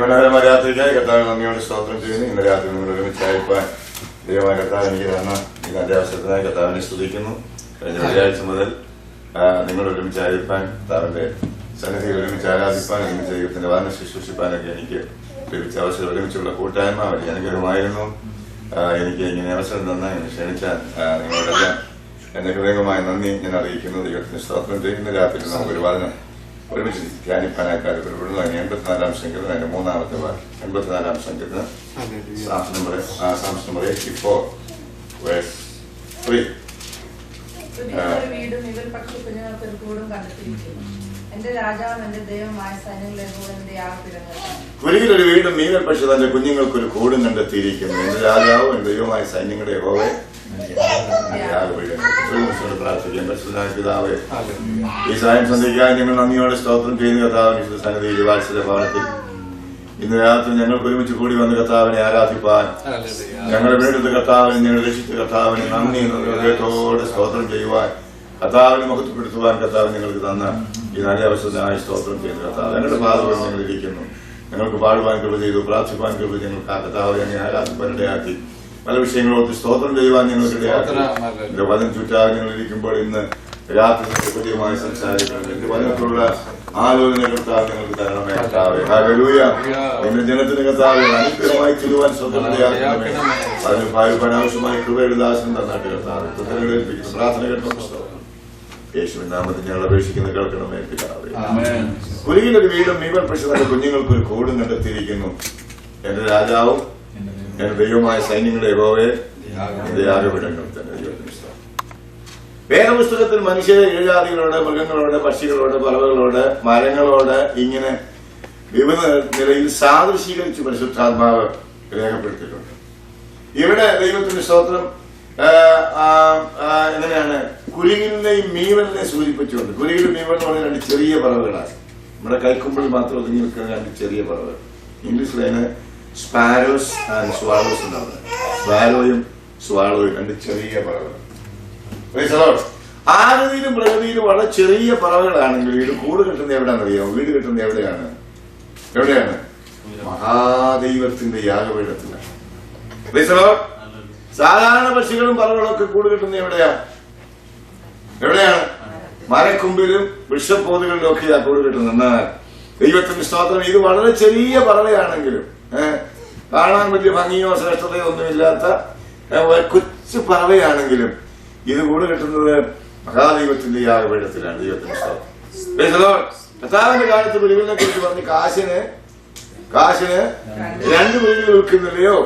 മനോഹരമായ രാത്രിക്കായി കർത്താവ് നന്ദിയോട് സ്തോത്രം ചെയ്യുന്നു. ഇന്ന് രാത്രി നിങ്ങൾ ഒരുമിച്ചായിരിക്കാൻ ദൈവമായ കർത്താവ് എനിക്ക് തന്ന ഈ നല്ല അവസരത്തിനായി കർത്താവിനെ സ്തുതിക്കുന്നു. കഴിഞ്ഞ വെള്ളിയാഴ്ച മുതൽ നിങ്ങൾ ഒരുമിച്ചായിരിക്കാൻ, കർത്താവിന്റെ സന്നിധിയിൽ ഒരുമിച്ച് ആരാധിപ്പാൻ, ഒരുമിച്ച് ദൈവത്തിന്റെ വാദന ശുശ്രൂഷിപ്പാനൊക്കെ എനിക്ക് ലഭിച്ച അവസരം, ഒരുമിച്ചുള്ള കൂട്ടായ്മ വലിയ അനുഗ്രഹമായിരുന്നു. എനിക്ക് ഇങ്ങനെ അവസരം തന്ന എന്നെ ക്ഷണിച്ചാൽ നിങ്ങളോടെല്ലാം എന്റെ ഹൃദയമായ നന്ദി ഞാൻ അറിയിക്കുന്നു. ദൈവത്തിന് സ്തോത്രം ചെയ്യുന്ന രാത്രി നമുക്ക് ഒരു വാദന ഒരുമിച്ച് ധ്യാനിപ്പാനായി താല്പര്യപ്പെടുന്നു. അതിന് 84-ാം സംഖ്യത്തിന് അതിന്റെ 3-ാമത്തെ വാക്ക് 84-ാം സംഖ്യത്തിന് സാംസ് നമ്പർ 84 verse 3. കുരികിലൊരു വീടും മീനൽ പക്ഷി തന്റെ കുഞ്ഞുങ്ങൾക്കൊരു കൂടും കണ്ടെത്തിയിരിക്കുന്നു. എന്റെ രാജാവും എന്റെ ദൈവമായ സൈന്യങ്ങളുടെ യഹോവേ പ്രാർത്ഥിക്കാം. പിതാവേ, ഈ സായം സന്ധ്യയ്ക്കായി ഞങ്ങൾ നന്ദിയോടെ സ്തോത്രം ചെയ്യുന്ന കർത്താവിന്റെ സന്നിധിയിൽ വാത്സല്യ ഭവനത്തിൽ ഇന്ന് രാത്രി ഞങ്ങൾക്ക് ഒരുമിച്ച് കൂടി വന്ന് കർത്താവിനെ ആരാധിപ്പാൻ, ഞങ്ങളെ വേണ്ടുന്ന കർത്താവിനെ, ഞങ്ങൾ രക്ഷിച്ച കർത്താവിനെ നന്ദി ഹൃദയത്തോടെ സ്തോത്രം ചെയ്യുവാൻ, കർത്താവിനെ മുഖത്തുപെടുത്തുവാൻ കർത്താവ് ഞങ്ങൾക്ക് തന്ന ഈ നല്ല അവസരത്തിനായി സ്തോത്രം ചെയ്യുന്ന കർത്താവ് ഞങ്ങളുടെ പാതകൾ ഞങ്ങൾ ഇരിക്കുന്നു. ഞങ്ങൾക്ക് പാടുവാൻ കൃപ ചെയ്തു, പ്രാർത്ഥിപ്പാൻ കൃപ ഞങ്ങൾക്ക് ആ കർത്താവ് ഞങ്ങളെ ആരാധിപ്പാൻ ഇടയാക്കി, പല വിഷയങ്ങളോട് സ്തോത്രം ചെയ്യുവാൻ ഞങ്ങൾക്ക് ഇടയാക്കി. എന്റെ വചനം ചുറ്റാതെ ഞങ്ങൾ ഇരിക്കുമ്പോൾ ഇന്ന് രാത്രി കൃത്യമായി സംസാരിക്കണം. എന്റെ വചനത്തിലുള്ള ആലോചന കർത്താവ് ഞങ്ങൾക്ക് തരണമേ കർത്താവേ. ഹല്ലേലൂയ. എന്റെ ജനത്തിന് കർത്താവെ അനുഗ്രഹമായി ചെല്ലുവാൻ സ്വന്തം ഇടയാക്കണമേ. അതിന് പാടുവാൻ ആവശ്യമായി കൃപയുടെ ദാസൻ തന്നാട്ട് കർത്താവ് ഏൽപ്പിക്കുന്നു. പ്രാർത്ഥന കേട്ടോ യേശുവിൻ നാമത്തിൽ ഞങ്ങൾ അപേക്ഷിക്കുന്ന കേൾക്കണമേ പിതാവേ. കുരികിലൊരു വീടും മീവൽ പക്ഷി തന്റെ കുഞ്ഞുങ്ങൾക്കൊരു കൂടും കണ്ടെത്തിയിരിക്കുന്നു. എന്റെ രാജാവും എന്റെ ദൈവമായ സൈന്യങ്ങളുടെ യഹോവേ എന്റെ യാഗപീഠങ്ങൾ തന്നെ. വേദപുസ്തകത്തിൽ മനുഷ്യരെ ഇഴജാതികളോട്, മൃഗങ്ങളോട്, പക്ഷികളോട്, പറവകളോട്, മരങ്ങളോട് ഇങ്ങനെ വിവിധ നിലയിൽ സാദൃശീകരിച്ച് പരിശുദ്ധാത്മാവ് രേഖപ്പെടുത്തിയിട്ടുണ്ട്. ഇവിടെ ദൈവത്തിന്റെ സ്തോത്രം എങ്ങനെയാണ് കുരികിലിനെയും മീവലിനെ സൂചിപ്പിച്ചുകൊണ്ട്, കുരികിലും മീവൽ എന്ന് പറഞ്ഞ രണ്ട് ചെറിയ പറവകളാണ്. നമ്മുടെ കൈക്കുമ്പിൾ മാത്രം ഒതുങ്ങി നിൽക്കുന്ന രണ്ട് ചെറിയ പറവകൾ. ഇംഗ്ലീഷിലതിന് സ്പാരോസ് ആൻഡ് സ്വാളോസ് എന്നാണ്. സ്പാരോയും സ്വാളോയും രണ്ട് ചെറിയ പറവകൾ. ആകൃതിയിലും പ്രകൃതിയിലും വളരെ ചെറിയ പറവകളാണെങ്കിൽ വീട് കൂട് കെട്ടുന്ന എവിടെയാണെന്നറിയാമോ? വീട് കെട്ടുന്ന എവിടെയാണ്? മഹാദൈവത്തിന്റെ യാഗപീഠത്തിലാണ്. സാധാരണ പക്ഷികളും പറവകളൊക്കെ കൂട് കെട്ടുന്ന എവിടെയാണ്? മരക്കൊമ്പിലും വൃക്ഷപ്പോതുകളിലും ഒക്കെയാ കൂട് കെട്ടുന്നത്. എന്നാൽ ദൈവത്തിന്റെ സ്തോത്രം ഇത് വളരെ ചെറിയ പറവയാണെങ്കിലും, കാണാൻ വലിയ ഭംഗിയോ ശ്രേഷ്ഠതയോ ഒന്നുമില്ലാത്ത കൊച്ചു പറവയാണെങ്കിലും ഇത് കൂട് കെട്ടുന്നത് മഹാദൈവത്തിന്റെ യാഗപീഠത്തിലാണ്. ദൈവത്തിന്റെ സ്തോത്രം. കർത്താവിന്റെ കാലത്ത് കുരികിലിനെ കുറിച്ച് പറഞ്ഞ് കാശിന് 2 കുരികിൽ വിൽക്കുന്നില്ലയോ?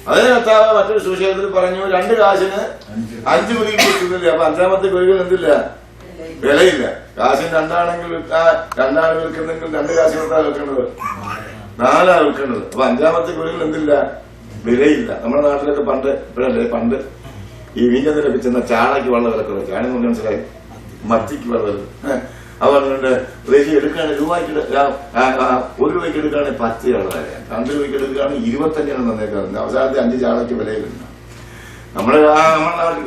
അതേ കർത്താവ് മറ്റൊരു സുവിശേഷത്തിൽ പറഞ്ഞു 2 കാശിന് 5 കുരികിൽ വിൽക്കുന്നില്ല. അപ്പൊ 5ാമത്തെ കുരികിൽ എന്തില്ല? വിലയില്ല. കാശിന് 2 വിൽക്കുന്നെങ്കിൽ 2 കാശ് കൊടുത്താൽ വിൽക്കേണ്ടത് 4 വിൽക്കേണ്ടത്. അപ്പൊ 5ാമത്തെ കുരികിൽ എന്തില്ല? വിലയില്ല. നമ്മുടെ നാട്ടിലൊക്കെ പണ്ട് ഈ വീഞ്ഞത്തിന് ലഭിച്ചെന്ന ചാളയ്ക്ക് വെള്ളം വിലക്കുന്നത്. ചാണെന്ന് മനസ്സിലായി, മത്തിക്ക് വെള്ളം. അതുകൊണ്ട് റേജി എടുക്കുകയാണെങ്കിൽ രൂപയ്ക്ക് 1 രൂപയ്ക്ക് എടുക്കുകയാണെങ്കിൽ 10 ചാള തരാം, 2 രൂപയ്ക്ക് എടുക്കുകയാണെങ്കിൽ 25 തന്നേക്കാറുണ്ട്. അവസാനത്തെ 5 ചാളയ്ക്ക് വിലയിലുണ്ട്. നമ്മുടെ നാട്ടിൽ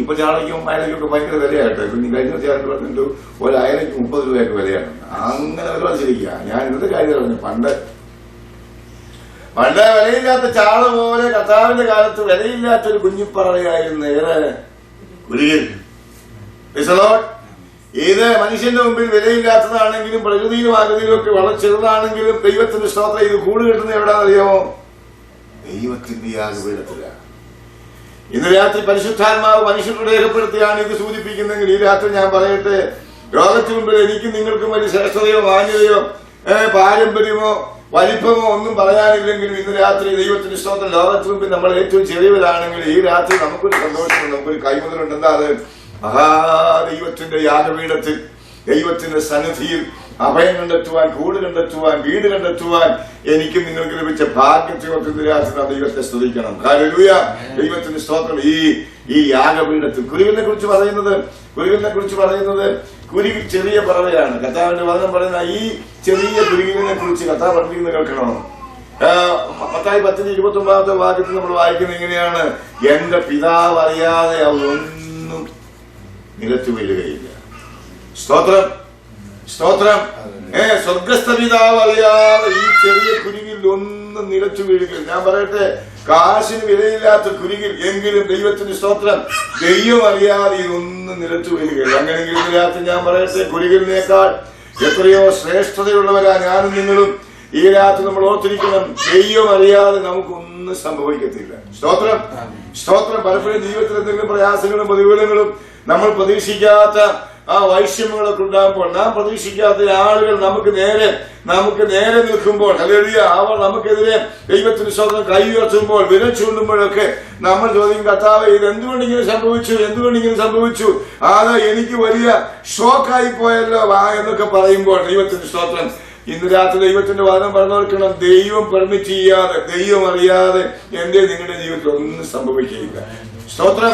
ഇപ്പൊ ചാളയ്ക്കും അയലയ്ക്കും ഒക്കെ ഭയങ്കര വിലയായിട്ട്. ഇപ്പൊ കഴിഞ്ഞ ചേർന്ന് പറഞ്ഞിട്ട് ഒരു അയലയ്ക്ക് 30 രൂപയൊക്കെ വിലയാണ്. അങ്ങനെ വില ശരിക്കുക. ഞാൻ ഇന്നത്തെ കാര്യം പറഞ്ഞു, പണ്ട് വിലയില്ലാത്ത ചാള പോലെ കർത്താവിന്റെ കാലത്ത് വിലയില്ലാത്തൊരു കുഞ്ഞിപ്പറവയായിരുന്നു ഏറെ കുരികിൽ. ഇത് മനുഷ്യന്റെ മുമ്പിൽ വിലയില്ലാത്തതാണെങ്കിലും പ്രകൃതിയിലും ആകൃതിയിലും ഒക്കെ വളരെ ചെറുതാണെങ്കിലും ദൈവത്തിന്റെ സ്തോത്രം ഇത് കൂട് കെട്ടുന്നത് എവിടെയാണെന്നറിയാമോ? ദൈവത്തിന്റെ യാഗപീഠത്തിലാണ്. ഇന്ന് രാത്രി പരിശുദ്ധാത്മാവ് മനുഷ്യരുടെ രേഖപ്പെടുത്തിയാണ് ഇത് സൂചിപ്പിക്കുന്നെങ്കിൽ ഈ രാത്രി ഞാൻ പറയട്ടെ, ലോകത്തിന് മുമ്പിൽ എനിക്കും നിങ്ങൾക്കും വലിയ ശ്രേഷ്ഠതയോ മാന്യതയോ പാരമ്പര്യമോ വലിപ്പമോ ഒന്നും പറയാനില്ലെങ്കിലും ഇന്ന് രാത്രി ദൈവത്തിന്റെ സ്തോത്രം ലോകത്തിന് മുമ്പിൽ നമ്മൾ ഏറ്റവും ചെറിയവരാണെങ്കിൽ ഈ രാത്രി നമുക്കൊരു സന്തോഷമുണ്ട്, നമുക്കൊരു കൈമുതലുണ്ട്. എന്താ അത്? മഹാദൈവത്തിന്റെ യാഗപീഠത്തിൽ ദൈവത്തിന്റെ സന്നിധിയിൽ അഭയം കണ്ടെത്തുവാൻ, കൂട് കണ്ടെത്തുവാൻ, വീട് കണ്ടെത്തുവാൻ എനിക്കും നിങ്ങൾക്ക് ലഭിച്ച ഭാഗ്യത്തെ രാത്രി ദൈവത്തെ സ്തുതിക്കണം. ഹല്ലേലൂയ. ദൈവത്തിന്റെ സ്തോത്രം. ഈ യാഗപീഠത്തിൽ കുരികിലിനെ കുറിച്ച് പറയുന്നത് കുരികിൽ ചെറിയ പറവയാണ്. കർത്താവിന്റെ വചനം പറയുന്ന ഈ ചെറിയ കുരികിലിനെ കുറിച്ച് കർത്താവ് പറഞ്ഞിരിക്കുന്നത് കേൾക്കണം. മത്തായി 10:29 വാക്യത്തിൽ നമ്മൾ വായിക്കുന്നത് എങ്ങനെയാണ്? എന്റെ പിതാവ് അറിയാതെ അവരൊന്നും നിലത്തു വീഴുകയില്ല. സ്തോത്രം. സ്വർഗസ്ഥ പിതാവ് അറിയാതെ ഈ ചെറിയ കുരുകിൽ ഒന്നും നിലച്ചു വീഴുകയും, ഞാൻ പറയട്ടെ, കാശിന് വിലയില്ലാത്ത കുരുകിൽ എങ്കിലും ദൈവത്തിന് സ്തോത്രം, ദൈവം അറിയാതെ ഇതൊന്നും നിലച്ചു വീഴുകയില്ല. അങ്ങനെയെങ്കിൽ ഇതിനകത്ത് ഞാൻ പറയട്ടെ, കുരുകിലിനേക്കാൾ എത്രയോ ശ്രേഷ്ഠതയുള്ളവരാ ഞാനും നിങ്ങളും. ഈ രാത്രി നമ്മൾ ഓർത്തിരിക്കണം, ദൈവം അറിയാതെ നമുക്കൊന്നും സംഭവിക്കത്തില്ല. സ്തോത്രം, സ്തോത്രം. പലപ്പോഴും ജീവിതത്തിൽ എന്തെങ്കിലും പ്രയാസങ്ങളും പ്രതികൂലങ്ങളും നമ്മൾ പ്രതീക്ഷിക്കാത്ത ആ വൈഷമ്യങ്ങളൊക്കെ ഉണ്ടാകുമ്പോൾ, നാം പ്രതീക്ഷിക്കാത്ത ആളുകൾ നമുക്ക് നേരെ നിൽക്കുമ്പോൾ, ഹല്ലേലൂയ, അവർ നമുക്കെതിരെ ദൈവത്തിന് സ്വന്തം കൈ ഉയർത്തുമ്പോൾ, വിരൽ ചൂണ്ടുമ്പോഴൊക്കെ നമ്മൾ ചോദിക്കും, കർത്താവേ, ഇത് എന്തുകൊണ്ടിങ്ങനെ സംഭവിച്ചു, അത് എനിക്ക് വലിയ ഷോക്കായി പോയല്ലോ എന്നൊക്കെ പറയുമ്പോൾ, ദൈവത്തിന് സ്തോത്രം, ഇന്ന് രാത്രി ദൈവത്തിന്റെ വചനം പറഞ്ഞോർക്കണം, ദൈവം പെർമിറ്റ് ചെയ്യാതെ, ദൈവം അറിയാതെ എന്റെ നിങ്ങളുടെ ജീവിതത്തിൽ ഒന്നും സംഭവിക്കുകയില്ല. സ്തോത്രം,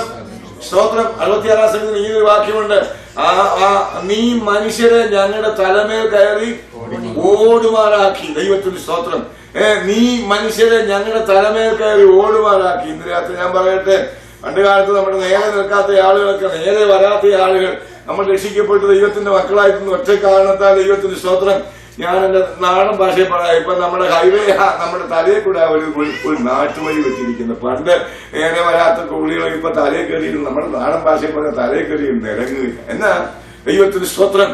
സ്തോത്രം. 66-ാം സംഗീതത്തിൽ ഈ ഒരു വാക്യമുണ്ട്, നീ മനുഷ്യരെ ഞങ്ങളുടെ തലമേൽ കയറി ഓടുമാറാക്കി. ദൈവത്തിന് സ്തോത്രം. നീ മനുഷ്യരെ ഞങ്ങളുടെ തലമേൽ കയറി ഓടുമാറാക്കി. ഇന്ന് രാത്രി ഞാൻ പറയട്ടെ, പണ്ട് കാലത്ത് നമ്മുടെ നേരെ നിൽക്കാത്ത ആളുകളൊക്കെ, നേരെ വരാത്ത ആളുകൾ നമ്മൾ രക്ഷിക്കപ്പെട്ട് ദൈവത്തിന്റെ മക്കളായിരുന്നു ഒറ്റ കാരണത്താൽ. ദൈവത്തിന്റെ സ്തോത്രം. ഞാൻ എന്റെ നാടൻ ഭാഷയിൽ പറയാം, ഇപ്പൊ നമ്മുടെ ഹൈവേ നമ്മുടെ തലയിൽ കൂടെ ഒരു നാട്ടുവഴി വെച്ചിരിക്കുന്നു. പണ്ട് നേരെ വരാത്ത കുളികൾ ഇപ്പൊ തലയിൽ കയറിയിരുന്നു. നമ്മുടെ നാടൻ ഭാഷയിൽ പറഞ്ഞ തലയിൽ കയറിയിരുന്നു, ഇറങ്ങുകയില്ല. എന്നാ ദൈവത്തിന് സ്തോത്രം.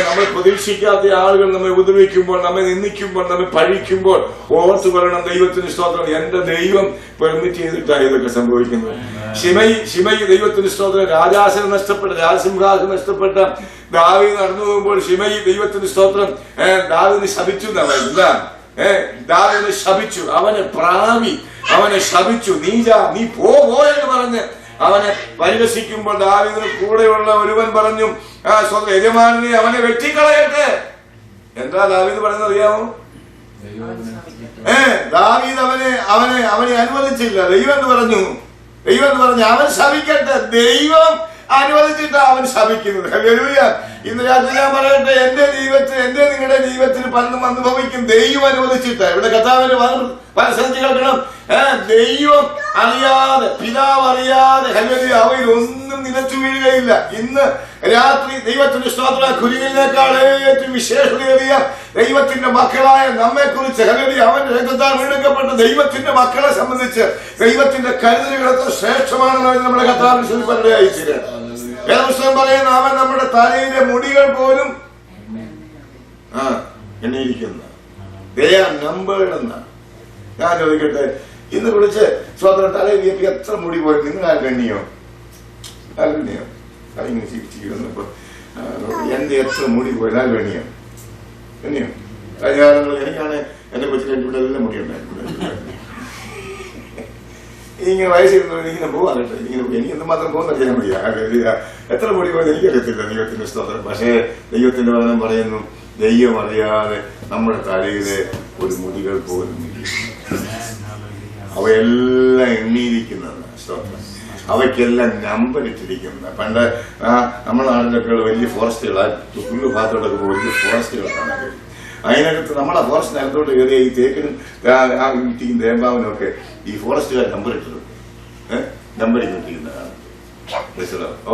നമ്മൾ പ്രതീക്ഷിക്കാത്ത ആളുകൾ നമ്മെ ഉപദ്രവിക്കുമ്പോൾ, നമ്മെ നിന്ദിക്കുമ്പോൾ, നമ്മെ പഴിക്കുമ്പോൾ ഓർത്തു പറയണം, ദൈവത്തിന് സ്തോത്രം, എന്റെ ദൈവം പെർമിറ്റ് ചെയ്തിട്ടാണ് ഇതൊക്കെ സംഭവിക്കുന്നത്. ശിമയി ദൈവത്തിന് സ്തോത്രം, രാജാസനം നഷ്ടപ്പെട്ട, രാജസിംഹാസനം നഷ്ടപ്പെട്ട ദാവീദ് നടന്നു പോകുമ്പോൾ ശിമയി ദൈവത്തിന് സ്തോത്രം ദാവീദിനെ ശപിച്ചു എന്നാ പറയുന്നത്. ദാവീദിനെ ശപിച്ചു, അവനെ ശപിച്ചു, നീ പോയെന്ന് പറഞ്ഞ് അവനെ പരിഹസിക്കുമ്പോൾ ദാവീദിന് കൂടെയുള്ള ഒരുവൻ പറഞ്ഞു, സ്വന്തം യജമാനെ അവനെ വെട്ടിക്കളയട്ടെ. എന്താ ദാവീദ് പറയുന്നത് അറിയാമോ? ദാവീദ് അവനെ അനുവദിച്ചില്ല. ദൈവം എന്ന് പറഞ്ഞു അവൻ ശപിക്കട്ടെ. ദൈവം അനുവദിച്ചിട്ട് അവൻ ശപിക്കുന്നത്. ഹല്ലേലൂയ. ഇന്ന് രാത്രി ഞാൻ പറയട്ടെ, എന്റെ നിങ്ങളുടെ ജീവിതത്തിൽ പലതും അനുഭവിക്കും ദൈവം അനുവദിച്ചിട്ട്. ഇവിടെ കർത്താവിന്റെ പല ശ്രദ്ധിച്ച് കേൾക്കണം. ദൈവം അറിയാതെ, പിതാവ് അറിയാതെ, ഹല്ലേലൂയ, അവയിലൊന്നും നിലച്ചു വീഴുകയില്ല. ഇന്ന് രാത്രി ദൈവത്തിന്റെ സ്തോത്രം, കുരുവിനേക്കാൾ ഏറ്റവും വിശേഷതയേറിയ ദൈവത്തിന്റെ മക്കളായ നമ്മെ കുറിച്ച്, ഹല്ലേലൂയ, അവന്റെ രക്തത്താൽ വീണ്ടെടുക്കപ്പെട്ട ദൈവത്തിന്റെ മക്കളെ സംബന്ധിച്ച് ദൈവത്തിന്റെ കരുതലുകൾ എത്ര ശ്രേഷ്ഠമാണെന്ന് നമ്മുടെ കർത്താവിന് ശുദ്ധീകരിച്ചില്ല. വേദപുസ്തകം പറയുന്ന, അവൻ നമ്മുടെ തലയിലെ മുടികൾ പോലും എണ്ണിയിരിക്കുന്ന നമ്പേർഡ്. ഞാൻ ചോദിക്കട്ടെ, ഇന്ന് വിളിച്ച് സ്വന്തം തലയിൽ എത്ര മുടി പോയി നിങ്ങൾ ഗണ്ണിയോ? അതിങ്ങനെ ചിരിച്ചിരിക്കുന്നപ്പോ എന്റെ എത്ര മുടി പോയി ഗണ്ണിയോ? എനിക്കാണ് എന്റെ കൊച്ചിൽ ഇവിടെ എല്ലാം മുടി ഉണ്ടായിരുന്നു. ഇങ്ങനെ വയസ്സിരുന്നവർ ഇങ്ങനെ പോകാറുണ്ട്. എനിക്ക് എന്തുമാത്രം പോകുന്നറിയാൻ വയ്യ. എത്ര മുടി പോയത് എനിക്കറിയത്തില്ല. ദൈവത്തിന്റെ സ്തോത്രം. പക്ഷേ ദൈവത്തിന്റെ വചനം പറയുന്നു, ദൈവം അറിയാതെ നമ്മുടെ തലയിലെ ഒരു മുടികൾ പോലും അവയെല്ലാം എണ്ണിയിരിക്കുന്നതാണ്. സ്തോത്രം. അവയ്ക്കെല്ലാം നമ്പർ ഇട്ടിരിക്കുന്ന. പണ്ട് നമ്മുടെ നാട്ടിലൊക്കെ വലിയ ഫോറസ്റ്റുകൾ, പുല്ല് ഭാഗത്തോടൊക്കെ വലിയ ഫോറസ്റ്റുകൾ കാണാൻ കഴിയും. അതിനകത്ത് നമ്മളെ ഫോറസ്റ്റ് നിലത്തോട്ട് കയറിയ ഈ തേക്കിനും ഇട്ടിക്കും തേമ്പാവിനും ഒക്കെ ഈ ഫോറസ്റ്റുകാർ നമ്പർ ഇട്ടിട്ടുണ്ട്. നമ്പറിങ് ഇട്ടിരിക്കുന്നതാണ്.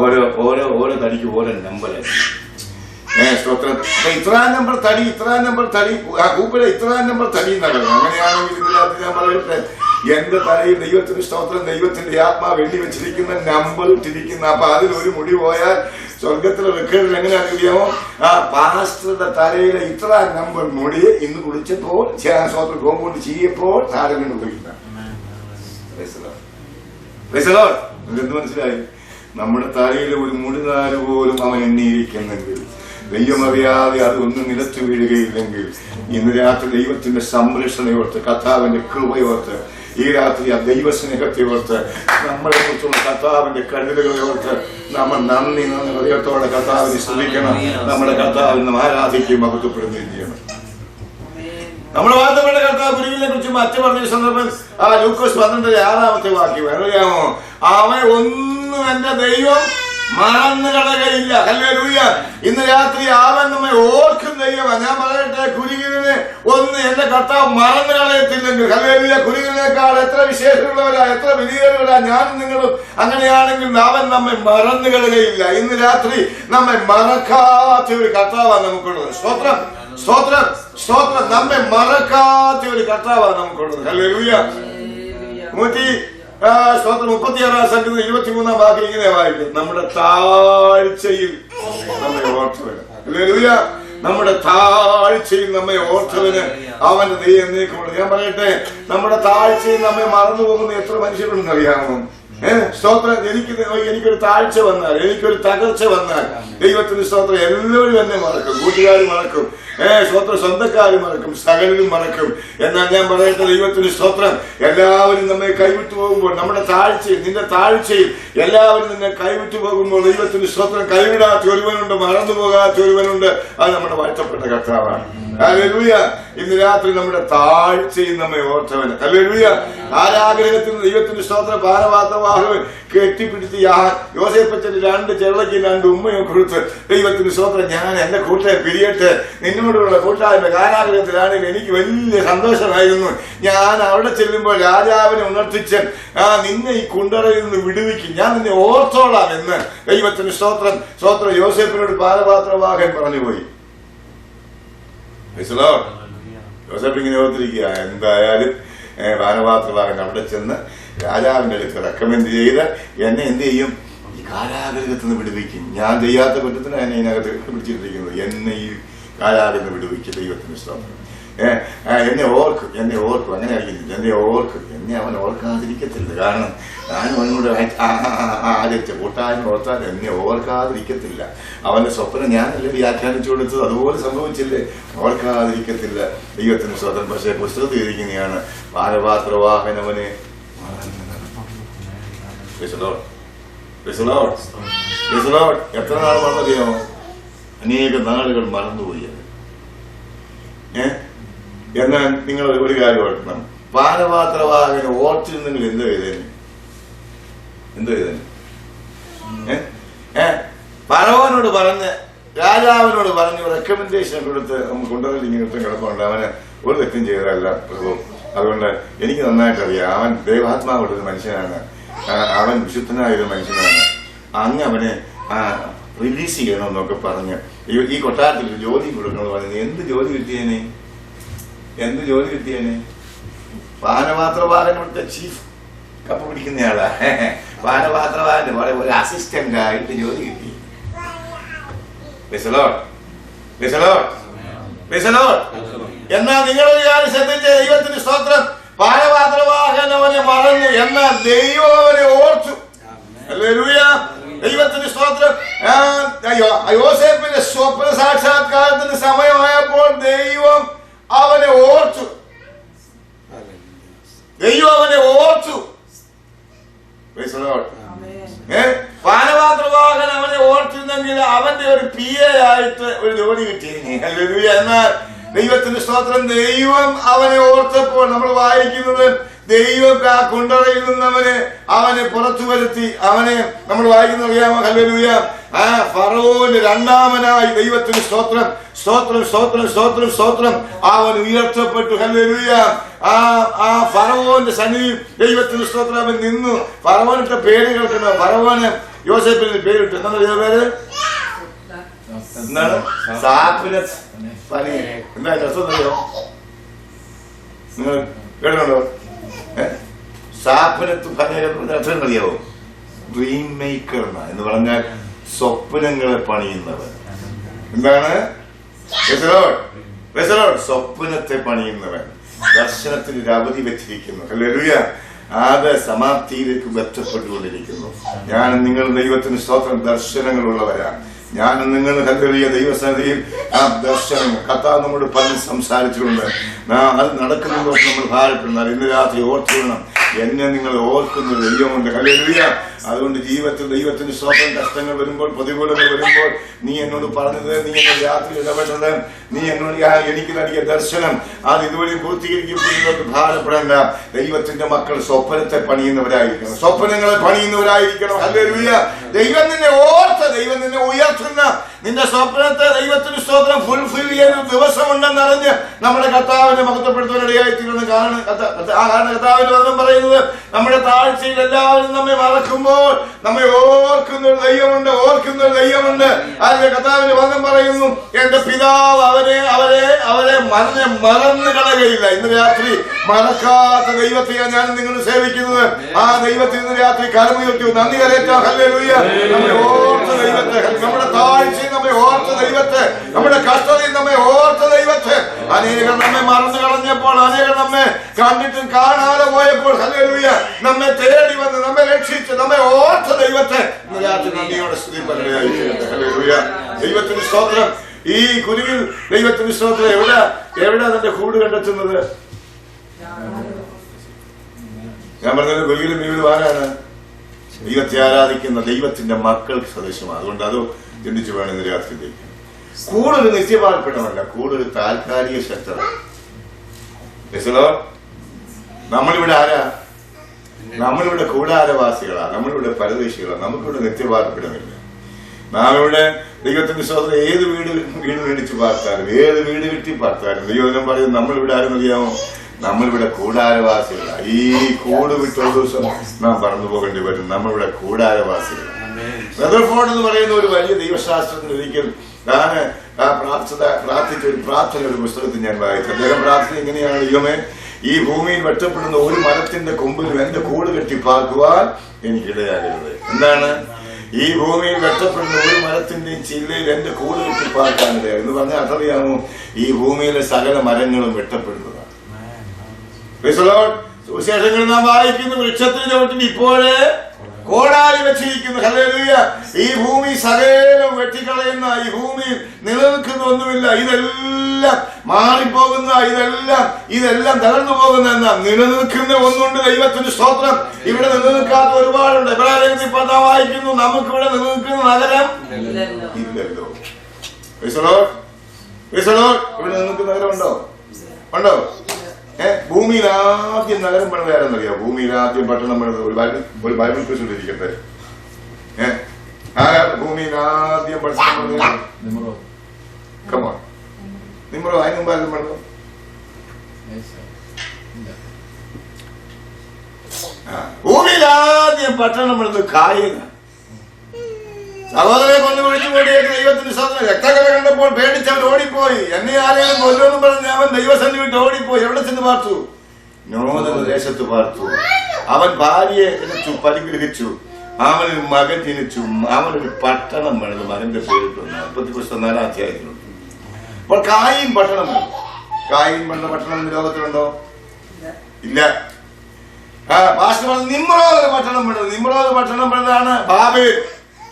ഓരോ തടിക്ക് ഓരോ നമ്പറായിരുന്നു. സ്തോത്രം. അപ്പൊ ഇത്രാം നമ്പർ തടി, കൂപ്പിട ഇത്രാം നമ്പർ തടി എന്നാണ്. അങ്ങനെയാണെങ്കിൽ ഇതിനകത്ത് ഞാൻ പറയട്ടെ, എന്റെ തലയിൽ ദൈവത്തിന് സ്തോത്രം, ദൈവത്തിന്റെ ആത്മാവ് എണ്ണി വെച്ചിരിക്കുന്ന നമ്പർ ഇട്ടിരിക്കുന്ന. അപ്പൊ അതിലൊരു മുടി പോയാൽ സ്വർഗത്തിലെ റെക്കോർഡിൽ എങ്ങനെയാണ് അറിയാമോ? പാസ്റ്ററുടെ തലയിലെ ഇത്ര നമ്പർ മുടി ഇന്ന് കുളിച്ചപ്പോൾ സ്തോത്രം കോമ്പൗണ്ട് ചെയ്യപ്പോൾ താരം കൊണ്ട് പോയില്ല. എന്ത് മനസ്സിലായി? നമ്മുടെ തലയിലെ ഒരു മുടിനാല് പോലും അവൻ എണ്ണിയിരിക്കുന്നെങ്കിൽ, ദൈവമറിയാതെ അതൊന്നും നിലച്ചു വീഴുകയില്ലെങ്കിൽ, ഇന്ന് രാത്രി ദൈവത്തിന്റെ സംരക്ഷണയോർത്ത്, കർത്താവിന്റെ കൃപയോർത്ത്, ഈ രാത്രി ആ ദൈവസ്നേഹത്തെ ഓർത്ത്, നമ്മളെ കുറിച്ചുള്ള കർത്താവിന്റെ കരുതലുകളെ ഓർത്ത് നമ്മൾ നന്ദി ഹൃദയത്തോടെ കർത്താവിനെ സ്തുതിക്കണം. നമ്മുടെ കർത്താവിനെ ആരാധിക്കുകയും മഹത്വപ്പെടുകയും ചെയ്യണം. നമ്മുടെ വാർത്തപ്പെട്ട കർത്താവ് ഗുരുവിനെ കുറിച്ച് മറ്റു പറഞ്ഞ സന്ദർഭം ലൂക്കോസ് 12:6 വാക്യം അറിയാമോ? അവൻ ഒന്നും എന്റെ ദൈവം മറന്നു കളകയില്ല. ഹല്ലേലൂയ. ഇന്ന് രാത്രി അവൻ നമ്മെ ഓർക്കും ദൈവമാണ്. ഞാൻ പറയട്ടെ, കുരുകിനെ ഒന്ന് എന്റെ കർത്താവ് മറന്നു കളയത്തില്ലെങ്കിൽ, ഹല്ലേലൂയ, കുരുകിനേക്കാൾ എത്ര വിശേഷമുള്ളവരാ, എത്ര വിധികളുള്ളവരാ ഞാനും നിങ്ങളും. അങ്ങനെയാണെങ്കിൽ അവൻ നമ്മെ മറന്നു കളകയില്ല. ഇന്ന് രാത്രി നമ്മെ മറക്കാത്ത ഒരു കർത്താവാണ് നമുക്കുള്ളത്. സ്തോത്രം. സ്തോത്രം, സ്തോത്രം. നമ്മെ മറക്കാത്ത ഒരു കർത്താവാണ് നമുക്കുള്ളത്. ഹല്ലേലൂയ. 36 സംഖ്യ 23 വാക്യം ഇങ്ങനെ വായിക്കും: നമ്മുടെ താഴ്ചയിൽ നമ്മെ ഓർത്തവന്. ഹല്ലേലൂയ. നമ്മുടെ താഴ്ചയിൽ നമ്മെ ഓർത്തവന് അവന്റെ ദൈവം എന്നേക്കുമുള്ളത്. ഞാൻ പറയട്ടെ, നമ്മുടെ താഴ്ചയിൽ നമ്മെ മറന്നു പോകുന്ന എത്ര മനുഷ്യരുണ്ടെന്ന് അറിയാമോ? സ്തോത്രം. എനിക്കൊരു താഴ്ച വന്നാൽ, എനിക്കൊരു തകർച്ച വന്നാൽ ദൈവത്തിന് സ്തോത്രം എല്ലാവരും എന്നെ മറക്കും. കൂട്ടുകാർ മറക്കും, സ്തോത്രം, സ്വന്തക്കാർ മറക്കും, സകലരും മറക്കും. എന്നാൽ ഞാൻ പറയട്ടെ, ദൈവത്തിന് സ്തോത്രം, എല്ലാവരും നമ്മെ കൈവിട്ടു പോകുമ്പോൾ, നമ്മുടെ താഴ്ചയിൽ, നിന്റെ താഴ്ചയിൽ എല്ലാവരും നിന്നെ കൈവിട്ടു പോകുമ്പോൾ ദൈവത്തിന് സ്തോത്രം കൈവിടാത്ത ഒരുവനുണ്ട്, മറന്നു പോകാത്ത ഒരുവനുണ്ട്. അത് നമ്മുടെ വാഴ്ത്തപ്പെട്ട കർത്താവാണ്. ഹല്ലേലൂയ. ഇന്ന് രാത്രി നമ്മുടെ താഴ്ചയിൽ നമ്മെ ഓർത്തവന്. ഹല്ലേലൂയ. ആരാഗ്രഹത്തിന് ദൈവത്തിന് സ്തോത്രം ഭാരവാഹവൻ കെട്ടിപ്പിടിച്ച് യോസേപ്പച്ചന് 2 ചെറുളയ്ക്ക് 2 ഉമ്മയും കൊടുത്ത് ദൈവത്തിന് സ്തോത്രം, ഞാൻ എന്റെ കൂട്ടരെ പിരിയട്ടെ, നിന്നോടുള്ള കൂട്ടായ്മ കാരാഗ്രഹത്തിലാണെങ്കിൽ എനിക്ക് വലിയ സന്തോഷമായിരുന്നു. ഞാൻ അവിടെ ചെല്ലുമ്പോൾ രാജാവിനെ ഉണർത്തിച്ച് നിന്നെ ഈ കുണ്ടറയിൽ നിന്ന് വിടുവിക്കും, ഞാൻ നിന്നെ ഓർത്തോളാം എന്ന് ദൈവത്തിന് സ്തോത്രം, സ്തോത്രം യോസേപ്പിനോട് ഭാരപാത്രവാഹൻ പറഞ്ഞുപോയി. യോസേപ്പ് ഇങ്ങനെ ഓർത്തിരിക്കുക, എന്തായാലും ഭാരപാത്രവാഹൻ അവിടെ ചെന്ന് രാജാവിന്റെ അടുത്ത് റെക്കമെൻഡ് ചെയ്ത് എന്നെ എന്ത് ചെയ്യും, ഈ കാരാഗ്രഹത്തിൽ നിന്ന് വിടുവിക്കും. ഞാൻ ചെയ്യാത്ത കുറ്റത്തിന് എന്നെ ഇതിനകത്ത് പിടിച്ചിട്ടിരിക്കുന്നത്, എന്നെ ഈ കാരാഗ്രഹത്തിൽ നിന്ന് വിടുവിക്കും. ദൈവത്തിന് സ്തോത്രം. എന്നെ ഓർക്കും, എന്നെ ഓർക്കും. അങ്ങനെ അറിയില്ല, എന്നെ ഓർക്കും. എന്നെ അവൻ ഓർക്കാതിരിക്കത്തില്ല. കാരണം ഞാൻ അവനോട് ആചരിച്ച കൂട്ടായ്മ ഓർത്താൽ എന്നെ ഓർക്കാതിരിക്കത്തില്ല. അവന്റെ സ്വപ്നം ഞാനല്ലേ വ്യാഖ്യാനിച്ചു കൊടുത്തത്, അതുപോലെ സംഭവിച്ചില്ലേ, ഓർക്കാതിരിക്കത്തില്ല. ദൈവത്തിന് സ്തോത്രം. പക്ഷേ പുസ്തകത്തിൽ ഇരിക്കുന്നതാണ് ഭാരപാത്രവാഹനവനെ എത്ര നാൾ മറന്നറിയാമോ? അനേക നാളുകൾ മറന്നുപോയി. എന്നാൽ നിങ്ങൾ ഒരു കാര്യം ഓർക്കണം, പാനപാത്രവാഹന ഓർത്തിരുന്നെങ്കിൽ എന്തോ ചെയ്തേനെ, എന്തോ ചെയ്തേനെ? ഫറവോനോട് പറഞ്ഞ്, രാജാവിനോട് പറഞ്ഞു, റെക്കമെൻഡേഷൻ കൊടുത്ത് നമുക്ക് കൊണ്ടുവന്നിട്ട് ഇങ്ങനെ കിടപ്പുണ്ട്, അവന് ഒരു തെറ്റും ചെയ്തതല്ല പ്രഭു, അതുകൊണ്ട് എനിക്ക് നന്നായിട്ടറിയാം, അവൻ ദൈവാത്മാവുള്ളൊരു മനുഷ്യനാണ്, അവൻ വിശുദ്ധനായൊരു മനുഷ്യനാണ്, അങ്ങ് അവനെ റിലീസ് ചെയ്യണമെന്നൊക്കെ പറഞ്ഞ് ഈ കൊട്ടാരത്തിൽ ജോലി കൊടുക്കണമെന്ന് പറഞ്ഞു. എന്ത് ജോലി കിട്ടിയേനെ? എന്ത് ജോലി കിട്ടിയേനെ? പാനപാത്രവാഹനത്തെ ചീഫ് കപ്പ് പിടിക്കുന്നയാളാ. പാനപാത്രവാഹന്റെ ഒരു അസിസ്റ്റന്റ് ആയിട്ട് ജോലി കിട്ടി. എന്നാൽ നിങ്ങളൊരു കാര്യം ശ്രദ്ധിച്ച, ദൈവത്തിന് സ്തോത്രം, പാനപാത്രവാഹനവനെ മറന്നു, എന്നാൽ ദൈവം അവനെ ഓർത്തു. ഹല്ലേലൂയ. ദൈവത്തിന് സ്തോത്രം. യോസേപ്പിന്റെ സ്വപ്ന സാക്ഷാത്കാരത്തിന് സമയമായപ്പോൾ ദൈവം അവനെ ഓർത്തു. ദൈവം അവനെ ഓർത്തു. പാനപാത്രവാഹൻ അവനെ ഓർത്തിരുന്നെങ്കിൽ അവന്റെ ഒരു PA ആയിട്ട് ഒരു ജോലി കിട്ടിയിരുന്നു. എന്നാൽ ദൈവത്തിന്റെ സ്തോത്രം, ദൈവം അവനെ ഓർത്തപ്പോൾ നമ്മൾ വായിക്കുന്നത്, ദൈവം ആ കുണ്ടറയിൽ നിന്ന് അവനെ പുറത്തു വരുത്തി. അവനെ നമ്മൾ വായിക്കുന്നത് അറിയാമോ? ഹല്ലേലൂയ. ഫറവോന്റെ രണ്ടാമനായി ദൈവത്തിന് സ്തോത്രം, സ്തോത്രം, സ്തോത്രം, സ്തോത്രം, സ്തോത്രം, അവൻ ഉയർത്തപ്പെട്ടു. ഹല്ലേലൂയ. ആ ഫറവോന്റെ സന്നിധിയിൽ ദൈവത്തിന് സ്തോത്രം അവൻ നിന്നു. ഫറവോനിട്ട പേര് കേൾക്കുന്ന, ഫറവോന് യോസേപ്പിന് പേരിട്ടു. എന്താണ് പേര്? എന്താണ്? സാപ്പിനത്ത് പനീർ. എന്താ അർത്ഥം അറിയോ? നിങ്ങൾ കേട്ടോ? സാപ്പിനത്ത് പനീർ അർത്ഥം അറിയാവോ? ഡ്രീം മേക്കർ എന്ന് പറഞ്ഞാൽ സ്വപ്നങ്ങളെ പണിയുന്നവൻ. എന്താണ്? സ്വപ്നത്തെ പണിയുന്നവൻ. ദർശനത്തിൽ ഒരു അവധി വെച്ചിരിക്കുന്നു. ഹല്ലേലൂയ. അത് സമാപ്തിയിലേക്ക് ബന്ധപ്പെട്ടുകൊണ്ടിരിക്കുന്നു. ഞാൻ നിങ്ങൾ ദൈവത്തിന് സ്തോത്രം ദർശനങ്ങളുള്ളവരാണ്. ഞാനും നിങ്ങൾ ഹല്ലേലൂയ ദൈവസന്നിധിയിൽ ആ ദർശനങ്ങൾ കർത്താവ് നമ്മോട് പറഞ്ഞ് സംസാരിച്ചിട്ടുണ്ട്. അത് നടക്കുന്നതിന് ദിവസം നമ്മൾ ഭാരപ്പെടുന്നാൽ ഇന്ന് രാത്രി ഓർത്തുകൊള്ളണം, എന്നെ നിങ്ങൾ ഓർക്കുന്ന ദൈവമുണ്ട്. ഹല്ലേലൂയ. അതുകൊണ്ട് ജീവിതത്തിൽ ദൈവത്തിന് സ്തോത്രം, കഷ്ടങ്ങൾ വരുമ്പോൾ, പ്രതികൂലങ്ങൾ വരുമ്പോൾ, നീ എന്നോട് പറഞ്ഞത്, നീ എന്നോട് രാത്രി ഇടപെട്ടത്, നീ എന്നോട് എനിക്ക് നൽകിയ ദർശനം, അത് ഇതുവഴി പൂർത്തീകരിക്കപ്പെടുന്നവർക്ക് ഭാരപ്പെടേണ്ട. ദൈവത്തിന്റെ മക്കൾ സ്വപ്നത്തെ പണിയുന്നവരായിരിക്കണം, സ്വപ്നങ്ങളെ പണിയുന്നവരായിരിക്കണം. ഹല്ലേലൂയ. ദൈവം നിന്നെ ഓർത്ത്, ദൈവം നിന്നെ ഉയർത്തുന്ന നിന്റെ സ്വപ്നത്തെ ദൈവത്തിന് സ്തോത്രം ഫുൾഫിൽ ചെയ്യുന്ന ദിവസമുണ്ടെന്നറിഞ്ഞ് നമ്മുടെ കർത്താവിനെ മഹത്വപ്പെടുത്തുവാനിടയായിത്തീരുന്ന കാരണം കർത്താവിന്റെ വചനം പറയുന്നത്, നമ്മുടെ താഴ്ചയിൽ എല്ലാവരും നമ്മെ മറക്കുമ്പോൾ നമ്മെ ഓർക്കുന്ന ഒരു ദൈവമുണ്ട്, ഓർക്കുന്ന ഒരു ദൈവമുണ്ട്. അതിന്റെ കർത്താവിന്റെ വചനം പറയുന്നു, എന്റെ പിതാവ് അവരെ മറന്നു കളയുകയില്ല. ഇന്ന് രാത്രി മറക്കാത്ത ദൈവത്തെയാണ് ഞാൻ നിങ്ങൾ സേവിക്കുന്നത്. ആ ദൈവത്തിൽ ഇന്ന് രാത്രി കരമുയർത്തി നന്ദി കരയറ്റാം. ഹല്ലേലൂയ. നമ്മെ ഓർത്ത ദൈവത്തെ, നമ്മുടെ താഴ്ചയിൽ നമ്മെ ഓർത്ത ദൈവത്തെ, നമ്മുടെ കഷ്ടതയിൽ നമ്മെ ഓർത്ത ദൈവത്തെ, അനേകം നമ്മെ മറന്നു കളഞ്ഞപ്പോൾ, അനേകം നമ്മെ കണ്ടിട്ടും കാണാതെ പോയപ്പോൾ, ഹല്ലേലൂയ, നമ്മെ തേടി വന്ന് നമ്മെ രക്ഷിച്ച് നമ്മെ ഓർത്ത ദൈവത്തെ ഇന്ന് രാത്രി നന്ദിയോടെ സ്തുതിപ്പതിനായിരിക്കട്ടെ. ഹല്ലേലൂയ. ദൈവത്തിന് സ്തോത്രം. ഈ കുരുവിൽ ദൈവത്തിന് സ്തോത്രം. എവിടെ അതിന്റെ കൂട് കണ്ടെത്തുന്നത്? ഞാൻ പറഞ്ഞത് കുരുവിലും മീവിലും ആരാണ്? ദൈവത്തെ ആരാധിക്കുന്ന ദൈവത്തിന്റെ മക്കൾക്ക് സദൃശമാണ്. അതുകൊണ്ട് അത് ചിന്തിച്ചു വേണം ഇന്ന് രാത്രി. കൂടുതൽ നിത്യപാർപ്പിടമല്ല, കൂടുതൽ താൽക്കാലിക ശക്തത. നമ്മളിവിടെ ആരാ? നമ്മളിവിടെ കൂടാരവാസികളാ, നമ്മളിവിടെ പരദേശികളാ, നമുക്കിവിടെ നിത്യപാർപ്പിടമില്ല. നാം ഇവിടെ ദൈവത്തിന്റെ സ്തോത്രം ഏത് വീട് മേടിച്ച് പാർത്താലും, ഏത് വീട് കിട്ടി പാർത്താലും ദൈവം പറയും നമ്മളിവിടെ ആരെന്നറിയാമോ? നമ്മളിവിടെ കൂടാരവാസികളാണ്. ഈ കൂട് വിട്ടൊരു ദിവസം നാം പറന്നു പോകേണ്ടി വരും. നമ്മളിവിടെ കൂടാരവാസികളാണ്. റദർഫോർഡ് എന്ന് പറയുന്ന ഒരു വലിയ ദൈവശാസ്ത്രത്തിൽ ഒരിക്കൽ ഞാൻ പ്രാർത്ഥിച്ച ഒരു പ്രാർത്ഥന ഒരു പുസ്തകത്തിൽ ഞാൻ വായിച്ചു. അദ്ദേഹം പ്രാർത്ഥന എങ്ങനെയാണ്? ദൈവമേ, ഈ ഭൂമിയിൽ വെട്ടപ്പെടുന്ന ഒരു മരത്തിന്റെ കൊമ്പിലും എന്റെ കൂട് കെട്ടി പാർക്കുവാൻ എനിക്കിടയാകരുത്. എന്താണ്? ഈ ഭൂമിയിൽ വെട്ടപ്പെടുന്ന ഒരു മരത്തിന്റെയും ചില്ലയിൽ എന്റെ കൂട് കെട്ടി പാർക്കാനിടയാ എന്ന് പറഞ്ഞാൽ അതറിയാമോ? ഈ ഭൂമിയിലെ സകല മരങ്ങളും വെട്ടപ്പെടുന്നതാണ്. സുവിശേഷങ്ങളിൽ നാം വായിക്കുന്നു, വൃക്ഷത്തിന് ചുവട്ടിൽ ഇപ്പോഴേ കോടാലി വെച്ചിരിക്കുന്നു. ഹല്ലേലൂയ. ഈ ഭൂമി സകലം വെട്ടിക്കളയുന്ന, ഈ ഭൂമിയിൽ നിലനിൽക്കുന്ന ഒന്നുമില്ല. ഇതെല്ലാം മാറിപ്പോകുന്ന, ഇതെല്ലാം തകർന്നു പോകുന്ന എന്നാ നിലനിൽക്കുന്ന ഒന്നുണ്ട്. ദൈവത്തിന് സ്തോത്രം. ഇവിടെ നിലനിൽക്കാത്ത ഒരുപാടുണ്ട്. എബ്രായലേഖനത്തിൽ 10 വായിക്കുന്നു, നമുക്കിവിടെ നിലനിൽക്കുന്ന നഗരം ഇല്ലല്ലോ. ഇവിടെ നിൽക്കുന്ന നഗരം ഉണ്ടോ? ഭൂമിയിൽ ആദ്യം നഗരം പണിത് ആരെന്നറിയാം? ഭൂമിയിൽ ആദ്യം പട്ടണം പണിത് ഒരു ബൈബിൾ ക്വിസ് ഇരിക്കട്ടെ. ആരാ ഭൂമിയിൽ ആദ്യം പട്ടണം പണിത്? കമോൺ, നിമ്രോ. അതിന് മുമ്പ് ആരും പണിതു? ഭൂമിയിൽ ആദ്യം പട്ടണം പണിത് കായേനാണ്. സഹോദരനെ കൊണ്ട് വിളിച്ചു കൂടിയേക്ക് ദൈവത്തിന് സ്തോത്രം. രക്തകല കണ്ടപ്പോൾ പേടിച്ചവൻ ഓടിപ്പോയി. എന്നെ ആരെയും കൊല്ലുമെന്നും പറഞ്ഞ് അവൻ ദൈവസന്നിധി വിട്ട് ഓടിപ്പോയി. എവിടെ ചെന്ന് പാർത്തു? നോദന ദേശത്ത് പാർത്തു. അവൻ ഭാര്യയെ പരിഗ്രഹിച്ചു. അവനൊരു മകൻ ജനിച്ചു. അവനൊരു പട്ടണം പണിത് മകന്റെ പേരിട്ടു. 4 അധ്യായത്തിലുണ്ട്. അപ്പോൾ കായീൻ പട്ടണം പണിതു. കായീൻ പണിത പട്ടണം ലോകത്തിലുണ്ടോ? ഇല്ല. നിമ്രോദ് പട്ടണം പണിത്. നിമ്രോദ് പട്ടണം പണിതാണ് ബാബേൽ.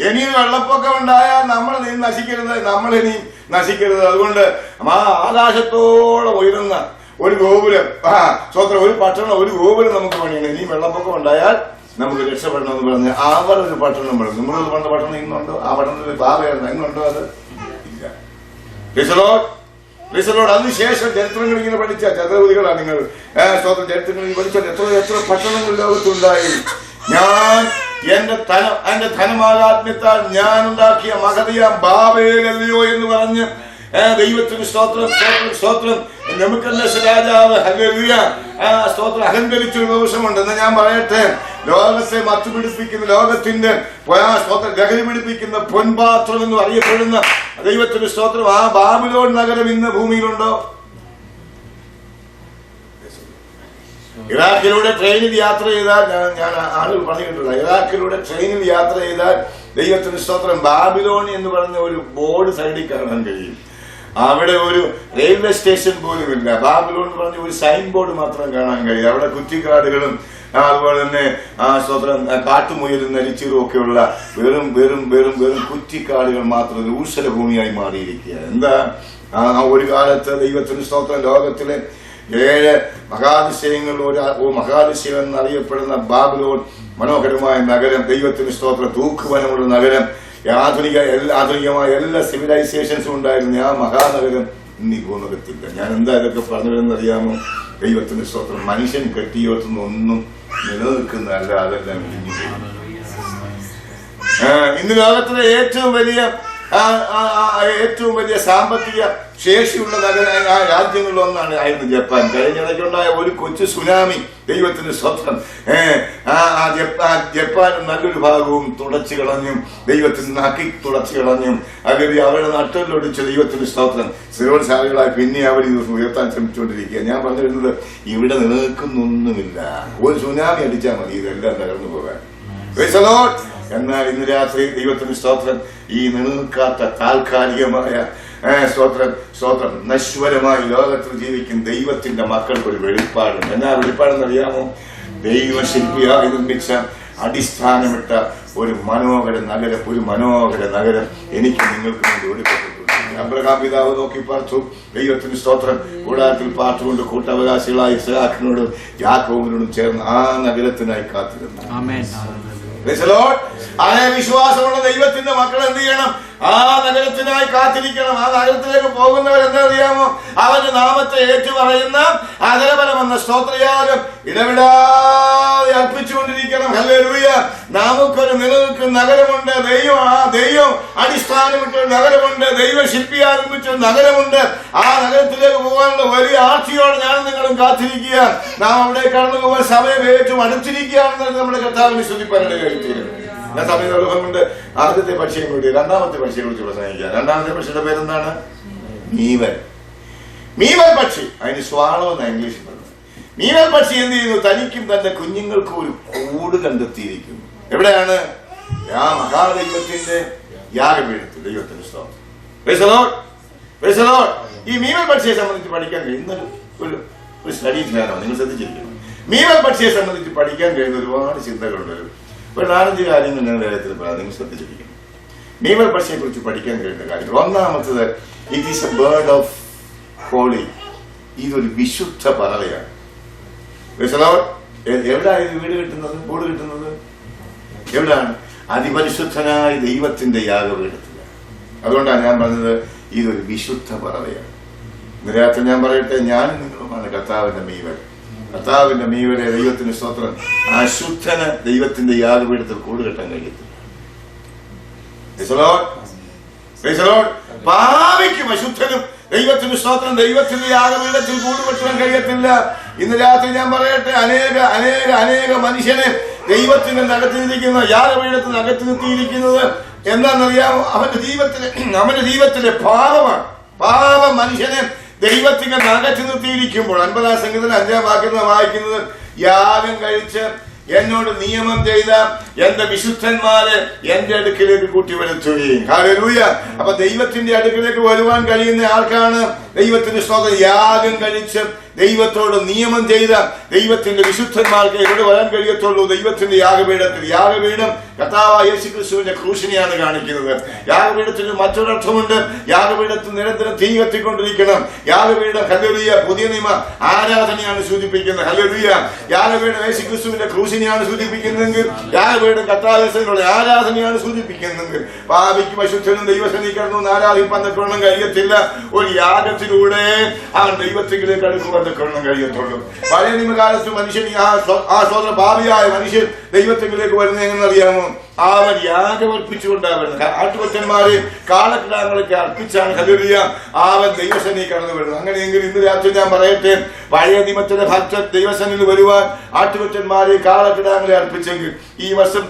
ഇനി വെള്ളപ്പൊക്കം ഉണ്ടായാൽ നമ്മളിനി നശിക്കരുത്. അതുകൊണ്ട് ആകാശത്തോളം ഉയരുന്ന ഒരു ഗോപുരം, സ്വന്തം ഒരു പട്ടണം, ഒരു ഗോപുരം നമുക്ക് പണിയണം. ഇനി വെള്ളപ്പൊക്കം ഉണ്ടായാൽ നമുക്ക് രക്ഷപ്പെടണം എന്ന് പറഞ്ഞ് അവർ ഒരു പട്ടണം പണിതു. നമ്മളൊരു പണ്ട് പട്ടണം ഇന്നുണ്ടോ? ആ പട്ടണത്തിൽ ബാബയായിരുന്നു. ഇന്നുണ്ടോ? അത് ഇല്ല. അതിനുശേഷം ചരിത്രങ്ങൾ ഇങ്ങനെ പഠിച്ച ചതുർവിധികളാണ് നിങ്ങൾ സ്വന്തം ചരിത്രങ്ങൾ പഠിച്ചാൽ എത്ര പട്ടണങ്ങൾ ലോകത്തുണ്ടായി. എന്റെ ധനമാകാത്മ്യത്താൽ ഞാൻ ഉണ്ടാക്കിയ മഹതിയാം ബാബേലല്ലയോ എന്ന് പറഞ്ഞ് ദൈവത്തിന് സ്തോത്രം നെബൂഖദ്നേസർ രാജാവ് ഹല്ലേലൂയ സ്തോത്രം അഹങ്കരിച്ചൊരു ദിവസമുണ്ട്. എന്ന് ഞാൻ പറയട്ടെ, ലോകത്തെ മത്തുപിടിപ്പിക്കുന്ന, ലോകത്തിന്റെ ലഹരി പിടിപ്പിക്കുന്ന പൊൻപാത്രം എന്ന് അറിയപ്പെടുന്ന ദൈവത്തിന് സ്തോത്രം ആ ബാബിലോൺ നഗരം ഇന്ന് ഭൂമിയിലുണ്ടോ? ഇറാഖിലൂടെ ട്രെയിനിൽ യാത്ര ചെയ്താൽ, ഞാൻ ആളുകൾ പറഞ്ഞിട്ടുള്ള ഇറാഖിലൂടെ ട്രെയിനിൽ യാത്ര ചെയ്താൽ ദൈവത്തിന് സ്തോത്രം ബാബിലോൺ എന്ന് പറഞ്ഞ ഒരു ബോർഡ് സൈഡിൽ കാണാൻ കഴിയും. അവിടെ ഒരു റെയിൽവേ സ്റ്റേഷൻ പോലും ഇല്ല. ബാബിലോൺ എന്ന് പറഞ്ഞ ഒരു സൈൻ ബോർഡ് മാത്രം കാണാൻ കഴിയും. അവിടെ കുറ്റിക്കാടുകളും അതുപോലെ തന്നെ സ്തോത്രം കാട്ടുമുയലും നരിച്ചീറും ഒക്കെയുള്ള വെറും കുറ്റിക്കാടുകൾ മാത്രം ഊഷല ഭൂമിയായി മാറിയിരിക്കുക. എന്താ ഒരു കാലത്ത് ദൈവത്തിന് സ്തോത്രം ലോകത്തിലെ 7 മഹാതിശയങ്ങളിൽ മഹാതിശയം എന്നറിയപ്പെടുന്ന ബാബിലോൺ മനോഹരമായ നഗരം, ദൈവത്തിന് സ്തോത്രം തൂക്കുവനമുള്ള നഗരം, ആധുനികമായ എല്ലാ സിവിലൈസേഷൻസും ഉണ്ടായിരുന്നു. ആ മഹാനഗരം ഇന്ന് ഈ ഭൂമുഖത്തില്ല. ഞാൻ എന്താ ഇതൊക്കെ പറഞ്ഞതെന്നറിയാമോ? ദൈവത്തിന് സ്തോത്രം മനുഷ്യൻ കെട്ടിയോർത്തുന്ന ഒന്നും നിലനിൽക്കുന്നതല്ല, അതെല്ലാം ഇടിഞ്ഞു. ഇന്ന് ലോകത്തിലെ ഏറ്റവും വലിയ ഏറ്റവും വലിയ സാമ്പത്തിക ശേഷിയുള്ള രാജ്യങ്ങളിലൊന്നാണ് ആയിരുന്നു ജപ്പാൻ. കഴിഞ്ഞിടയ്ക്കുണ്ടായ ഒരു കൊച്ചു സുനാമി, ദൈവത്തിന് സ്വപ്നം, ജപ്പാൻ നല്ലൊരു ഭാഗവും തുടച്ചു കളഞ്ഞും, ദൈവത്തിന് നക്കി തുടച്ചു കളഞ്ഞും, അല്ലെങ്കിൽ അവരുടെ നട്ടലൊടിച്ച് ദൈവത്തിന് സ്തോത്രം സ്ഥിരോത്സാഹികളായി പിന്നെ അവർ ഉയർത്താൻ ശ്രമിച്ചുകൊണ്ടിരിക്കുക. ഞാൻ പറഞ്ഞു വരുന്നത്, ഇവിടെ നിലനിൽക്കുന്നൊന്നുമില്ല. ഒരു സുനാമി അടിച്ചാൽ മതി ഇതെല്ലാം തകർന്നു പോകാൻ. എന്നാൽ ഇന്ന് രാത്രി ദൈവത്തിന് സ്തോത്രം ഈ നിലനിൽക്കാത്ത താൽക്കാലികമായ സ്തോത്രം നശ്വരമായി ലോകത്തിൽ ജീവിക്കും ദൈവത്തിന്റെ മക്കൾക്ക് ഒരു വെളിപ്പാടുണ്ട്. എന്നാ വെളിപ്പാടെന്നറിയാമോ? ദൈവശില്പിയായി നിർമ്മിച്ച അടിസ്ഥാനമിട്ട ഒരു മനോഹര നഗരം എനിക്ക് നിങ്ങൾക്ക് വേണ്ടി ഒരുക്കപ്പെട്ടു. അബ്രഹാം പിതാവ് നോക്കി പാർത്തു, ദൈവത്തിന് സ്തോത്രം കൂടാരത്തിൽ പാർത്തുകൊണ്ട് കൂട്ടവകാശികളായ ഇസ്ഹാക്കിനോടും യാക്കോബിനോടും ചേർന്ന് ആ നഗരത്തിനായി കാത്തിരുന്നു. അതേ വിശ്വാസമുള്ള ദൈവത്തിന്റെ മക്കൾ എന്ത് ചെയ്യണം? ആ നഗരത്തിനായി കാത്തിരിക്കണം. ആ നഗരത്തിലേക്ക് പോകുന്നവർ എന്താ അറിയാമോ? അവന്റെ നാമത്തെ ഏറ്റുപറയുന്ന അധരബലമെന്ന സ്തോത്രയാഗം ഇടവിടാതെ അർപ്പിച്ചുകൊണ്ടിരിക്കണം. ഹല്ലേലൂയ. നമുക്കൊരു നിലനിൽക്കുന്ന നഗരമുണ്ട്. ദൈവം അടിസ്ഥാനമിട്ടൊരു നഗരമുണ്ട്. ദൈവശില്പി ആരംഭിച്ചൊരു നഗരമുണ്ട്. ആ നഗരത്തിലേക്ക് പോകാനുള്ള വലിയ ആർത്തിയോടെ ഞാനും നിങ്ങളും കാത്തിരിക്കുക. നാം അവിടെ കടന്നു പോകാൻ സമയം ഏറ്റവും അടുത്തിരിക്കുകയാണെന്ന് നമ്മുടെ കർത്താവിനെ സ്തുതിപ്പാനുള്ള കാര്യത്തിൽ ഞാൻ സമയം കൊണ്ട് ആദ്യത്തെ പക്ഷിയെ കൂടി രണ്ടാമത്തെ പക്ഷിയെ കുറിച്ച് പ്രസംഗിക്കാം. രണ്ടാമത്തെ പക്ഷിയുടെ പേരെന്താണ്? മീവൽ പക്ഷി. അതിന് സ്വാളോ എന്ന ഇംഗ്ലീഷിൽ പറഞ്ഞു. മീവൽ പക്ഷി എന്ത് ചെയ്യുന്നു? തനിക്കും തന്റെ കുഞ്ഞുങ്ങൾക്കും ഒരു കൂട് കണ്ടെത്തിയിരിക്കുന്നു. എവിടെയാണ്? മഹാദൈവത്തിന്റെ യാഗപീഠത്തിൽ. ദൈവത്തിന്റെ സ്തോത്രം. ഈ മീവൽ പക്ഷിയെ സംബന്ധിച്ച് പഠിക്കാൻ കഴിയുന്ന ഒരു സ്റ്റഡി ചെയ്യാനോ നിങ്ങൾ ശ്രദ്ധിച്ചിരിക്കണം. മീവൽ പക്ഷിയെ സംബന്ധിച്ച് പഠിക്കാൻ കഴിയുന്ന ഒരുപാട് ചിന്തകളുണ്ട്. ഒരു 4-5 കാര്യങ്ങൾ ഞങ്ങളുടെ കാര്യത്തിൽ പറയാം, നിങ്ങൾ ശ്രദ്ധിച്ചിരിക്കണം. മീവൽ പക്ഷിയെ കുറിച്ച് പഠിക്കാൻ കഴിയുന്ന കാര്യങ്ങൾ. ഒന്നാമത്തത്, it is a bird of holy. ഇതൊരു വിശുദ്ധ പറവയാണ്. എവിടെയാണ് ഇത് വീട് കിട്ടുന്നത്, കൂട് കിട്ടുന്നത്? എവിടെയാണ്? അതിപരിശുദ്ധനായ ദൈവത്തിന്റെ യാഗപീഠത്തിലാണ്. അതുകൊണ്ടാണ് ഞാൻ പറഞ്ഞത് ഇതൊരു വിശുദ്ധ പറവയാണ്. നിരാത്രം ഞാൻ പറയട്ടെ, ഞാനും നിങ്ങളുമാണ് കർത്താവിന്റെ മീവൽ. കർത്താവിന്റെ മീവലെ ദൈവത്തിന് സ്തോത്രം. അശുദ്ധന് ദൈവത്തിന്റെ യാഗപീഠത്തിൽ കൂട് കെട്ടാൻ കഴിയത്തില്ല. പാപിക്കും അശുദ്ധനും ദൈവത്തിന് സ്തോത്രം ദൈവത്തിന്റെ യാഗപീഠത്തിൽ കൂട് കെട്ടാൻ കഴിയത്തില്ല. ഇന്ന് രാത്രി ഞാൻ പറയട്ടെ, അനേക മനുഷ്യനെ ദൈവത്തിന്റെ നകത്തിരിക്കുന്ന യാഗപീഠത്തിന് അകത്ത് നിർത്തിയിരിക്കുന്നത് എന്താണെന്നറിയാമോ? അവന്റെ ജീവിതത്തിലെ പാപമാണ്. പാപം മനുഷ്യനെ ദൈവത്തിന്റെ നകച്ചു നിർത്തിയിരിക്കുമ്പോൾ 50-ാം സംഗീതത്തിൽ 5-ാം വാക്യം വായിക്കുന്നത്, യാഗം കഴിച്ച് എന്നോട് നിയമം ചെയ്ത എന്റെ വിശുദ്ധന്മാരെ എന്റെ അടുക്കിലേക്ക് കൂട്ടി വരുത്തുകയും. ഹല്ലേലൂയ. അപ്പൊ ദൈവത്തിന്റെ അടുക്കിലേക്ക് വരുവാൻ കഴിയുന്ന ആൾക്കാണ് ദൈവത്തിന്റെ സ്തോത്രം. യാഗം കഴിച്ച് ദൈവത്തോട് നിയമം ചെയ്ത ദൈവത്തിന്റെ വിശുദ്ധന്മാർക്ക് എവിടെ വരാൻ കഴിയത്തുള്ളൂ? ദൈവത്തിന്റെ യാഗപീഠത്തിൽ. യാഗപീഠം കർത്താവായ യേശുക്രിസ്തുവിന്റെ ക്രൂശിനെയാണ് കാണിക്കുന്നത്. യാഗപീഠത്തിന് മറ്റൊരർത്ഥമുണ്ട്. യാഗപീഠത്തിൽ നിരന്തരം തീ കത്തിക്കൊണ്ടിരിക്കണം. യാഗപീഠം ഹല്ലേലൂയ പുതിയ നിയമ ആരാധനയാണ് സൂചിപ്പിക്കുന്നത്. ഹല്ലേലൂയ. യാഗപീഠം യേശുക്രിസ്തുവിന്റെ ക്രൂശിനെയാണ് സൂചിപ്പിക്കുന്നതെങ്കിൽ യാഗപീഠം കർത്താവിന്റെ ആരാധനയാണ് സൂചിപ്പിക്കുന്നതെങ്കിൽ പാപിക്കും അശുദ്ധനും ദൈവസന്നിധിക്കണം ആരാധിപ്പാൻ തക്കവണ്ണം കഴിയത്തില്ല. ഒരു യാഗത്തിലൂടെ അവൻ ദൈവത്തിലേക്ക് അടുക്കുവാൻ തക്കവണ്ണം കഴിയത്തുള്ളൂ. പഴയ നിയമകാലത്ത് മനുഷ്യൻ ആ സ്വതന്ത്ര പാപിയായ മനുഷ്യൻ ദൈവത്തിലേക്ക് വരുന്നത് എങ്ങനെന്നറിയാമോ? അവൻ യാഗമർപ്പിച്ചുകൊണ്ടാണ് വരുന്നത്. ആട്ടുകൊറ്റന്മാരെ കാളക്കിടാങ്ങളൊക്കെ അർപ്പിച്ചാണ് ഹല്ലേലൂയ അവൻ ദൈവസന്നിധി കടന്നു വരുന്നത്. അങ്ങനെയെങ്കിൽ ഇന്ന് രാത്രി ഞാൻ പറയട്ടെ, പഴയ നിയമത്തിന്റെ ഭക്തർ ദൈവസന്നിധിയിൽ വരുവാൻ ആട്ടുകൊറ്റന്മാരെ കാളക്കിടാങ്ങളെ അർപ്പിച്ചെങ്കിൽ ഈ വർഷം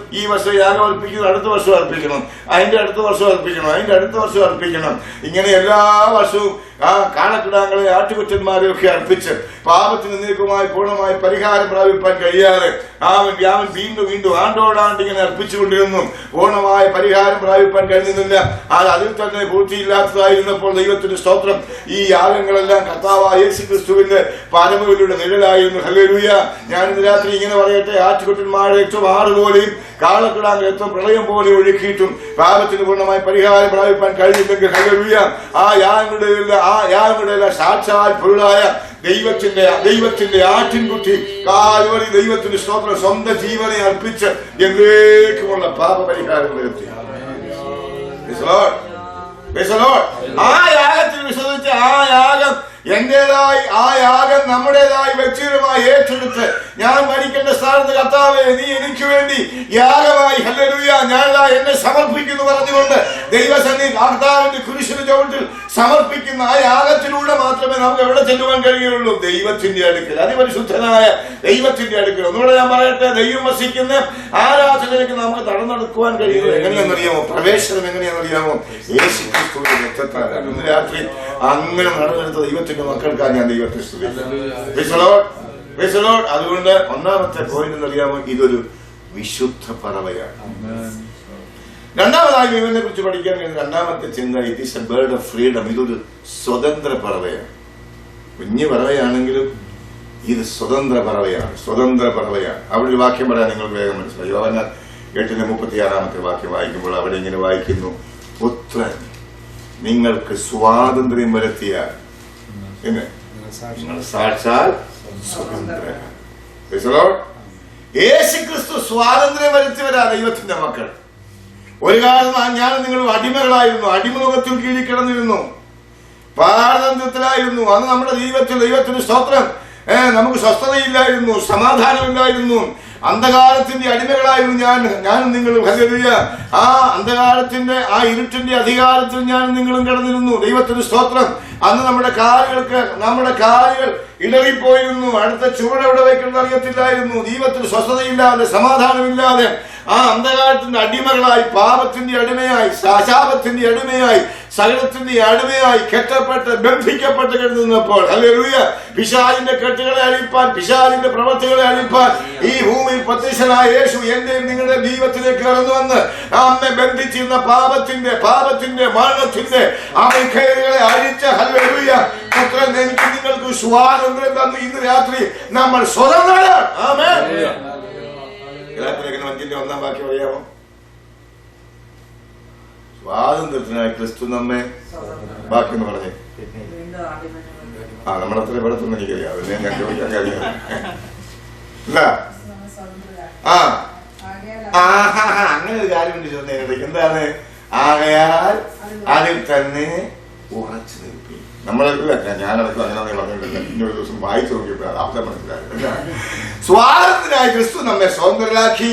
യാഗം അർപ്പിക്കുന്നത് അടുത്ത വർഷം അർപ്പിക്കണം, അതിന്റെ അടുത്ത വർഷം അർപ്പിക്കണം, അതിന്റെ അടുത്ത വർഷം അർപ്പിക്കണം. ഇങ്ങനെ എല്ലാ വർഷവും ആ കാളക്കിടാങ്ങളെ ആട്ടുകൊറ്റന്മാരെ ഒക്കെ അർപ്പിച്ച് പാപത്തിന് നീക്കമായി പൂർണ്ണമായി പരിഹാരം പ്രാപിപ്പാൻ കഴിയാതെ അവൻ വീണ്ടും ആണ്ടോടാണ്ട് ഇങ്ങനെ അർപ്പിച്ചുകൊണ്ടിരുന്നു. പൂർണ്ണമായ പരിഹാരം പ്രാപിപ്പാൻ കഴിയുന്നില്ല. അതിൽ തന്നെ പൂർത്തിയില്ലാത്തതായിരുന്നപ്പോൾ ദൈവത്തിന്റെ സ്തോത്രം ഈ യാഗങ്ങളെല്ലാം കർത്താവായ യേശുക്രിസ്തുവിന്റെ പരമവിലയുടെ നിഴലായിരുന്നു. ഹല്ലേലൂയ. ഞാൻ ഇന്ന് രാത്രി ഇങ്ങനെ പറയട്ടെ, ആറ്റുകുട്ടന്മാരെ ഏറ്റവും ആറുപോലെയും കാളക്കിടാങ്ങൾ ഏറ്റവും പ്രളയം പോലെ ഒഴുക്കിയിട്ടും പാപത്തിന് പൂർണ്ണമായി പരിഹാരം പ്രാപിപ്പാൻ കഴിഞ്ഞില്ലെങ്കിൽ ഹല്ലേലൂയ ആ യാഗങ്ങളുടെ സാക്ഷാൽ പൊരുളായ ദൈവത്തിന്റെ ആട്ടിൻകുട്ടി കാൽവരി ദൈവത്തിന്റെ സ്തോത്രം സ്വന്തം ജീവനെ അർപ്പിച്ച് എന്നേക്കുമുള്ള പാപപരിഹാരം വരുത്തി. ആ യാഗത്തിൽ വിശ്വസിച്ച് ആ യാഗം എന്റേതായി ആ യാഗം നമ്മുടേതായി വ്യക്തിപരമായി ഏറ്റെടുത്ത് ഞാൻ മരിക്കേണ്ട സ്ഥാനത്ത് കർത്താവേ നീ എനിക്ക് വേണ്ടി യാഗമായി ഹല്ലേലൂയ ഞാൻ എന്നെ സമർപ്പിക്കുന്നു പറഞ്ഞുകൊണ്ട് ദൈവസന്നിധി കർത്താവിന്റെ കുരിശിന്റെ ചുവട്ടിൽ സമർപ്പിക്കുന്ന ആ യാഗത്തിലൂടെ മാത്രമേ നമുക്ക് എവിടെ ചെല്ലുവാൻ കഴിയുള്ളൂ? ദൈവത്തിന്റെ അടുക്കൽ, അതിപരിശുദ്ധനായ ദൈവത്തിന്റെ അടുക്കൽ. ഒന്നുകൂടെ ഞാൻ പറയട്ടെ, ദൈവം വസിക്കുന്ന ആരാധനയിലേക്ക് നമുക്ക് നടന്നെടുക്കുവാൻ കഴിയുന്നത് എങ്ങനെയാണെന്നറിയാമോ? പ്രവേശനം എങ്ങനെയാണെന്നറിയാമോ? യേശുക്രിസ്തുവിന്റെ രക്തത്താലാണ്. ഇന്ന് രാത്രി അങ്ങനെ നടന്നെടുത്ത ദൈവത്തിന്റെ മക്കൾക്കാണ് ഞാൻ ദൈവത്തെ സ്തുതിക്കുന്നത്. അതുകൊണ്ട് ഒന്നാമത്തെ പോയിന്റ് എന്നറിയാമോ? ഇതൊരു വിശുദ്ധ പറവയാണ്. രണ്ടാമതായി ദൈവത്തെ കുറിച്ച് പഠിക്കാൻ കഴിയുന്ന രണ്ടാമത്തെ ചിന്ത, it is a bird of freedom. ഇതൊരു സ്വതന്ത്ര പറവയാണ്. കുഞ്ഞു പറവയാണെങ്കിലും ഇത് സ്വതന്ത്ര പറവയാണ്. സ്വതന്ത്ര പറവയാണ്. അവിടെ ഒരു വാക്യം പറയാൻ നിങ്ങൾക്ക് വേഗം മനസ്സിലായി. യോഹന്നാൻ 8:36 വാക്യം വായിക്കുമ്പോൾ അവിടെ ഇങ്ങനെ വായിക്കുന്നു, പുത്രൻ നിങ്ങൾക്ക് സ്വാതന്ത്ര്യം വരുത്തിയാൽ നിങ്ങൾ സാക്ഷാൽ സ്വതന്ത്രരാണ്. യേശുക്രിസ്തു സ്വാതന്ത്ര്യം വരുത്തിയവരാ ദൈവത്തിന്റെ മക്കൾ. ഒരു കാലം ഞാൻ നിങ്ങൾ അടിമകളായിരുന്നു, അടിമമുഖത്തിൽ കീഴിൽ കിടന്നിരുന്നു, പാരതന്ത്ര്യത്തിലായിരുന്നു. അന്ന് നമ്മുടെ ജീവിതത്തിൽ ദൈവത്തിന് സ്തോത്രം, നമുക്ക് സ്വസ്ഥതയില്ലായിരുന്നു, സമാധാനമില്ലായിരുന്നു, അന്ധകാരത്തിന്റെ അടിമകളായിരുന്നു ഞാനും നിങ്ങളും. ഹല്ലേലൂയ. ആ അന്ധകാരത്തിന്റെ ആ ഇരുട്ടിന്റെ അധികാരത്തിൽ ഞാനും നിങ്ങളും കിടന്നിരുന്നു. ദൈവത്തിന് സ്തോത്രം. അന്ന് നമ്മുടെ കാലുകൾ ഇടറിപ്പോയിരുന്നു. അടുത്ത ചുവടെവിടെ വയ്ക്കുന്നത് അറിയത്തില്ലായിരുന്നു. ദൈവത്തിന് സ്വസ്ഥതയില്ലാതെ, സമാധാനമില്ലാതെ ആ അന്ധകാരത്തിന്റെ അടിമകളായി, പാപത്തിന്റെ അടിമയായി, ശാപത്തിന്റെ അടിമയായി, സകലത്തിന്റെ അടിമയായി കെട്ടപ്പെട്ട് ബന്ധിക്കപ്പെട്ട് കിടന്നപ്പോൾ ഹല്ലേലൂയ പിശാചിന്റെ കെട്ടുകളെ അഴിപ്പാൻ, പിശാചിന്റെ പ്രവൃത്തികളെ അഴിപ്പാൻ ഈ ഭൂമിയിൽ പ്രത്യക്ഷനായ യേശു എന്റെയും നിങ്ങളുടെ ജീവിതത്തിലേക്ക് കടന്നു വന്ന് നമ്മെ ബന്ധിച്ചിരുന്ന പാപത്തിന്റെ മരണത്തിന്റെ അമിഖേലുകളെ അഴിച്ച ഹല്ലേലൂയ പുത്രൻ എനിക്ക് നിങ്ങൾക്ക് സ്വാതന്ത്ര്യം തന്നു. ഇന്ന് രാത്രി നമ്മൾ സ്വതന്ത്രരാണ്. ആമേൻ. ഗലാത്യലേഖനം 5:1 വാക്യം അറിയാമോ? സ്വാതന്ത്ര്യത്തിനായി ക്രിസ്തു നമ്മെ ബാക്കി എന്ന് പറഞ്ഞേ. നമ്മളത്ര പെടുത്തുന്ന എനിക്കറിയാം, അതിനെ ഞാൻ ചോദിക്കാൻ കഴിയും. അങ്ങനെ ഒരു കാര്യം ചോദിച്ചത് എന്താണ്? ആകയാൽ അതിൽ തന്നെ ഉറച്ചു നിൽപ്പി. നമ്മളെല്ലാം ഞാനടക്കം അങ്ങനെ പറഞ്ഞിട്ടില്ല. ഇന്നൊരു ദിവസം വായിച്ചു നോക്കിയപ്പോൾ അർത്ഥം മനസ്സിലായില്ല. സ്വാതന്ത്ര്യത്തിനായി ക്രിസ്തു നമ്മെ സ്വതന്ത്രരാക്കി.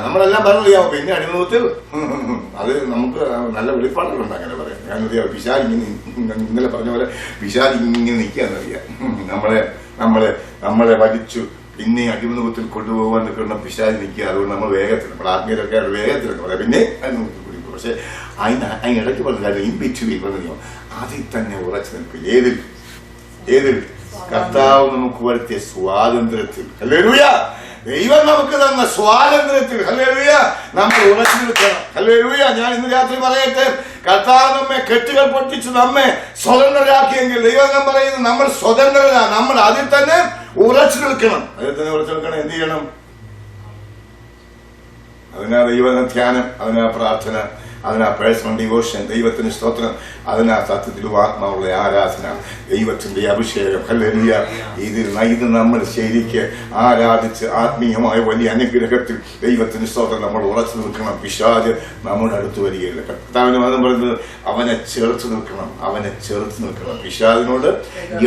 നമ്മളെല്ലാം പറഞ്ഞില്ലാമോ? പിന്നെ അടിമത്തിൽ അത് നമുക്ക് നല്ല വെളിപ്പാടുകളുണ്ട്. അങ്ങനെ പറയാം. ഞാനറിയാം, പിശാച് ഇന്നലെ പറഞ്ഞ പോലെ പിശാച് ഇങ്ങനെ നിൽക്കാന്നറിയാം. നമ്മളെ വലിച്ചു പിന്നെ അടിമത്തിൽ കൊണ്ടുപോകാൻ നിൽക്കുന്ന പിശാച് നിൽക്കുക. അതുകൊണ്ട് നമ്മൾ വേഗത്തിൽ, നമ്മുടെ ആത്മീയരൊക്കെ വേഗത്തിലൊക്കെ പറയാം പിന്നെ അടിമത്തിൽ കുടിക്കും. പക്ഷെ അതിനിടയ്ക്ക് പറഞ്ഞ കാര്യം ഇൻ ബിറ്റ്വീൻ പറഞ്ഞോ, അതിൽ തന്നെ ഉറച്ചു നിൽക്കും. ഏതിൽ? കർത്താവ് നമുക്ക് വരുത്തിയ സ്വാതന്ത്ര്യത്തിൽ. ഹല്ലേലൂയ. ദൈവം നമുക്ക് തന്ന സ്വാതന്ത്ര്യത്തിൽ ഹല്ലേലൂയ നമ്മൾ ഉറച്ചു നിൽക്കണം. ഹല്ലേലൂയ. ഞാൻ ഇന്ന് രാത്രി പറയട്ടെ, കർത്താവ് നമ്മെ കെട്ടുകൾ പൊട്ടിച്ച് നമ്മെ സ്വതന്ത്രരാക്കിയെങ്കിൽ ദൈവം പറയുന്നത് നമ്മൾ സ്വതന്ത്രരാണ്. നമ്മൾ അതിൽ തന്നെ ഉറച്ചു നിൽക്കണം. അതിൽ തന്നെ ഉറച്ചു നിൽക്കണം. എന്ത് ചെയ്യണം? അതിനാ ദൈവ ധ്യാനം, അതിനാ പ്രാർത്ഥന, അതിനാ പേഴ്സണൽ ഡിവോഷൻ, ദൈവത്തിന് സ്തോത്രം, അതിനാ സത്യത്തിലും ആത്മാവുള്ള ആരാധന, ദൈവത്തിന്റെ അഭിഷേകം. ഹല്ലേലൂയ. ഇത് നമ്മൾ ശരിക്ക് ആരാധിച്ച് ആത്മീയമായ വലിയ അനുഗ്രഹത്തിൽ ദൈവത്തിന് സ്തോത്രം നമ്മൾ ഉറച്ചു നിൽക്കണം. പിശാച് നമ്മുടെ അടുത്ത് വരികയില്ല. കർത്താവിന്റെ മതം പറയുന്നത് അവനെ ചേർത്ത് നിൽക്കണം. പിശാചിനോട്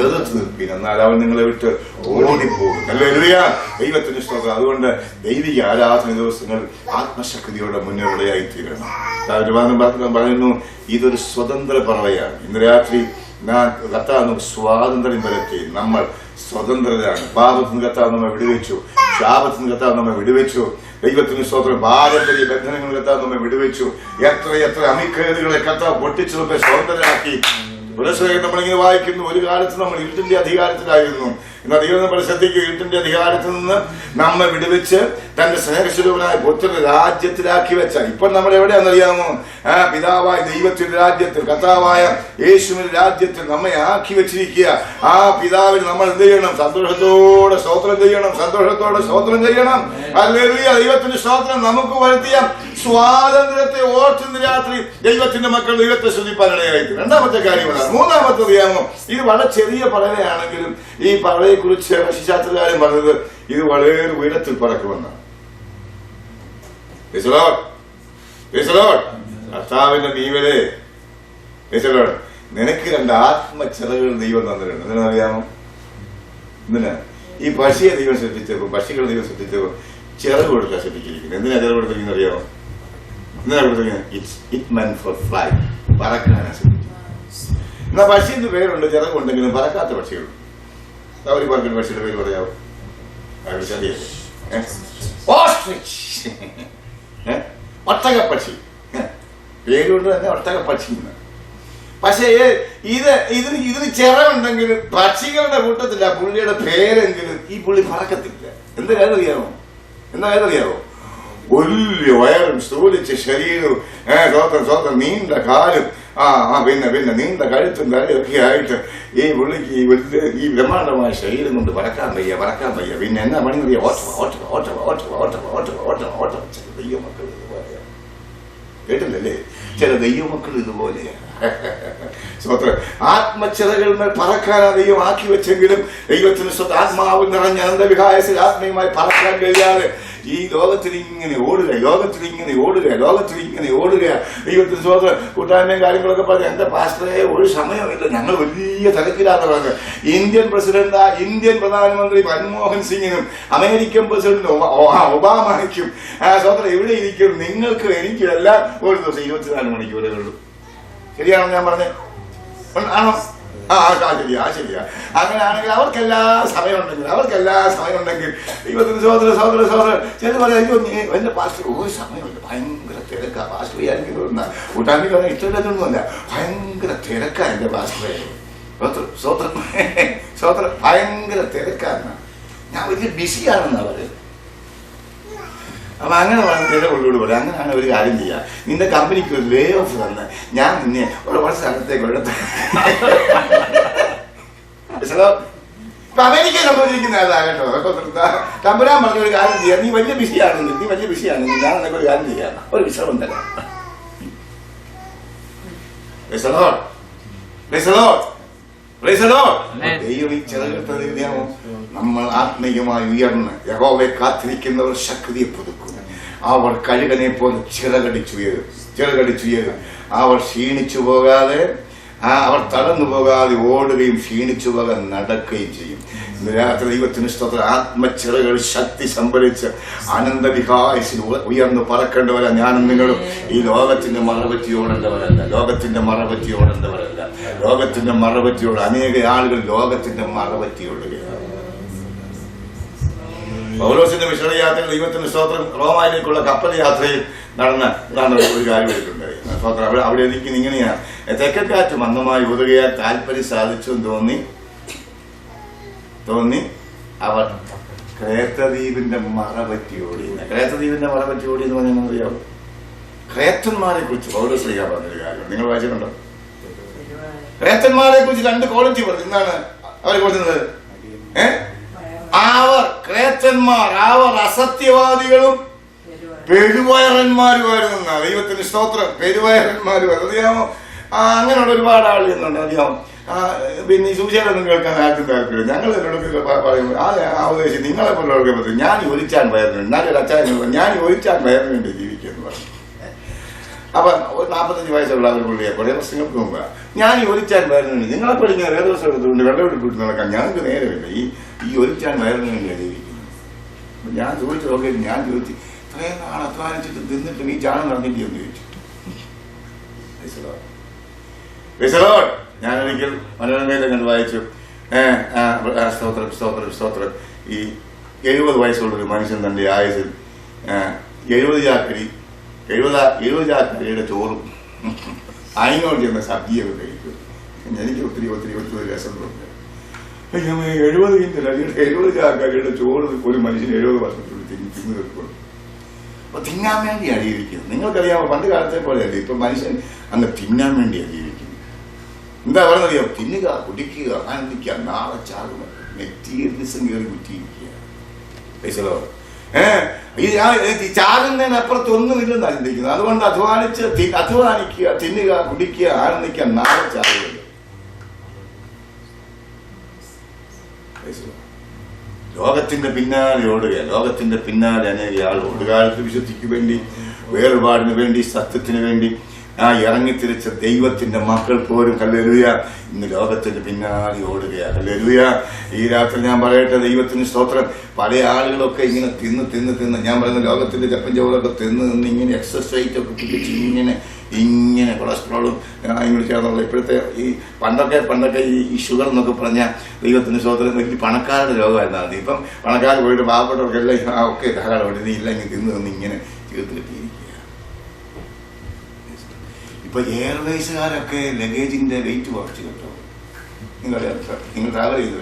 എതിർത്ത് നിൽപ്പിൻ, എന്നാൽ അവൻ നിങ്ങളെ വിട്ട് ഓടിപ്പോകും. ഹല്ലേലൂയ. ദൈവത്തിന് സ്തോത്രം. അതുകൊണ്ട് ദൈവിക ആരാധന ദിവസങ്ങൾ ആത്മശക്തിയോടെ മുന്നേറുകയായി തീരണം. പറയുന്നു ഇതൊരു സ്വതന്ത്ര പറവയാണ്. ഇന്ന് രാത്രി കർത്താവ് സ്വാതന്ത്ര്യം വരുത്തി. നമ്മൾ സ്വതന്ത്രരാണ്. പാപത്തിന് കർത്താവ് നമ്മെ വിടുവെച്ചു, ശാപത്തിന് കർത്താവ് നമ്മെ വിടുവെച്ചു. ദൈവത്തിന് സ്തോത്രം. പാരമ്പര്യ ബന്ധനങ്ങൾ കർത്താവ് നമ്മെ വിടുവെച്ചു. എത്ര അമിക്കേടുകളെ കർത്താവ് പൊട്ടിച്ചു നമ്മെ സ്വതന്ത്രരാക്കി. നമ്മളിങ്ങനെ വായിക്കുന്നു, ഒരു കാലത്ത് നമ്മൾ ഇരുട്ടിന്റെ അധികാരത്തിലായിരുന്നു. എന്നാൽ ദൈവം നമ്മൾ ശ്രദ്ധിക്കുക, ഇരുട്ടിന്റെ അധികാരത്തിൽ നിന്ന് നമ്മെ വിടുവിച്ച് തന്റെ സ്നേഹസ്വരൂപനായ പുത്രന്റെ രാജ്യത്തിലാക്കി വെച്ച ഇപ്പോൾ നമ്മൾ എവിടെയാണെന്നറിയാമോ? പിതാവായ ദൈവത്തിന്റെ രാജ്യത്തിൽ, കർത്താവായ യേശുവിന്റെ രാജ്യത്തിൽ നമ്മെ ആക്കി വെച്ചിരിക്കുക. ആ പിതാവിന് നമ്മൾ എന്ത് ചെയ്യണം? സന്തോഷത്തോടെ സ്തോത്രം ചെയ്യണം. ഹല്ലേലൂയ. ദൈവത്തിന്റെ സ്തോത്രം. നമുക്ക് വരുത്തിയ സ്വാതന്ത്ര്യത്തെ ഓർത്തുന്ന രാത്രി ദൈവത്തിന്റെ മക്കൾ ദൈവത്തെ സ്തുതിപ്പാനിടയായി. രണ്ടാമത്തെ കാര്യമാണ്. മൂന്നാമത്തെ അറിയാമോ? ഇത് വളരെ ചെറിയ പറവയാണെങ്കിലും ഈ പറവയെ കുറിച്ച് ശാസ്ത്രകാരൻ പറഞ്ഞത് ഇത് വളരെ ഉയരത്തിൽ പറക്കുമെന്നാണ്. കർത്താവിന്റെ നീവരെ നിനക്ക് 2 ആത്മച്ചിറകൾ ദൈവം തന്നിട്ടുണ്ട്. എന്തിനറിയാമോ? എന്തിനാ? ഈ പക്ഷിയെ ദൈവം ശ്രദ്ധിച്ചപ്പോൾ, പക്ഷികളെ ദൈവം ശ്രദ്ധിച്ചപ്പോൾ ചിറക് കൊടുക്കാൻ ശ്രദ്ധിച്ചിരിക്കുന്നത്. എന്തിനാ ചിറക് കൊടുത്തിരിക്കുന്നത് അറിയാമോ? എന്തിനാ കൊടുത്തിരിക്കുന്നത്? ഇറ്റ് മെന്റ് ഫോർ ഫ്ലൈറ്റ്, പറക്കാനാ ശ്രദ്ധിച്ചത്. എന്നാ പക്ഷിന്റെ പേരുണ്ട്, ചിറകുണ്ടെങ്കിലും പറക്കാത്ത പക്ഷികളുണ്ട്. അവർ പറക്കുന്ന പക്ഷിയുടെ പേര് പറയാമോ? ഒട്ടകപ്പക്ഷി, പേരുകൊണ്ട് തന്നെ ഒട്ടകപ്പക്ഷി. പക്ഷേ ഇതിന് ചിറകുണ്ടെങ്കിലും പക്ഷികളുടെ കൂട്ടത്തില്ല പുള്ളിയുടെ പേരെങ്കിലും ഈ പുള്ളി പറക്കത്തില്ല. എന്താ കാര്യം അറിയാമോ? വലിയ വയറും സ്ഥൂലിച്ച ശരീരവും സ്വന്തം നീണ്ട കാലും പിന്നെ നീണ്ട കഴുത്തും തലയൊക്കെ ആയിട്ട് ഈ പുള്ളിക്ക് ഈ ബ്രഹ്മാണ്ഡമായ ശരീരം കൊണ്ട് പറക്കാൻ വയ്യ. പിന്നെ എന്നാ പണി അറിയാം? ഓട്ടം. ചില ദൈവമക്കൾ ഇതുപോലെയാ. കേട്ടില്ലല്ലേ? ചില ദൈവമക്കൾ ഇതുപോലെയാ. ആത്മച്ചിറകൾ പറക്കാനാ ദൈവം ആക്കി വെച്ചെങ്കിലും ദൈവത്തിന് ആത്മാവ് നിറഞ്ഞ അനന്തവികായത്തിൽ ആത്മീയമായി പറക്കാൻ കഴിയാതെ ഈ ലോകത്തിൽ ഇങ്ങനെ ഓടുക. ദൈവത്തിന് സ്വന്തം കൂട്ടായ്മയും കാര്യങ്ങളൊക്കെ പറഞ്ഞ് എന്റെ പാസ്റ്ററെ ഒരു സമയമില്ല, ഞങ്ങൾ വലിയ തിരക്കിലാന്ന് പറഞ്ഞത്. ഇന്ത്യൻ പ്രധാനമന്ത്രി മൻമോഹൻ സിംഗിനും അമേരിക്കൻ പ്രസിഡന്റ് ഒബാമയ്ക്കും സ്വന്തം എവിടെ ഇരിക്കും? നിങ്ങൾക്കും എനിക്കും എല്ലാം ഒരു ദിവസം 24 മണിക്കൂറേ ഉള്ളൂ. ശരിയാണോ ഞാൻ പറഞ്ഞത്? ആണോ? ശരിയാ. അങ്ങനെയാണെങ്കിൽ അവർക്കെല്ലാം സമയമുണ്ടെങ്കിൽ ദൈവത്തിന് സഹോദര ചില പറയാം, എന്റെ പാസ്റ്റർ ഒരു സമയമില്ല, ഭയങ്കര തിരക്കാ. പാസ്റ്റർ വിചാരിക്കുന്ന കൂട്ടായ്മ ഇഷ്ടമില്ലാത്തൊന്നുമല്ല, ഭയങ്കര തിരക്കാ എന്റെ പാസ്റ്ററെ. സ്വോത്രം ഭയങ്കര തിരക്കാണ്, ഞാൻ വലിയ ബിസിയാണെന്നാ പറയുന്നത്. അപ്പൊ അങ്ങനെ ചില കൊള്ളോട് പറയാം, അങ്ങനെയാണ് ഒരു കാര്യം ചെയ്യുക, നിന്റെ കമ്പനിക്ക് ഒരു ലേ ഓഫ് തന്നെ ഞാൻ നിന്നെ ഒരു വർഷ സ്ഥലത്തേക്ക് ഇപ്പൊ അമേരിക്ക സംഭവിച്ചിരിക്കുന്ന കേട്ടോ. തമ്പുരാൻ പറഞ്ഞ ഒരു കാര്യം ചെയ്യാം, നീ വലിയ ബിസിയാണെങ്കിൽ ഞാൻ നിനക്ക് ഒരു കാര്യം ചെയ്യാം, ഒരു വിശ്രമം തരാം. ദൈവം ഈ ചിറകെടുത്തറിയാമോ? നമ്മൾ ആത്മീയമായി ഉയർന്ന് യഹോവയെ കാത്തിരിക്കുന്നവർ ശക്തിയെ പുതുക്കും. അവർ കഴുകനെ പോലെ ചിറകടിച്ചുയരും. അവർ ക്ഷീണിച്ചു പോകാതെ, അവർ തളർന്നു പോകാതെ ഓടുകയും ക്ഷീണിച്ചു പോകാതെ നടക്കുകയും ചെയ്യും. രാത്രി ദൈവത്തിന് സ്തോത്രം. ആത്മച്ചിറകൾ ശക്തി സംഭരിച്ച് അനന്തവികായസിൽ ഉയർന്നു പറക്കേണ്ടവരാ ഞാനും നിങ്ങളും. ഈ ലോകത്തിന്റെ മറപറ്റിയോടേണ്ടവരല്ല. ലോകത്തിന്റെ മറപറ്റിയോട് അനേക ആളുകൾ ലോകത്തിന്റെ മറപറ്റിയോടുകയാണ്. പൗലോസിന്റെ മിഷണറി ദൈവത്തിന്റെ സ്തോത്രം റോമായിലേക്കുള്ള കപ്പൽ യാത്രയിൽ നടന്ന ഒരു കാര്യം എടുക്കുന്നുണ്ടായി. സ്തോത്രം അവിടെ ഇരിക്കുന്ന ഇങ്ങനെയാണ്, തെക്കക്കാറ്റ് മന്ദമായി ഒതുകയാൽ താല്പര്യം സാധിച്ചെന്ന് തോന്നി അവർ ക്രേത്തദ്വീപിന്റെ മറപറ്റി ഓടി എന്ന് പറഞ്ഞാൽ അറിയാവും. ക്രേത്തന്മാരെ കുറിച്ച് പൗലോസ് പറഞ്ഞൊരു കാര്യം നിങ്ങൾ വായിച്ചിട്ടുണ്ടോ? ക്രേത്തന്മാരെ കുറിച്ച് 2 കോളേജ് പറഞ്ഞു. എന്താണ് അവരെ കൊടുക്കുന്നത്? അവർ അസത്യവാദികളും പെരുവയറന്മാരുമായിരുന്നു. ദൈവത്തിന് സ്തോത്രം. പെരുവയറന്മാരുമായിരുന്നു. അറിയാമോ? അങ്ങനെയുള്ള ഒരുപാട് ആളുകളുണ്ട്. അറിയാമോ? പിന്നെ ഈ സുവിശേഷമൊന്നും കേൾക്കാൻ ആർക്കും താല്പര്യം. ഞങ്ങൾ പറയുമ്പോൾ അവദേശം നിങ്ങളെ പോലുള്ളവർക്ക് പറ്റും. ഞാൻ ഒലിച്ചാൻ വയറിന്, എന്നാലും അച്ഛൻ ഞാൻ ഒലിച്ചാൻ വയറിന് വേണ്ടി ജീവിക്കുന്നു പറഞ്ഞു. അപ്പൊ 45 വയസ്സുള്ള അവർ പുള്ളിയെ കുറെ പ്രശ്നങ്ങൾക്ക് മുമ്പ് ഞാൻ ഒലിച്ചാൻ വയറിന് വേണ്ടി, നിങ്ങളെ പഠിക്കുന്ന വേദവസം എടുത്തുകൊണ്ട് വെള്ളമെടുപ്പിട്ട് നടക്കാൻ ഞങ്ങൾക്ക് നേരമില്ല. ഈ ഒലിച്ചാൻ വയറിന് വേണ്ടിയാണ് ജീവിക്കുന്നത്. ഞാൻ ചോദിച്ചു ഇത്രയും നാൾ അധ്വാനിച്ചിട്ട് തിന്നിട്ടും ഈ ചാണം നടന്നില്ലെന്ന് ചോദിച്ചു. ഞാനൊരിക്കൽ മനോരമയിലെ കണ്ട് വായിച്ചു, സ്തോത്രം ഈ 70 വയസ്സുള്ളൊരു മനുഷ്യൻ തന്റെ ആയുസിൽ 70 ചാക്കരിയുടെ ചോറും അതിനോട് ചെന്ന സബ്ജിയൊക്കെ കഴിക്കും. എനിക്ക് ഒത്തിരി രസം തോന്നി. 70 ചാക്കരിയുടെ ചോറ് ഒരു മനുഷ്യൻ 70 വർഷത്തോട് തിന്നു വെക്കും. അപ്പൊ തിന്നാൻ വേണ്ടിയാണ് ജീവിക്കുന്നത്. നിങ്ങൾക്കറിയാമോ, പണ്ട് കാലത്തെ പോലെയല്ലേ ഇപ്പൊ മനുഷ്യൻ അങ്ങ് തിന്നാൻ വേണ്ടിയാണ് ജീവിക്കുന്നത്. എന്താ പറയുന്നറിയാം? തിന്നുക, കുടിക്കുക, ആനന്ദിക്കുക, നാളെ ചാകുക, മെറ്റീരിയലിസം കയറി കുറ്റിയിരിക്കുക. ചാകുന്നതിനപ്പുറത്ത് ഒന്നുമില്ലെന്നാണ് ചിന്തിക്കുന്നത്. അതുകൊണ്ട് അധ്വാനിക്കുക, തിന്നുക, കുടിക്കുക, ആനന്ദിക്കുക, നാളെ ചാകുക. ലോകത്തിന്റെ പിന്നാലെ ഓടുക. അനേക ആൾ ഒരു കാലത്ത് വിശുദ്ധിക്ക് വേണ്ടി, വേർപാടിന് വേണ്ടി, സത്യത്തിന് വേണ്ടി ഇറങ്ങിത്തിരിച്ച ദൈവത്തിന്റെ മക്കൾ പോലും ഹല്ലേലൂയ ഇന്ന് ലോകത്തിന്റെ പിന്നാലെ ഓടുകയാണ്. ഹല്ലേലൂയ. ഈ രാത്രി ഞാൻ പറയട്ടെ, ദൈവത്തിന് സ്തോത്രം. പല ആളുകളൊക്കെ ഇങ്ങനെ തിന്ന് ഞാൻ പറയുന്ന ലോകത്തിന്റെ ചപ്പൻ ചോറൊക്കെ തിന്ന് ഇങ്ങനെ എക്സസൈസ് ഒക്കെ പിടിച്ച് ഇങ്ങനെ കൊളസ്ട്രോളും ഇങ്ങനെ ചേർന്നുള്ള ഇപ്പോഴത്തെ ഈ പണ്ടൊക്കെ ഈ ഷുഗർ എന്നൊക്കെ പറഞ്ഞാൽ ദൈവത്തിന് സ്തോത്രം വലിയ പണക്കാരുടെ രോഗമായിരുന്നു. അത് ഇപ്പം പണക്കാർ പോയിട്ട് പാവപ്പെട്ടവർക്കെല്ലാം ഒക്കെ ധാരാളം ഇല്ല ഇങ്ങനെ തിന്ന് ഇങ്ങനെ ചേർത്ത് കിട്ടിയിരിക്കുക. ഇപ്പൊ എയർവേസുകാരൊക്കെ ലഗേജിന്റെ വെയിറ്റ് കുറച്ച് കേട്ടോ. നിങ്ങൾ ട്രാവൽ ചെയ്തു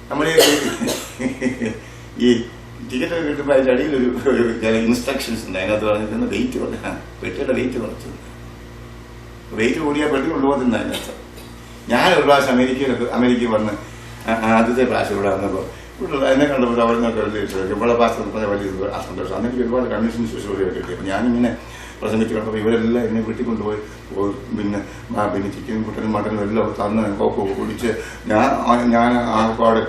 നമ്മൾ ഈ ടിക്കറ്റ് കിട്ടുമ്പോൾ അതിൻ്റെ അടിയിൽ ഒരു ചില ഇൻസ്ട്രക്ഷൻസ് ഉണ്ട്. അതിനകത്ത് പറഞ്ഞിട്ട് വെയിറ്റ് കുറഞ്ഞ പെട്ടിയുടെ വെയിറ്റ് കുറച്ച് വെയിറ്റ് കൂടിയാൽ പെട്ടി കൊണ്ടുപോകുന്ന അതിനകത്ത്. ഞാൻ ഒരു പ്രാവശ്യം അമേരിക്കയിൽ വന്ന് ആദ്യത്തെ പ്രാവശ്യം ഇവിടെ വന്നപ്പോൾ എന്നെ കണ്ടപ്പോൾ അവിടെ നിന്നൊക്കെ വലിയ ഇവിടെ പാസ്പോർട്ട് വലിയ സന്തോഷം. അന്നെനിക്ക് ഒരുപാട് കൺവെൻഷൻ ശുശ്രൂഷയൊക്കെ കിട്ടി. അപ്പം ഞാനിങ്ങനെ പ്രസംഗിച്ച് കണ്ടപ്പോൾ ഇവരെല്ലാം എന്നെ വീട്ടിൽ കൊണ്ടുപോയി പിന്നെ ചിക്കനും കുട്ടനും മട്ടനും എല്ലാം തന്ന് കൊക്കെ കുടിച്ച് ഞാൻ ആപ്പാടെ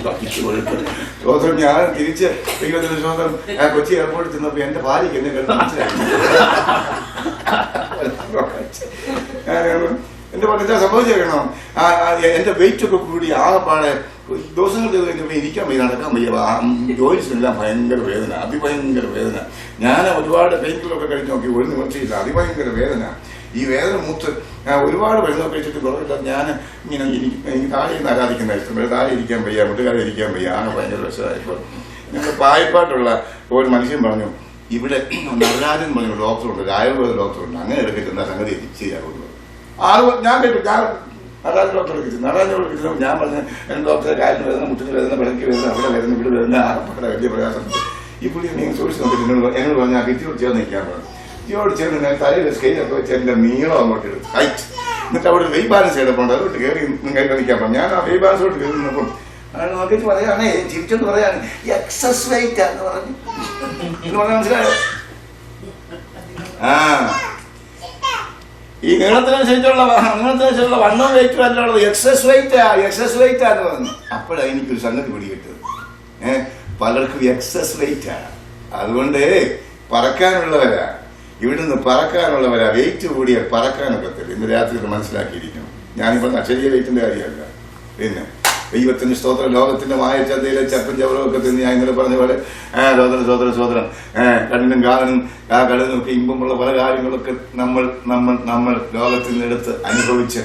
തപ്പിച്ച് പോയിട്ട് സ്വതന്ത്രം ഞാൻ തിരിച്ച് ദൈവത്തിന് സ്വതന്ത്രം കൊച്ചി എയർപോർട്ടിൽ ചെന്നപ്പോൾ എന്റെ ഭാര്യയ്ക്ക് എന്നെ കണ്ട് മനസ്സിലായി. എന്റെ പറഞ്ഞാൽ സംഭവിച്ചേക്കണം. എന്റെ വെയിറ്റ് ഒക്കെ കൂടി ആകെപ്പാടെ ദിവസങ്ങൾ ചെയ്ത് കഴിഞ്ഞപ്പോൾ ഇരിക്കാൻ വയ്യ, നടക്കാൻ വയ്യ, ജോയിൻസിനെല്ലാം ഭയങ്കര വേദന, അതിഭയങ്കര വേദന. ഞാൻ ഒരുപാട് പെയിൻ കില്ലറൊക്കെ കഴിച്ച് നോക്കി, ഒരു നിവർത്തിയില്ല, അതിഭയങ്കര വേദന. ഈ വേദന മൂത്ത് ഒരുപാട് മരുന്നൊക്കെ കഴിച്ചിട്ട് കുറവില്ല. ഞാൻ ഇങ്ങനെ എനിക്ക് താഴെ നിന്ന് ആരാധിക്കുന്ന ഇഷ്ടം, താഴെ ഇരിക്കാൻ വയ്യ, മുട്ടുകാരെ ഇരിക്കാൻ വയ്യ, ആകെ ഭയങ്കര വിഷമായപ്പോൾ ഞങ്ങൾ പായപ്പാട്ടുള്ള ഒരു മനുഷ്യൻ പറഞ്ഞു, ഇവിടെ നടരാജൻ പറഞ്ഞ ഡോക്ടറുണ്ട്, ആയുർവേദ ഡോക്ടറുണ്ട്, അങ്ങനെ എടുക്കില്ല സംഗതി ചെയ്യാറുള്ളത്. ഞാൻ കേട്ടു, നടരാജ ഡോക്ടറെ വിളിച്ചു. നടരാജ വിളിച്ചു. ഞാൻ പറഞ്ഞു എൻ്റെ ഡോക്ടറെ കാലിന് വേദന, മുട്ടിന് വേദന, പിടയ്ക്ക് വേദന, അവിടെ വേദന, ഇവിടെ വേദന, ആകെപ്പാടെ വലിയ പ്രയാസമുണ്ട്. ഈ പുള്ളി നിങ്ങൾ സൂക്ഷിച്ച് നോക്കിയിട്ട് എന്നോട് പറഞ്ഞു ആ ഭിത്തിയോട് ചേർന്ന് നിൽക്കാൻ പറഞ്ഞു. ഭിത്തിയോട് ചേർന്ന് ഞാൻ തലയിൽ സ്കെയിലൊക്കെ വെച്ച് എൻ്റെ നീളം അങ്ങോട്ട് എടുത്തു ഹൈറ്റ്. എന്നിട്ട് അവിടെ വെയ് ബാലൻസ് ചെയ്തപ്പോൾ അതോട്ട് കയറി കയറി നിൽക്കാൻ പറഞ്ഞു. ഞാൻ ആ വെയ് ബാലൻസോട്ട് കയറി നിന്നപ്പം നോക്കിയിട്ട് പറയാണ്, ചിരിച്ചെന്ന് പറയാണ്, എക്സസ് വെയിറ്റ് എന്ന് പറഞ്ഞു. എന്ന് പറഞ്ഞാൽ മനസ്സിലായോ? ഈ നീളത്തിനനുസരിച്ചുള്ള വണ്ണവും വെയിറ്റും അല്ല ഉള്ളത്, എക്സസ് വെയിറ്റാന്ന് പറഞ്ഞു. അപ്പോഴാണ് എനിക്കൊരു സംഗതി പിടികിട്ടത്. പലർക്കും എക്സസ് വെയിറ്റാണ്. അതുകൊണ്ട് പറക്കാനുള്ളവരാ, ഇവിടുന്ന് പറക്കാനുള്ളവരാ. വെയിറ്റ് കൂടിയാൽ പറക്കാനൊക്കത്തില്ല. ഇന്ന് രാത്രി ഇത് മനസ്സിലാക്കിയിരിക്കണം. ഞാനിപ്പോൾ ചെറിയ വെയിറ്റിന്റെ കാര്യമല്ല. പിന്നെ ദൈവത്തിന് സ്തോത്രം. ലോകത്തിന്റെ മായച്ചന്തയിലെ ചപ്പൻ ചവറൊക്കെ തിന്ന് ഞാൻ ഇന്നലെ പറഞ്ഞ പോലെ സ്വോത്രം കണ്ണിനും കാലിനും കടലിനൊക്കെ ഇമ്പമുള്ള പല കാര്യങ്ങളൊക്കെ നമ്മൾ ലോകത്തിൽ നിന്നെടുത്ത് അനുഭവിച്ച്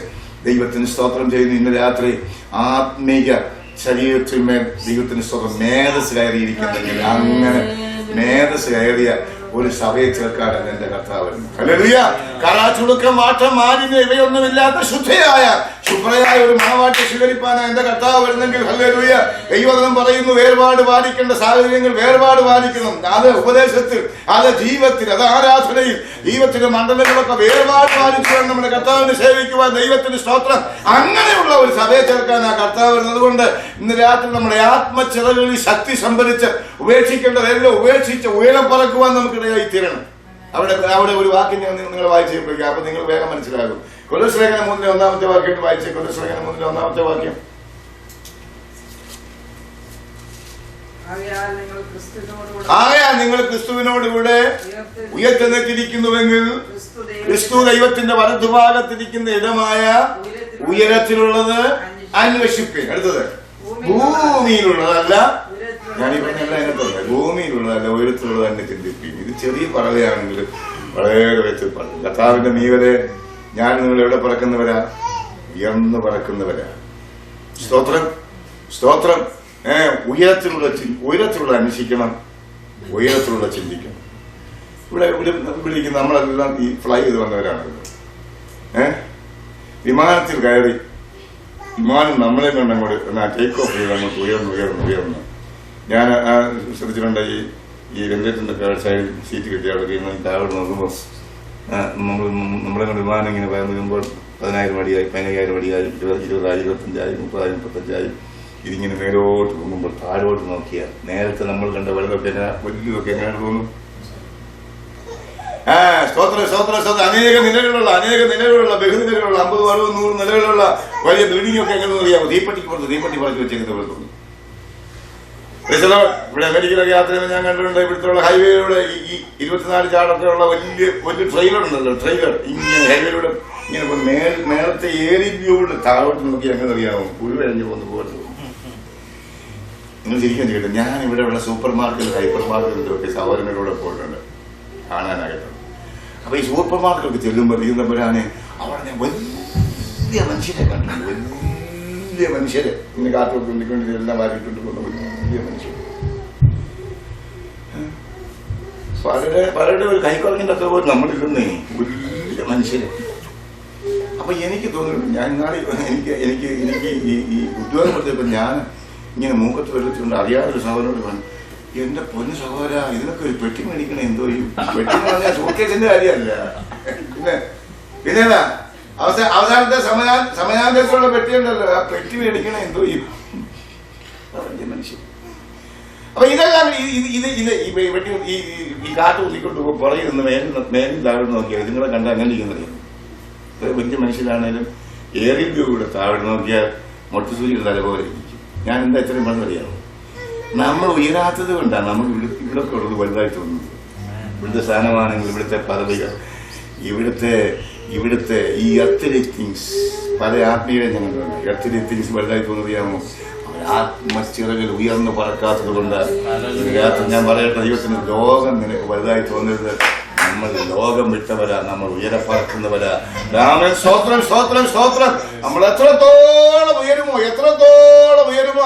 ദൈവത്തിന് സ്തോത്രം ചെയ്യുന്നു. ഇന്ന് രാത്രി ആത്മീക ശരീരത്തിന്മേൽ ദൈവത്തിന് സ്തോത്രം മേധസ് കയറിയിരിക്കുന്നെങ്കിൽ അങ്ങനെ മേധസ് കയറിയ ഒരു സഭയെ ചേർക്കാനാണ് എന്റെ കർത്താവ്. ഹല്ലേലൂയ. കറാച്ചുടുക്കം, വാട്ടം, മാലിന്യം ഇവയൊന്നുമില്ലാത്ത ശുഭ്രയായ ഒരു മണവാട്ടി സ്വീകരിപ്പാനാണ് എന്റെ കർത്താവ് വരുന്നെങ്കിൽ ഹല്ലേലൂയ. ദൈവവചനം പറയുന്നു, വേർപാട് പാലിക്കേണ്ട സാഹചര്യങ്ങൾ വേർപാട് പാലിക്കണം. അത് ഉപദേശത്തിൽ, അത് ജീവിതത്തിൽ, അത് ആരാധനയിൽ, ദൈവത്തിന്റെ മണ്ഡലങ്ങളൊക്കെ വേർപാട് പാലിച്ചുകൊണ്ട് നമ്മുടെ കർത്താവിനെ സേവിക്കുവാൻ ദൈവത്തിന്റെ സ്തോത്രം. അങ്ങനെയുള്ള ഒരു സഭയെ ചേർക്കാൻ ആ കർത്താവ് വരുന്നതുകൊണ്ട് ഇന്ന് രാത്രി നമ്മുടെ ആത്മചിറകളിൽ ശക്തി സംഭരിച്ച് ഉപേക്ഷിക്കേണ്ടതെല്ലാം ഉപേക്ഷിച്ച് ഉയരം പറക്കുവാൻ നമുക്കിടയായി തീരണം. അവിടെ ഒരു വാക്കിനെ നിങ്ങൾ വായിച്ചേപ്പിക്കുക. അപ്പൊ നിങ്ങൾ വേഗം മനസ്സിലാകും. കൊലോസ്യലേഖനം 3:1 വാക്യം വായിച്ചേ. കൊലോസ്യലേഖനം 3:1 വാക്യം. ആകയാൽ നിങ്ങൾ ക്രിസ്തുവിനോടുകൂടെ ഉയർത്തെഴുന്നേറ്റിരിക്കുന്നുവെങ്കിൽ ക്രിസ്തു ദൈവത്തിന്റെ വലതുഭാഗത്തിരിക്കുന്ന ഇടമായ ഉയരത്തിലുള്ളത് അന്വേഷിപ്പിൻ. അടുത്തത് ഭൂമിയിലുള്ളതല്ല. ഞാനീ പറഞ്ഞല്ല അതിനകത്തല്ല, ഭൂമിയിലുള്ളതല്ല ഉയരത്തിലുള്ളത് തന്നെ ചിന്തിപ്പിക്കും. ഇത് ചെറിയ പറവയാണെങ്കിലും വളരെ വെച്ച് പറഞ്ഞു. കർത്താവിന്റെ മീവരെ ഞാൻ നിങ്ങൾ എവിടെ പറക്കുന്നവരാ? ഉയർന്നു പറക്കുന്നവരാ. സ്തോത്രം, സ്തോത്രം. ഉയരത്തിലുള്ള അന്വേഷിക്കണം, ഉയരത്തിലുള്ള ചിന്തിക്കണം. ഇവിടെ വിളിക്കുന്ന നമ്മളെല്ലാം ഈ ഫ്ലൈ ചെയ്ത് വന്നവരാണല്ലോ. വിമാനത്തിൽ കയറി വിമാനം നമ്മളെ കണ്ടങ്ങോട്ട് ടേക്ക് ഓഫ് ചെയ്ത് അങ്ങോട്ട് ഉയർന്നു. ഞാൻ ശ്രദ്ധിച്ചിട്ടുണ്ട്, ഈ വെന്റിലേറ്ററിന്റെ സൈഡിൽ സീറ്റ് കിട്ടിയ താഴോട്ട് നോക്കുമ്പോൾ നമ്മളെ കൊണ്ട് വിമാനം ഇങ്ങനെ വരുമ്പോൾ 10,000 അടിയായി, 15,000 അടിയായി, 20,000, 25,000, 30,000, 35,000 ഇതിങ്ങനെ മേലോട്ട് പോകുമ്പോൾ താഴോട്ട് നോക്കിയാൽ നേരത്തെ നമ്മൾ കണ്ട വെള്ളമൊക്കെ വലിയൊക്കെ എങ്ങനെ തോന്നും? അനേക നിലകളുള്ള ബഹുനിലകളുള്ള 50, 60, 100 നിലകളുള്ള വലിയ ബിൽഡിംഗ് ഒക്കെ എങ്ങനെ അറിയാമോ? തീപ്പെട്ടി പറിച്ച് വെച്ചേക്കുന്നത് പോലെ തോന്നും. ഇവിടെ അമേരിക്കയിലൊക്കെ യാത്ര ചെയ്യുമ്പോൾ ഞാൻ കണ്ടിട്ടുണ്ട്, ഇവിടുത്തെ ഹൈവേയിലൂടെ ഈ 24 ചാടൊക്കെ ഉള്ള വലിയ ട്രെയിലർ ഉണ്ടല്ലോ, ട്രെയിലർ ഇങ്ങനെ ഹൈവേയിലൂടെ ഇങ്ങനെ മേളത്തെ ഏരി വ്യൂടെ താഴോട്ട് നോക്കി അങ്ങനെ അറിയാമോ പുഴുവഴിഞ്ഞു പോകുന്നത്. നിങ്ങൾ ശരിക്കും ചെയ്യട്ടെ, ഞാൻ ഇവിടെയുള്ള സൂപ്പർ മാർക്കറ്റ്, ഹൈപ്പർ മാർക്കറ്റിലൊക്കെ സഹോദരങ്ങളിലൂടെ പോയിട്ടുണ്ട് കാണാനായിട്ട്. അപ്പൊ ഈ സൂപ്പർ മാർക്കറ്റൊക്കെ ചെല്ലുമ്പോൾ തീർന്നപ്പോഴാണ് അവിടെ ഞാൻ വലിയ മനുഷ്യരെ കണ്ടു. വലിയ മനുഷ്യര് ഇങ്ങനെ കാറ്റൊക്കെ ഉണ്ടിക്കൊണ്ട് എല്ലാം വാരിയിട്ടുണ്ട് പോകുന്ന വലിയ മനുഷ്യർ, പലരുടെ ഒരു കൈക്കുറങ്ങിന്റെ അത്ര പോലും നമ്മളിരുന്നേ വലിയ മനുഷ്യര്. അപ്പൊ എനിക്ക് തോന്നുന്നു, ഞാൻ നാളെ എനിക്ക് ഈ ഉദ്യോഗം കൊടുത്തപ്പോൾ ഞാൻ ഇങ്ങനെ മൂക്കത്ത് വെള്ളത്തിലുണ്ട് അറിയാതൊരു സഹോദരനോട് പറഞ്ഞു, എന്റെ പൊന്നു സഹോദര, ഇതിനൊക്കെ ഒരു പെട്ടി മേടിക്കണേ. എന്തോ ഈ പെട്ടി പറഞ്ഞാൽ സൂക്കേസിന്റെ കാര്യമല്ല, പിന്നെതാ അവസാനത്തെ സമയാന്തരത്തിലുള്ള പെട്ടിയുണ്ടല്ലോ, ആ പെട്ടി മേടിക്കണേ എന്തോ ഈ മനുഷ്യൻ. അപ്പൊ ഇതെല്ലാം ഈ കാറ്റ് ഊതിക്കൊണ്ട് പുറകിൽ നിന്ന് മേലിൽ താഴെ നോക്കിയാൽ ഇതുങ്ങളെ കണ്ടാൽ അങ്ങനെ ഇരിക്കുന്നത്. വലിയ മനുഷ്യരാണേലും ഏറിയ രൂപയുടെ താഴെ നോക്കിയാൽ മൊട്ടുസൂചിയുടെ തല പോലെ ഇരിക്കും. ഞാൻ എന്താ ഇത്രയും പറഞ്ഞറിയാമോ? നമ്മൾ ഉയരാത്തത് കൊണ്ടാണ് നമുക്ക് ഇവിടൊക്കെ ഉള്ളത് വലുതായി തോന്നുന്നത്. ഇവിടുത്തെ സ്ഥാനമാണെങ്കിൽ, ഇവിടുത്തെ പദവികൾ, ഇവിടുത്തെ ഈ എർത്തലി തിങ്സ്, പല ആത്മീയ ഞങ്ങളുണ്ട്. എർത്തലി തിങ്സ് വലുതായി തോന്നുകയാമോ? ആത്മച്ചിറകിൽ ഉയർന്നു പറക്കാത്തത് കൊണ്ട് രാത്രി ഞാൻ പറയട്ടെ, ദൈവത്തിന് ലോകം നിനക്ക് വലുതായി തോന്നരുത്. നമ്മൾ ലോകം വിട്ടവരാ, നമ്മൾ ഉയരപ്പറക്കുന്നവരാ. രാമൻ സ്തോത്രം സ്തോത്രം സ്തോത്രം. നമ്മൾ എത്രത്തോളം ഉയരുമോ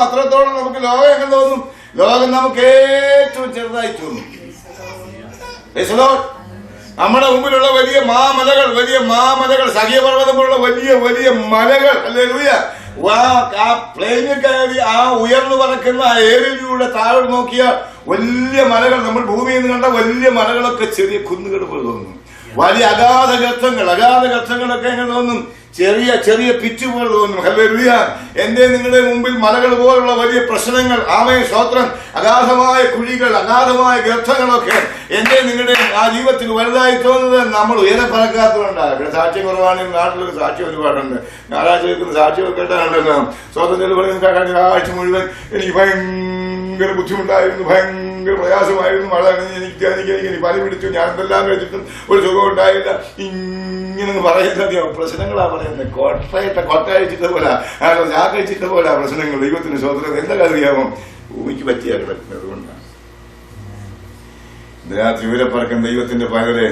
അത്രത്തോളം നമുക്ക് ലോകം എങ്ങനെ തോന്നും? ലോകം നമുക്ക് ഏറ്റവും ചെറുതായി തോന്നും. നമ്മുടെ മുമ്പിലുള്ള വലിയ മാമലകൾ സഖ്യപർവ്വതം പോലുള്ള വലിയ മലകൾ, ഹല്ലേലൂയ, ആ പ്ലെയിനിൽ കയറി ആ ഉയർന്നു പറക്കുന്ന ആ ഏരിയയിലൂടെ താഴോട്ട് നോക്കിയാൽ വലിയ മലകൾ, നമ്മൾ ഭൂമിയിൽ നിന്ന് കണ്ട വലിയ മലകളൊക്കെ ചെറിയ കുന്നുകൾ പോലെ തോന്നും. വലിയ അഗാധ ഗർത്തങ്ങളൊക്കെ എങ്ങനെ തോന്നും? ചെറിയ പിച്ച് പോലെ തോന്നും. ഹല്ലേലൂയ. എന്റെ നിങ്ങളുടെ മുമ്പിൽ മലകൾ പോലുള്ള വലിയ പ്രശ്നങ്ങൾ, ആമേൻ സ്തോത്രം, അഗാധമായ കുഴികൾ, അഗാധമായ ഗർത്തങ്ങളൊക്കെ എന്റെ നിങ്ങളുടെ ആ ജീവിതത്തിൽ വലുതായി തോന്നുന്നത് നമ്മൾ ഉയരെ പറക്കാത്തതുകൊണ്ടാണ്. ഇവിടെ സാക്ഷ്യം കുറവാണെങ്കിൽ നാട്ടിലൊരു സാക്ഷ്യം ഒരുപാടുണ്ട്. ഞായറാഴ്ച വെക്കുന്ന സാക്ഷ്യം കേട്ടാണല്ലോ. സ്വാതന്ത്ര്യം പറയുന്ന ആഴ്ച മുഴുവൻ എനിക്ക് ഭയങ്കര ബുദ്ധിമുട്ടായിരുന്നു, ഭയങ്കര പ്രയാസമായിരുന്നു, മഴ എനിക്ക് പനി പിടിച്ചു, ഞാൻ എന്തെല്ലാം കഴിച്ചിട്ടും ഒരു സുഖം ഉണ്ടായില്ല, ഇങ്ങനെ പറയുന്നത് പ്രശ്നങ്ങളാ പറയുന്നത്. കൊട്ട കഴിച്ചിട്ട് പോലെ, ഞാൻ കഴിച്ചിട്ട് പോലെ പ്രശ്നങ്ങൾ. ദൈവത്തിന് സ്വതന്ത്രം എന്താ അറിയാമോ? ഭൂമിക്ക് പറ്റിയാ കിടക്കുന്നത് കൊണ്ടാണ്. രാത്രി ഉയരപ്പറക്കം ദൈവത്തിന്റെ പകരെ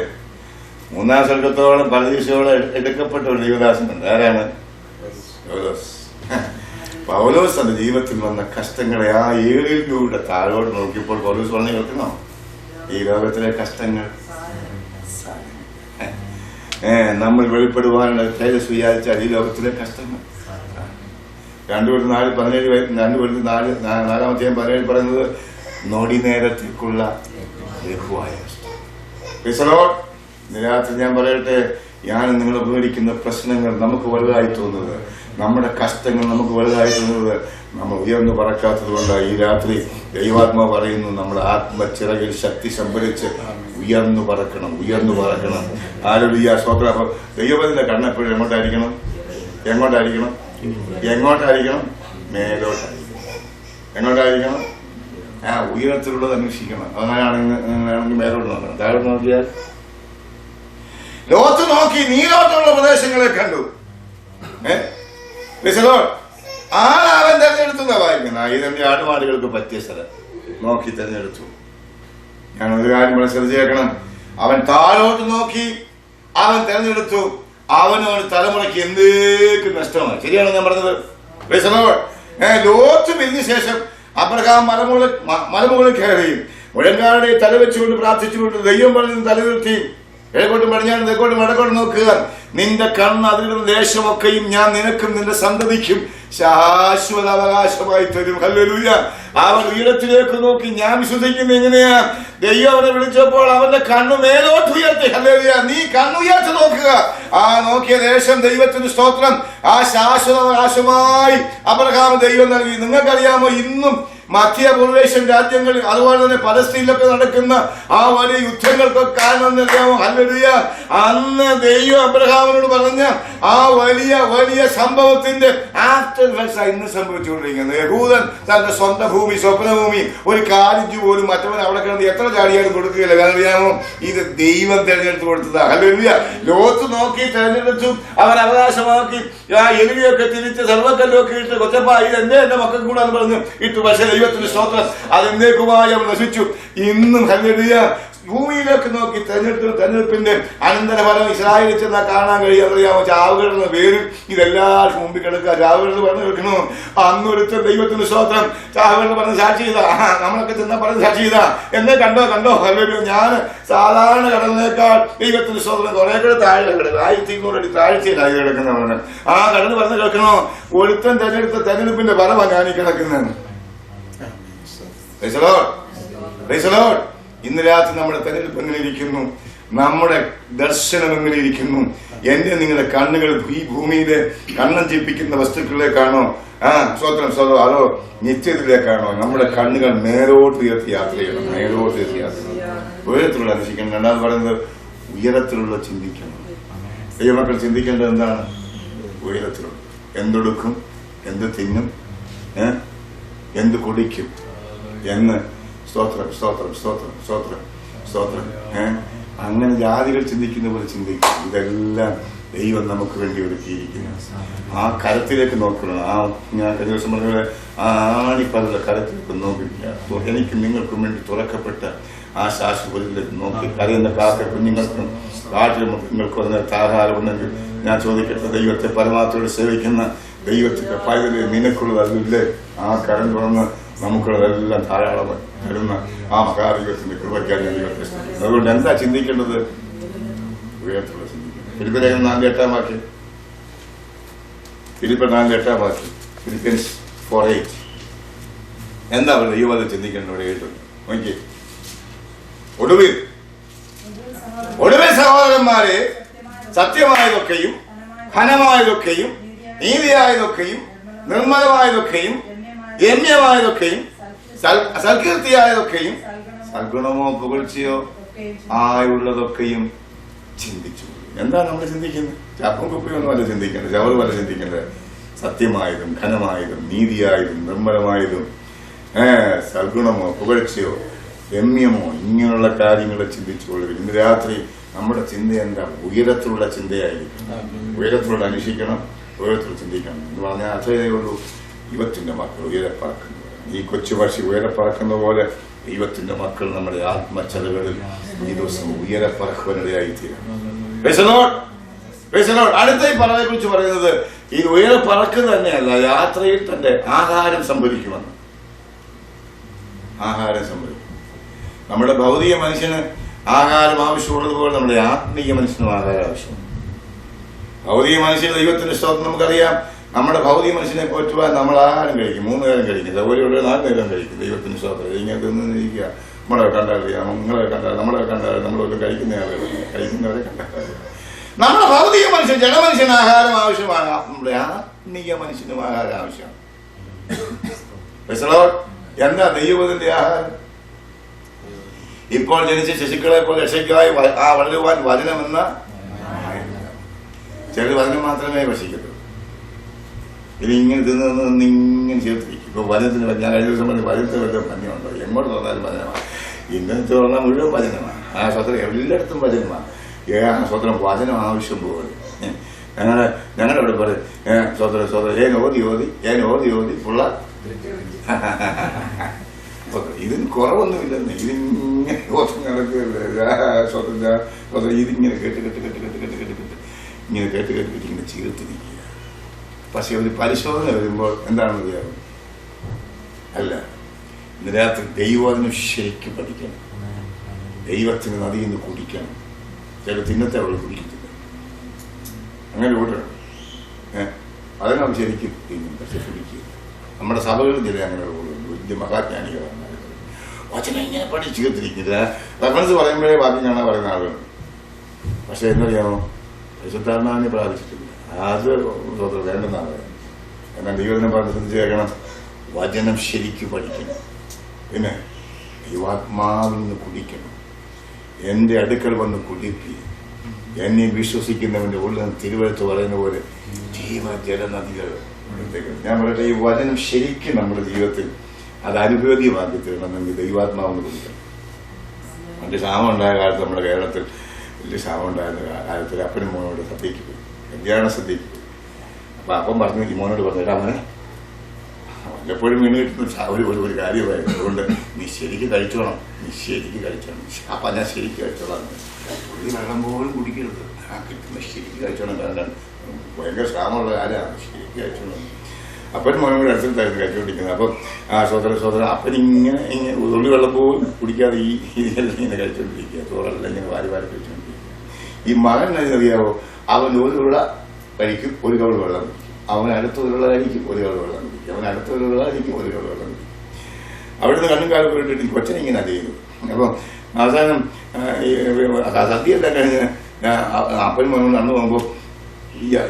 3-ാം സ്വർഗത്തോളം പരദീസയോളം എടുക്കപ്പെട്ട ഒരു ദൈവദാസനുണ്ട്. ആരാണ്? പൗലോസ് തന്റെ ജീവിതത്തിൽ വന്ന കഷ്ടങ്ങളെ ആ ഏഴിലൂടെ താഴോട്ട് നോക്കിയപ്പോൾ പൗലോസ് പറഞ്ഞു കേൾക്കണോ? ഈ ലോകത്തിലെ കഷ്ടങ്ങൾ നമ്മൾ വെളിപ്പെടുവാനുള്ള തേജസ് വിചാരിച്ചാൽ ഈ ലോകത്തിലെ കഷ്ടങ്ങൾ. 2:4-17 പറയുന്നത് നോടി നേരത്തേക്കുള്ള ലഘുവായ കഷ്ടം. രാത്രി ഞാൻ പറയട്ടെ, ഞാൻ നിങ്ങൾ ഉപയോഗിക്കുന്ന പ്രശ്നങ്ങൾ നമുക്ക് വലുതായി തോന്നുന്നത്, നമ്മുടെ കഷ്ടങ്ങൾ നമുക്ക് വലുതായി തോന്നുന്നത് നമ്മൾ ഉയർന്നു പറക്കാത്തത് കൊണ്ടാണ്. ഈ രാത്രി ദൈവാത്മാവ് പറയുന്നു, നമ്മുടെ ആത്മച്ചിറകിൽ ശക്തി സംഭരിച്ച് ഉയർന്നു പറക്കണം. ഹല്ലേലൂയ സ്തോത്രം. അപ്പൊ ദൈവത്തിന്റെ കണ്ണെപ്പോഴും എങ്ങോട്ടായിരിക്കണം? മേലോട്ടായിരിക്കണം. എങ്ങോട്ടായിരിക്കണം? ഉയരത്തിലുള്ളത് അന്വേഷിക്കണം. അങ്ങനെയാണെങ്കിൽ മേലോട്ട് നോക്കണം. താഴോട്ട് നോക്കിയാൽ ലോത്ത് നോക്കി നീലോട്ടുള്ള പ്രദേശങ്ങളെ കണ്ടു. ആളവൻ തെരഞ്ഞെടുത്തുന്നാ വായിക്കുന്നത്. ഇതെന്റെ ആടുമാടുകൾക്ക് പറ്റിയ സ്ഥലം നോക്കി തെരഞ്ഞെടുത്തു. ഞാൻ ഒരു കാര്യം ഇവിടെ ശ്രദ്ധിച്ചേക്കണം. അവൻ താഴോട്ട് നോക്കി അവൻ തെരഞ്ഞെടുത്തു. അവനവന് തലമുറയ്ക്ക് എന്തേക്കും നഷ്ടമായി. ശരിയാണ് ഞാൻ പറഞ്ഞത്. ലോത്ത് പിരിഞ്ഞ ശേഷം അബ്രഹാം മലമുകളിൽ കയറിയും മുഴങ്കാരുടെ തല വെച്ചുകൊണ്ട് പ്രാർത്ഥിച്ചുകൊണ്ട് ദൈവം പറഞ്ഞ് തലനിർത്തി കിഴക്കോട്ടും പടിഞ്ഞാറും തെക്കോട്ടും വടക്കോട്ടും നോക്കുക. നിന്റെ കണ്ണ് അതിലുള്ള ദേശമൊക്കെയും ഞാൻ നിനക്കും നിന്റെ സന്തതിക്കും ശാശ്വത അവകാശമായി തരും. ഹല്ലേലൂയ. അവൻ ഉയരത്തിലേക്ക് നോക്കി. ഞാൻ വിശ്വസിക്കുന്നത് എങ്ങനെയാ? ദൈവം അവനെ വിളിച്ചപ്പോൾ അവന്റെ കണ്ണ് മേലോട്ട് ഉയർത്തി. ഹല്ലേലൂയ. നീ കണ്ണുയർത്തി നോക്കുക. ആ നോക്കിയ ദേശം ദൈവത്തിന് സ്തോത്രം ആ ശാശ്വത അവകാശമായി അബ്രഹാം ദൈവം നൽകി. നിങ്ങൾക്കറിയാമോ, ഇന്നും മധ്യപൂർവേഷ്യൻ രാജ്യങ്ങളിൽ, അതുപോലെ തന്നെ പലസ്തീനിലൊക്കെ നടക്കുന്ന ആ വലിയ യുദ്ധങ്ങൾക്കൊക്കെ കാരണം എന്നറിയാമോ? ഹല്ലേലൂയ. അന്ന് ദൈവം അബ്രഹാമിനോട് പറഞ്ഞ ആ വലിയ വലിയ സംഭവത്തിന്റെ ആഫ്റ്റർ എഫക്ട്സ് ഇന്ന് സംഭവിച്ചുകൊണ്ടിരിക്കുന്നത്. യഹൂദൻ തന്റെ സ്വന്തം ഭൂമി, സ്വപ്നഭൂമി, ഒരു കാലിഞ്ച് പോലും മറ്റവൻ അവിടെ കിടന്ന് എത്ര ചാടിയാലും കൊടുക്കുകയില്ല. കാരണം അറിയാമോ? ഇത് ദൈവം തെരഞ്ഞെടുത്ത് കൊടുത്തതാ. ഹല്ലേലൂയ. ലോത്ത് നോക്കി തെരഞ്ഞെടുത്തു, അവൻ അവകാശമാക്കി. ആ എലിയൊക്കെ തിരിച്ച് സർവ്വക്കല്ലൊക്കെ ഇട്ട് കൊച്ചപ്പ ഇത് എന്റെ മക്കൾ കൂടെ എന്ന് പറഞ്ഞു ഇട്ടു. പക്ഷേ ദൈവത്തിന്റെ സ്തോത്രം, അതെന്നേക്കുമായി അവർ നശിച്ചു. ഇന്നും ഹല്ലേലൂയ ഭൂമിയിലേക്ക് നോക്കി തെരഞ്ഞെടുപ്പിന്റെ അനന്തരഫലം ഇസ്രായേലിൽ ചെന്നാൽ കാണാൻ കഴിയാറിയാമോ? ചാവുകളുടെ പേരിൽ ഇതെല്ലാവർക്കും മുമ്പിൽ കിടക്കുക. ചാവുകളുടെ പറഞ്ഞു കേൾക്കണോ? അന്നൊരുത്തർ ദൈവത്തിന്റെ സ്തോത്രം ചാവുകളുടെ പറഞ്ഞ് സാക്ഷി ചെയ്താ, നമ്മളൊക്കെ ചെന്നാൽ പറഞ്ഞ് സാക്ഷി ചെയ്താ, എന്നെ കണ്ടോ ഹല്ലേലൂയ. ഞാൻ സാധാരണ കടലിനേക്കാൾ ദൈവത്തിന്റെ സ്തോത്രം കുറെ കൂടെ താഴെ കിടക്കുക. 1200 അടി താഴ്ചയിലായി കിടക്കുന്നവരാണ്. ആ കടൽ പറഞ്ഞ് കേൾക്കണോ? ഒരുത്തൻ തെരഞ്ഞെടുപ്പിന്റെ ഫലമാണ് ഞാൻ ഈ കിടക്കുന്നത്. ഇന്ന് രാത്രി നമ്മുടെ തെരഞ്ഞെടുപ്പ് എങ്ങനെ ഇരിക്കുന്നു? നമ്മുടെ ദർശനം എങ്ങനെ ഇരിക്കുന്നു? എന്റെ നിങ്ങളുടെ കണ്ണുകൾ ഈ ഭൂമിയിലെ കണ്ണം ചിപ്പിക്കുന്ന വസ്തുക്കളിലേക്കാണോ? സ്വത്രം അതോ നിത്യത്തിലേക്കാണോ? നമ്മുടെ കണ്ണുകൾ നേരോട്ട് ഉയർത്തി യാത്ര ചെയ്യണം. നേരോട്ട് ഉയർത്തി യാത്ര ചെയ്യണം. ഉയരത്തിലുള്ള അന്വേഷിക്കണം. രണ്ടാമത് പറയുന്നത് ഉയരത്തിലുള്ള ചിന്തിക്കണം. ദൈവമക്കൾ ചിന്തിക്കേണ്ടത് എന്താണ്? ഉയരത്തിലുള്ള എന്തൊടുക്കും, എന്ത് തിന്നും, എന്ത് കുടിക്കും എന്ന്. സ്തോത്രം സ്തോത്രം സ്തോത്രം സ്തോത്രം സ്തോത്രം. അങ്ങനെ ജാതികൾ ചിന്തിക്കുന്ന പോലെ ചിന്തിക്കും. ഇതെല്ലാം ദൈവം നമുക്ക് വേണ്ടി ഒരുക്കിയിരിക്കുന്നു. ആ കരത്തിലേക്ക് നോക്കണം. ഞാൻ കഴിഞ്ഞ ദിവസം പറഞ്ഞ ആണിപ്പറയുടെ കരത്തിലേക്ക് നോക്കില്ല. എനിക്കും നിങ്ങൾക്കും വേണ്ടി തുറക്കപ്പെട്ട ആ ശാശ്വതയിലേക്ക് നോക്കി കരയുന്ന കാക്ക കുഞ്ഞുങ്ങൾക്കും കാട്ടിലും നിങ്ങൾക്കും അതിനകത്ത് ആഹാരമുണ്ടെങ്കിൽ ഞാൻ ചോദിക്കട്ടെ, ദൈവത്തെ പരമാവധി സേവിക്കുന്ന ദൈവത്തിന്റെ പൈതല് നിനക്കുള്ളതല്ലേ? ആ കരം തുറന്ന് നമുക്കുള്ളതെല്ലാം ധാരാളം തരുന്ന ആ മഹാദൈവത്തിന്റെ കൃപയ്ക്കാണ് ഞാൻ ദൈവത്തെ സ്തുതിക്കുന്നത്. അതുകൊണ്ട് എന്താ ചിന്തിക്കേണ്ടത്? ഉയരത്തിലുള്ള ചിന്തിക്കുന്നത്. ഫിലിപ്പിലേഖനം 4:8 വാക്യം. ഫിലിപ്പിയർ 4:8 ഫിലിപ്പിയൻസ് 4:8. എന്താ പറയുക? യുവത ചിന്തിക്കേണ്ടത് കേട്ടുണ്ട്. നോക്കി. ഒടുവിൽ സഹോദരന്മാരെ, സത്യമായതൊക്കെയും ഘനമായതൊക്കെയും നീതിയായതൊക്കെയും നിർമ്മലമായതൊക്കെയും രമ്യമായതൊക്കെയും സൽകീർത്തിയായതൊക്കെയും സൽഗുണമോ പുകഴ്ചയോ ആയുള്ളതൊക്കെയും ചിന്തിച്ചു. എന്താ നമ്മൾ ചിന്തിക്കുന്നത്? ചാപ്പം കുപ്പിയൊന്നും അല്ല ചിന്തിക്കേണ്ടത്, ചവറ് പോലെ ചിന്തിക്കേണ്ടത്. സത്യമായതും ഘനമായതും നീതിയായതും നിർമ്മലമായതും സൽഗുണമോ പുകഴ്ചയോ രമ്യമോ ഇങ്ങനെയുള്ള കാര്യങ്ങൾ ചിന്തിച്ചുകൊള്ളുക. ഇന്ന് രാത്രി നമ്മുടെ ചിന്ത എന്താ? ഉയരത്തിലുള്ള ചിന്തയായിരിക്കും. ഉയരത്തിലുള്ള അന്വേഷിക്കണം, ഉയരത്തിലുള്ള ചിന്തിക്കണം എന്ന് പറഞ്ഞാൽ അതേ ഉള്ളൂ. ദൈവത്തിന്റെ മക്കൾ ഉയരപ്പറക്കുന്നവരാണ്. ഈ കൊച്ചുപക്ഷി ഉയരപ്പറക്കുന്ന പോലെ ദൈവത്തിന്റെ മക്കൾ നമ്മുടെ ആത്മചലകളിൽ ഈ ദിവസം ഉയരപ്പറക്കുവാനിടയായിത്തീരും. അടുത്ത ഈ പറയെ കുറിച്ച് പറയുന്നത് ഈ ഉയരപ്പറക്കുന്ന തന്നെയല്ല, യാത്രയിൽ തന്റെ ആഹാരം സംഭരിക്കുമെന്ന്. ആഹാരം സംഭരിക്കും. നമ്മുടെ ഭൗതിക മനുഷ്യന് ആഹാരം ആവശ്യമുള്ളതുപോലെ നമ്മുടെ ആത്മീയ മനുഷ്യനും ആഹാരം ആവശ്യമാണ്. ഭൗതിക മനുഷ്യന് ദൈവത്തിന്റെ സ്തോത്രം നമുക്കറിയാം. നമ്മുടെ ഭൗതിക മനുഷ്യനെ പോറ്റുവാൻ നമ്മൾ ആഹാരം കഴിക്കും, 3 നേരം കഴിക്കും, സൗകര്യമുള്ള 4 നേരം കഴിക്കും. ദൈവത്തിന് സ്തോത്രം. ഇങ്ങനെ തിന്നിരിക്കുക. നമ്മളെ കണ്ടറിയാം, നിങ്ങളെ കണ്ടാൽ നമ്മളെ കണ്ടാൽ നമ്മളൊക്കെ കഴിക്കുന്നവരെ കണ്ടാൽ നമ്മുടെ ഭൗതിക മനുഷ്യൻ ജനമനുഷ്യന് ആഹാരം ആവശ്യമാണ്. നമ്മുടെ ആത്മീയ മനുഷ്യനും ആഹാരം ആവശ്യമാണ്. എന്താ ദൈവത്തിന്റെ ആഹാരം? ഇപ്പോൾ ജനിച്ച ശിശുക്കളെ പോലെ രക്ഷയ്ക്കായി വളരുവാൻ വചനമെന്ന ചില വചനം മാത്രമേ ഭക്ഷിക്കത്തുള്ളൂ. ഇതിങ്ങനെ തിന്ന് ഇങ്ങനെ ചേർത്തിരിക്കും. ഇപ്പൊ വചനത്തിന് ഞാൻ കഴിഞ്ഞ ദിവസം പറഞ്ഞ വചനത്തിന് വലിയ ഭംഗിയുണ്ടോ? എങ്ങോട്ട് തോന്നാലും വചനമാണ്. ഇന്നത്തെ പറഞ്ഞാൽ മുഴുവൻ വചനമാണ്. ആ സ്വത്രം എല്ലായിടത്തും വചനമാണ്. സ്വത്രം വചനം ആവശ്യം പോലെ. ഞങ്ങളുടെ അവിടെ പറയും സ്വത്രം ഏൻ ഓതി പുള്ള. ഇതിന് കുറവൊന്നുമില്ലെന്ന്. ഇതിങ്ങനെ നടക്കുകയല്ലേ ഇതിങ്ങനെ കേട്ട് ഇങ്ങനെ കേട്ട് ഇങ്ങനെ ചീർത്ത് നിൽക്കുക. പക്ഷെ ഒരു പരിശോധന വരുമ്പോൾ എന്താണെന്ന് അറിയാമോ? അല്ല, ഇന്ന് രാത്രി ദൈവത്തിനും ശരിക്കും പഠിക്കണം. ദൈവത്തിന് നദിയിൽ നിന്ന് കുടിക്കണം. ചില തിന്നത്തെ അവൾ കുടിക്കത്തില്ല, അങ്ങനെ കൂട്ടണം. അതിനാവും ശരിക്കും തിന്നും, പക്ഷെ കുടിക്കുക. നമ്മുടെ സഭകളിൽ ചില അങ്ങനെ വലിയ മഹാജ്ഞാനികളാണ്. വചനം ഇങ്ങനെ പഠിച്ചു കേട്ടിരിക്കില്ല. റെഫറൻസ് പറയുമ്പോഴേ ബാക്കി കാണാൻ പറയുന്ന ആളുകളുണ്ട്. പക്ഷെ എന്നറിയാമോ? പരിശുദ്ധാത്മാവിനെ പ്രാപിച്ചിട്ടില്ല. അത് വേണ്ടെന്നാണ് പറയുന്നത്. എന്നാൽ ദൈവത്തിനെ പറഞ്ഞ് ശ്രദ്ധിച്ച് കേൾക്കണം. വചനം ശരിക്കും പഠിക്കണം. പിന്നെ ദൈവാത്മാവിൽ നിന്ന് കുടിക്കണം. എൻ്റെ അടുക്കൽ വന്ന് കുടിപ്പി, എന്നെ വിശ്വസിക്കുന്നവൻ്റെ ഉള്ളിൽ തിരുവഴുത്ത് പറയുന്ന പോലെ ജീവജലനദികൾ. ഞാൻ പറയട്ടെ, ഈ വചനം ശരിക്കും നമ്മുടെ ജീവിതത്തിൽ അത് അനുഭവീയമാക്കി തീരണമെങ്കിൽ ദൈവാത്മാവെന്ന് കുടിക്കണം. മറ്റു ക്ഷാമം ഉണ്ടായ കാലത്ത് നമ്മുടെ കേരളത്തിൽ വലിയ ക്ഷാമം ഉണ്ടായിരുന്ന കാലത്തിൽ അപ്പനും മോനോട് സദ്യക്ക് പോയി, കല്യാണ സദ്യക്ക് പോയി. അപ്പം അപ്പം പറഞ്ഞു, ഈ മോനോട് പറഞ്ഞു, അവനെ വല്ലപ്പോഴും വീണ് കിട്ടുന്ന ഒരു കാര്യമായിരുന്നു, അതുകൊണ്ട് നീ ശരിക്കും കഴിച്ചോണം, നീ ശരിക്കും കഴിച്ചോണം. അപ്പം ഞാൻ ശരിക്കും കഴിച്ചോളാം, ഒരു വെള്ളം പോലും കുടിക്കരുത്, ആ കിട്ടുന്ന ശരിക്കും കഴിച്ചോണം. കാരണം ഭയങ്കര ക്ഷാമമുള്ള കാര്യമാണ്, ശരിക്കും കഴിച്ചോണം. അപ്പനും മോനും കൂടെ അടുത്തിട്ടായിരുന്നു കഴിച്ചുകൊണ്ടിരിക്കുന്നത്. അപ്പം സോദരൻ അപ്പനിങ്ങനെ ഒരു വെള്ളം പോലും കുടിക്കാതെ ഈ രീതിയിലെല്ലാം ഇങ്ങനെ കഴിച്ചുകൊണ്ടിരിക്കുക, ചോറെല്ലാം ഇങ്ങനെ വാരി കഴിച്ചുകൊണ്ടിരിക്കുക. ഈ മകൻ അറിയാവോ, അവൻ ഒരു ഉരുള കഴിക്കും, ഒരു കവൾ വെള്ളം കുടിക്കും. അവൻ അടുത്ത ഉരുള കഴിക്കും, ഒരു കവൾ വെള്ളം കുടിക്കും. അവൻ അടുത്ത ഉരുള കഴിക്കും, ഒരു കവൾ വെള്ളം കുടിക്കും. അവിടുന്ന് കണ്ണും കാലം ഇട്ടിട്ട് കൊച്ചനെ ഇങ്ങനെ ചെയ്യുന്നത്. അപ്പം അവസാനം സദ്യ എല്ലാം കഴിഞ്ഞ് അപ്പൻ മോനോട് നടന്നു പോകുമ്പോൾ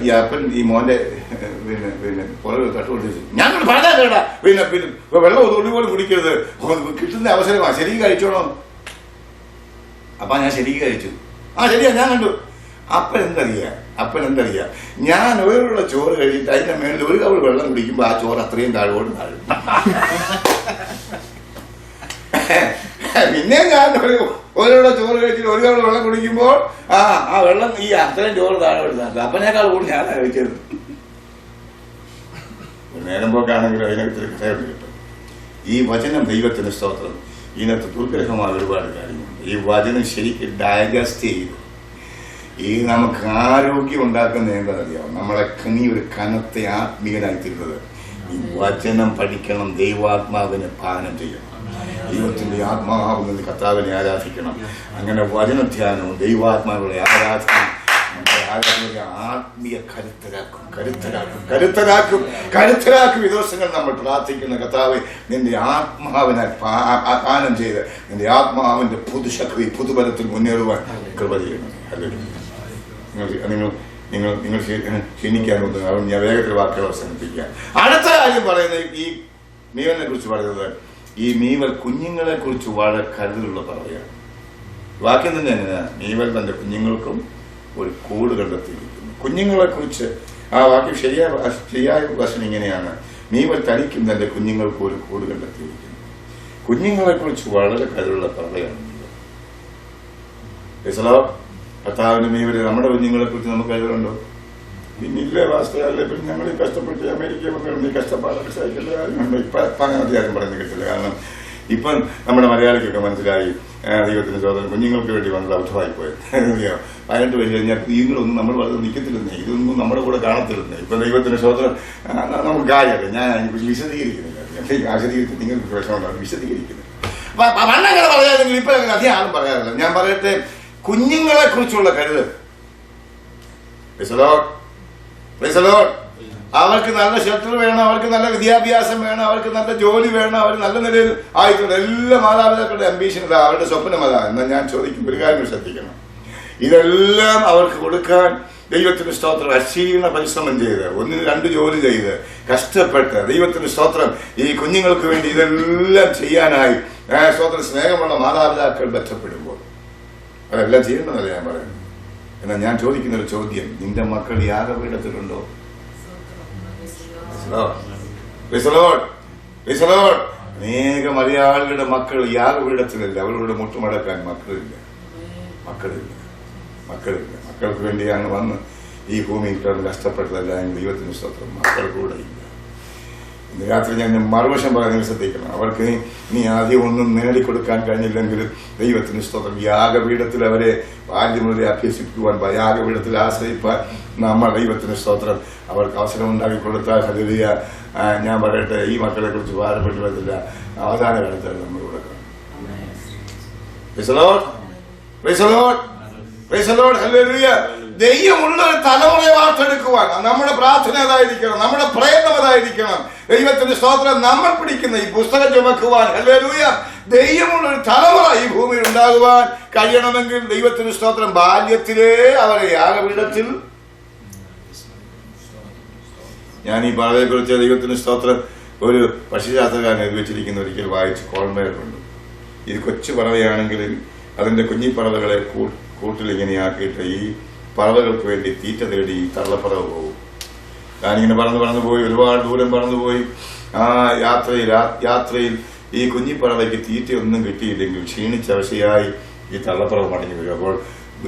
ഈ അപ്പൻ ഈ മോന്റെ പുറകെ തട്ടുകൊണ്ടിരിച്ചു, ഞാൻ പറഞ്ഞാ കേട്ടാ, പിന്നെ വെള്ളം ഒതുകൊള്ളി പോലും കുടിക്കരുത്, കിട്ടുന്ന അവസരമാണ്, ശരിക്കും കഴിച്ചോളൂ. അപ്പൊ ഞാൻ ശരിക്കും കഴിച്ചു. ശരിയാ, ഞാൻ കണ്ടു. അപ്പൻ എന്തറിയാ, ഞാൻ ഒരുള്ള ചോറ് കഴിച്ചിട്ട് അതിന്റെ മേളിൽ ഒരു കവൾ വെള്ളം കുടിക്കുമ്പോ ആ ചോറ് അത്രയും താഴോട്ട് താഴും. പിന്നെ ഞാൻ ഒരുള്ള ചോറ് കഴിച്ചിട്ട് ഒരു കവൾ വെള്ളം കുടിക്കുമ്പോൾ ആ വെള്ളം ഈ അത്രയും ചോറ് താഴോട്ട് താഴ്ത്തും. അപ്പനേക്കാൾ കൂടി ഞാനാ കഴിച്ചത്. നേരം പോക്കാണെങ്കിലും അതിനകത്തൊരു കഥയുണ്ട് കിട്ടും. ഈ വചനം ദൈവത്തിന് സ്തോത്രം. ഇതിനകത്ത് ദുർഗ്രഹമായ ഒരുപാട് കാര്യങ്ങളുണ്ട്. ഈ വചനം ശരിക്കും ഡയജസ്റ്റ് ചെയ്ത് ഈ നമുക്ക് ആരോഗ്യം ഉണ്ടാക്കുന്ന എന്താണെന്നറിയാം, നമ്മളെ നീ ഒരു കനത്ത ആത്മീയനായിത്തീരുന്നത് ഈ വചനം പഠിക്കണം, ദൈവാത്മാവിനെ പാനം ചെയ്യണം, ദൈവത്തിന്റെ ആത്മാവിൽ കർത്താവിനെ ആരാധിക്കണം. അങ്ങനെ വചനധ്യാനവും ദൈവാത്മാവിനെ ആരാധനയും ആത്മീയ കരുത്തരാക്കും. ഈ ദിവസങ്ങൾ നമ്മൾ പ്രാർത്ഥിക്കുന്ന കർത്താവേ, നിന്റെ ആത്മാവിനാൽ പാനം ചെയ്ത് നിന്റെ ആത്മാവിന്റെ പുതുശക്തി പുതുബലത്തിൽ മുന്നേറുവാൻ കൃപ ചെയ്യണം. നിങ്ങൾ ക്ഷീണിക്കാനുണ്ട്. അതുകൊണ്ട് ഞാൻ വേഗത്തിൽ വാക്കുകൾ അവസാനിപ്പിക്കാം. അടുത്ത കാര്യം പറയുന്നത്, ഈ മീവലിനെ കുറിച്ച് പറയുന്നത്, ഈ മീവൽ കുഞ്ഞുങ്ങളെ കുറിച്ച് വളരെ കരുതലുള്ള പറയുകയാണ്. വാക്യം തന്നെ എങ്ങനെയാ, മീവൽ തന്റെ കുഞ്ഞുങ്ങൾക്കും ഒരു കൂട് കണ്ടെത്തിയിരിക്കുന്നു. കുഞ്ഞുങ്ങളെ കുറിച്ച് ആ വാക്യം ശരിയായ വശം ഇങ്ങനെയാണ്, മീവൽ തനിക്കും തന്റെ കുഞ്ഞുങ്ങൾക്ക് ഒരു കൂട് കണ്ടെത്തിയിരിക്കുന്നു. കുഞ്ഞുങ്ങളെ കുറിച്ച് വളരെ കരുതലുള്ള പറയുകയാണ്. കർത്താവിന്റെ മീവല് നമ്മുടെ കുഞ്ഞുങ്ങളെ കുറിച്ച് നമുക്ക് കരുതലുണ്ടോ? പിന്നില്ലേ വാസ്തവല്ലേ, പിന്നെ ഞങ്ങൾ ഈ കഷ്ടപ്പെട്ട് അമേരിക്ക വന്നിരുന്ന ഈ കഷ്ടപ്പാടൊക്കെ സഹിക്കേണ്ട കാര്യമുണ്ടോ? ഇപ്പൊ അങ്ങനെ അധികാരം പറഞ്ഞു കിട്ടില്ല. കാരണം ഇപ്പം നമ്മുടെ മലയാളിക്കൊക്കെ മനസ്സിലായി ദൈവത്തിന്റെ ചോദനം കുഞ്ഞുങ്ങൾക്ക് വേണ്ടി വന്നത് അബദ്ധമായി പോയത്. 18 വയസ്സ് കഴിഞ്ഞാൽ കുഞ്ഞുങ്ങളൊന്നും നമ്മൾ വളരെ നിൽക്കത്തില്ലെന്നേ, ഇതൊന്നും നമ്മുടെ കൂടെ കാണത്തില്ലെന്നേ. ഇപ്പൊ ദൈവത്തിന്റെ ചോദനം നമുക്ക് കാര്യമല്ല. ഞാൻ അതിനെക്കുറിച്ച് വിശദീകരിക്കുന്നില്ല, വിശദീകരിച്ച് നിങ്ങൾക്ക് വിഷമമുണ്ടാകും, വിശദീകരിക്കുന്നില്ല. പണ്ടങ്ങനെ പറയാമെങ്കിൽ ഇപ്പൊ അങ്ങനെ അധികം ആളും പറയാറില്ല. ഞാൻ പറയട്ടെ, കുഞ്ഞുങ്ങളെ കുറിച്ചുള്ള കരുതൽ, അവർക്ക് നല്ല ഷെൽട്ടർ വേണം, അവർക്ക് നല്ല വിദ്യാഭ്യാസം വേണം, അവർക്ക് നല്ല ജോലി വേണം, അവർ നല്ല നിലയിൽ ആയിട്ടുണ്ട്. എല്ലാ മാതാപിതാക്കളുടെ അംബീഷൻ അതാ, അവരുടെ സ്വപ്നം അതാ. എന്നാൽ ഞാൻ ചോദിക്കും, ഒരു കാര്യം ശ്രദ്ധിക്കണം, ഇതെല്ലാം അവർക്ക് കൊടുക്കാൻ ദൈവത്തിന് സ്തോത്രം അക്ഷീണ പരിശ്രമം ചെയ്ത് 1-2 ജോലി ചെയ്ത് കഷ്ടപ്പെട്ട് ദൈവത്തിന് സ്തോത്രം ഈ കുഞ്ഞുങ്ങൾക്ക് വേണ്ടി ഇതെല്ലാം ചെയ്യാനായി സ്തോത്രം സ്നേഹമുള്ള മാതാപിതാക്കൾ ബന്ധപ്പെടുമ്പോൾ അതെല്ലാം ചെയ്യേണ്ടതല്ല ഞാൻ പറയുന്നത്. എന്നാൽ ഞാൻ ചോദിക്കുന്ന ഒരു ചോദ്യം, നിന്റെ മക്കൾ യാഗപീഠത്തിലുണ്ടോ? അനേക മലയാളികളുടെ മക്കൾ യാഗപീഠത്തിലല്ല, അവരുടെ മുട്ടുമടക്കാൻ മക്കളില്ല. മക്കൾക്ക് വേണ്ടി അങ്ങ് വന്ന് ഈ ഭൂമിയിൽ കിടന്ന് കഷ്ടപ്പെട്ടതല്ല ദൈവത്തിന് സ്തോത്രം. മക്കൾ കൂടെ ഇല്ല. ഇന്ന് രാത്രി ഞാൻ മറുവശം പറയാൻ ശ്രദ്ധിക്കണം. അവർക്ക് നീ ആദ്യം ഒന്നും നേടിക്കൊടുക്കാൻ കഴിഞ്ഞില്ലെങ്കിലും ദൈവത്തിന് സ്തോത്രം, യാഗപീഠത്തിൽ അവരെ ബാല്യം മുതലേ അഭ്യസിക്കുവാൻ, യാഗപീഠത്തിൽ ആശ്രയിപ്പാൻ നമ്മൾ ദൈവത്തിന് സ്തോത്രം അവർക്ക് അവസരം ഉണ്ടാക്കി കൊടുത്താൽ ഹല്ലേലൂയ. ഞാൻ പറയട്ടെ, ഈ മക്കളെ കുറിച്ച് ഭാരപ്പെട്ടു വരത്തില്ല. അവസാന കാലത്താണ് നമ്മൾ കൊടുക്കണം. ദൈവമുള്ള ഒരു തലമുറയെ വാർത്തെടുക്കുവാൻ നമ്മുടെ പ്രാർത്ഥന അതായിരിക്കണം, നമ്മുടെ പ്രയത്നം അതായിരിക്കണം. ദൈവത്തിന്റെ സ്തോത്രം നമ്മൾ പിടിക്കുന്ന ഈ പുസ്തകം ചുമക്കുവാൻ ഹല്ലേലൂയ ദൈവമുള്ള ഒരു തലമുറ ഈ ഭൂമിയിൽ ഉണ്ടാകുവാൻ കഴിയണമെങ്കിൽ ദൈവത്തിന്റെ സ്തോത്രം ബാല്യത്തിലേ അവരെ യാഗപീഠത്തിൽ. ഞാൻ ഈ പാതയെ കുറിച്ച് ദൈവത്തിന് സ്തോത്രം ഒരു പക്ഷിശാസ്ത്രകാരൻ എഴുതി വെച്ചിരിക്കുന്ന ഒരിക്കൽ വായിച്ച് കോൾമേറുണ്ട്. ഇത് കൊച്ചു പറവയാണെങ്കിൽ അതിന്റെ കുഞ്ഞിപ്പറവകളെ കൂട്ടിൽ ഇങ്ങനെയാക്കിയിട്ട് ഈ പറവകൾക്ക് വേണ്ടി തീറ്റ തേടി ഈ തള്ളപ്പറവ പോകും. ഞാനിങ്ങനെ പറന്നു പോയി, ഒരുപാട് ദൂരം പറന്നുപോയി. ആ യാത്രയിൽ ഈ കുഞ്ഞിപ്പറവയ്ക്ക് തീറ്റയൊന്നും കിട്ടിയില്ലെങ്കിൽ ക്ഷീണിച്ചവശയായി ഈ തള്ളപ്പറവ് മടങ്ങി വരും. അപ്പോൾ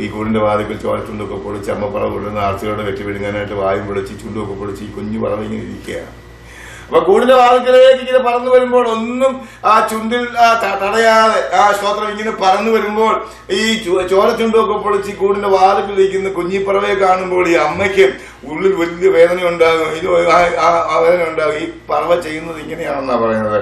ഈ കൂടിന്റെ വാതിക്കൽ ചോരച്ചുണ്ടൊക്കെ പൊളിച്ച് അമ്മപ്പറവ് കൊണ്ടുവന്ന് ആർത്തിയോടെ വെട്ടി വിഴുങ്ങാനായിട്ട് വായും പൊളിച്ച് ചുണ്ടുമൊക്കെ പൊളിച്ച് ഈ കുഞ്ഞു പറവ ഇങ്ങനെ ഇരിക്കുകയാണ്. അപ്പൊ കൂടിന്റെ വാതിക്കലേക്ക് ഇങ്ങനെ പറന്നു വരുമ്പോൾ ഒന്നും ആ ചുണ്ടിൽ തടയാതെ ആ സ്തോത്രം ഇങ്ങനെ പറന്നു വരുമ്പോൾ ഈ ചോരച്ചുണ്ടൊക്കെ പൊളിച്ച് ഈ കൂടിന്റെ വാതിക്കലിരിക്കുന്ന കുഞ്ഞിപ്പറവയെ കാണുമ്പോൾ ഈ അമ്മയ്ക്ക് ഉള്ളിൽ വലിയ വേദന ഉണ്ടാകും. ഇത് ആ വേദന ഉണ്ടാകും. ഈ പറവ ചെയ്യുന്നത് ഇങ്ങനെയാണെന്നാ പറയുന്നത്.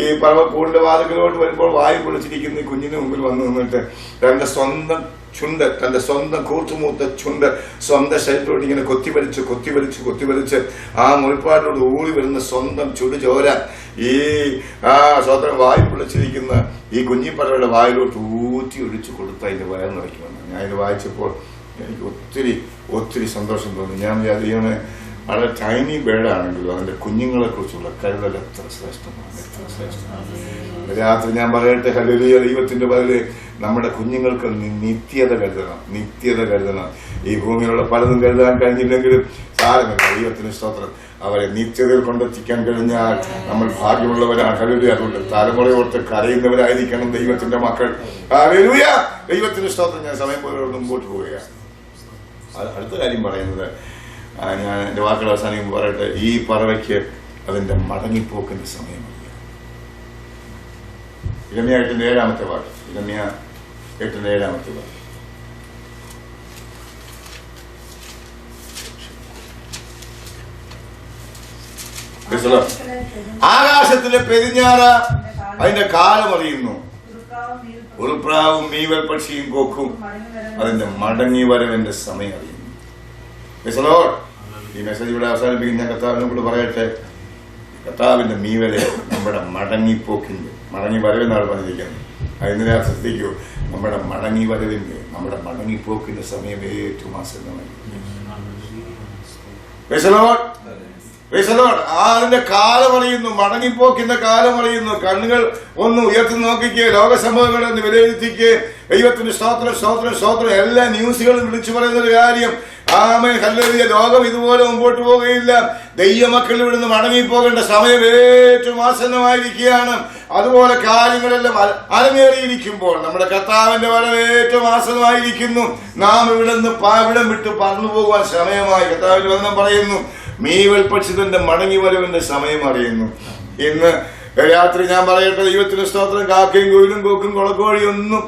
ഈ പറവ കൂടിന്റെ വാതിക്കലോട്ട് വരുമ്പോൾ വായു പൊളിച്ചിരിക്കുന്ന കുഞ്ഞിന് മുമ്പിൽ വന്നു നിന്നിട്ട് തന്റെ സ്വന്തം ചുണ്ട്, തന്റെ സ്വന്തം കൂർത്തുമൂത്ത ചുണ്ട് സ്വന്തം ശരീരത്തോട് ഇങ്ങനെ കൊത്തിവലിച്ച് ആ മുറിപ്പാട്ടിലോട് ഊറി വരുന്ന സ്വന്തം ചുടുചോര ഈ സ്വന്തം വായു പൊളിച്ചിരിക്കുന്ന ഈ കുഞ്ഞിപ്പറവയുടെ വായിലോട്ട് ഊറ്റി ഒഴിച്ചു കൊടുത്ത് അതിന്റെ വയർ നിറയ്ക്കുമെന്ന്. ഞാൻ ഇത് വായിച്ചപ്പോൾ എനിക്ക് ഒത്തിരി സന്തോഷം തോന്നി. ഞാൻ വിചാരിക്കുന്നത് വളരെ ടൈനി ബേഡാണെങ്കിലും അതിന്റെ കുഞ്ഞുങ്ങളെ കുറിച്ചുള്ള കരുതൽ എത്ര ശ്രേഷ്ഠമാണ്. രാത്രി ഞാൻ പറയട്ടെ, ഹല്ലേലൂയ, ദൈവത്തിന്റെ പകല് നമ്മുടെ കുഞ്ഞുങ്ങൾക്ക് നിത്യത കരുതണം. ഈ ഭൂമിയിലുള്ള പലതും കരുതാൻ കഴിഞ്ഞില്ലെങ്കിലും സാരമില്ല, ദൈവത്തിന് സ്തോത്രം. അവരെ നിത്യതയിൽ കൊണ്ടെത്തിക്കാൻ കഴിഞ്ഞാൽ നമ്മൾ ഭാഗ്യമുള്ളവരാണ്. ഹല്ലേലൂയ. അതുകൊണ്ട് തലമുറയോർത്ത് കരയുന്നവരായിരിക്കണം ദൈവത്തിന്റെ മക്കൾ. ഹല്ലേലൂയ, ദൈവത്തിന് സ്തോത്രം. ഞാൻ സമയം പോലെ മുമ്പോട്ട് പോവുകയാണ്. അടുത്ത കാര്യം പറയുന്നത്, ഞാൻ എന്റെ വാക്കുകൾ അവസാനിക്കുമ്പോൾ പറയട്ടെ, ഈ പറവയ്ക്ക് അതിന്റെ മടങ്ങിപ്പോക്കിന്റെ സമയമല്ല. ഇരമ്യ 8:7 വാക്ക്. ഇരമ്യ 8:7 വാക്ക്. ആകാശത്തിലെ പെരിഞ്ഞാറ അതിന്റെ കാലം അറിയുന്നു, ഉറുപ്രാവും മീവൽ പക്ഷിയും കൊക്കും അതിന്റെ മടങ്ങി വരവിന്റെ സമയം അറിയുന്നു. ഈ മെസ്സേജ് ഇവിടെ അവസാനിപ്പിക്കുന്ന ഞാൻ കർത്താവിനോട് പറയട്ടെ, കർത്താവിന്റെ മീവലെ നമ്മുടെ മടങ്ങി വരവെന്നാണ് പറഞ്ഞിരിക്കുന്നത്. അതിനെ ശ്രദ്ധിക്കൂ, നമ്മുടെ മടങ്ങിപ്പോക്കിന്റെ സമയം ഏറ്റവും ആസന്നമായി. അതിന്റെ കാലം അറിയുന്നു, മടങ്ങിപ്പോക്കിന്റെ കാലം അറിയുന്നു. കണ്ണുകൾ ഒന്ന് ഉയർത്തി നോക്കിക്കേ, ലോകസംഭവങ്ങളെ ഒന്ന് വിലയിരുത്തിക്കേ. ദൈവത്തിന്റെ സ്തോത്രം. എല്ലാ ന്യൂസുകളും വിളിച്ചു പറയുന്ന ഒരു കാര്യം, ആമേൻ, ഹല്ലേലൂയ, ലോകം ഇതുപോലെ മുമ്പോട്ട് പോകുകയില്ല. ദൈവമക്കൾ ഇവിടുന്ന് മടങ്ങിപ്പോകേണ്ട സമയം ഏറ്റവും ആസന്നമായിരിക്കുകയാണ്. അതുപോലെ കാര്യങ്ങളെല്ലാം അരങ്ങേറിയിരിക്കുമ്പോൾ നമ്മുടെ കർത്താവിന്റെ വരവ് ഏറ്റവും ആസന്നമായിരിക്കുന്നു. നാം ഇവിടം വിട്ട് പറന്നു പോകുവാൻ സമയമായി. കർത്താവിന്റെ വചനം പറയുന്നു, മീവൽ പക്ഷിതന്റെ മടങ്ങി വരവിന്റെ സമയം അറിയുന്നു. ഇന്ന് രാത്രി ഞാൻ പറയട്ടെ, ദൈവത്തിന് സ്തോത്രം, കാക്കയും കോയിലും കൊക്കും കൊളക്കോഴിയൊന്നും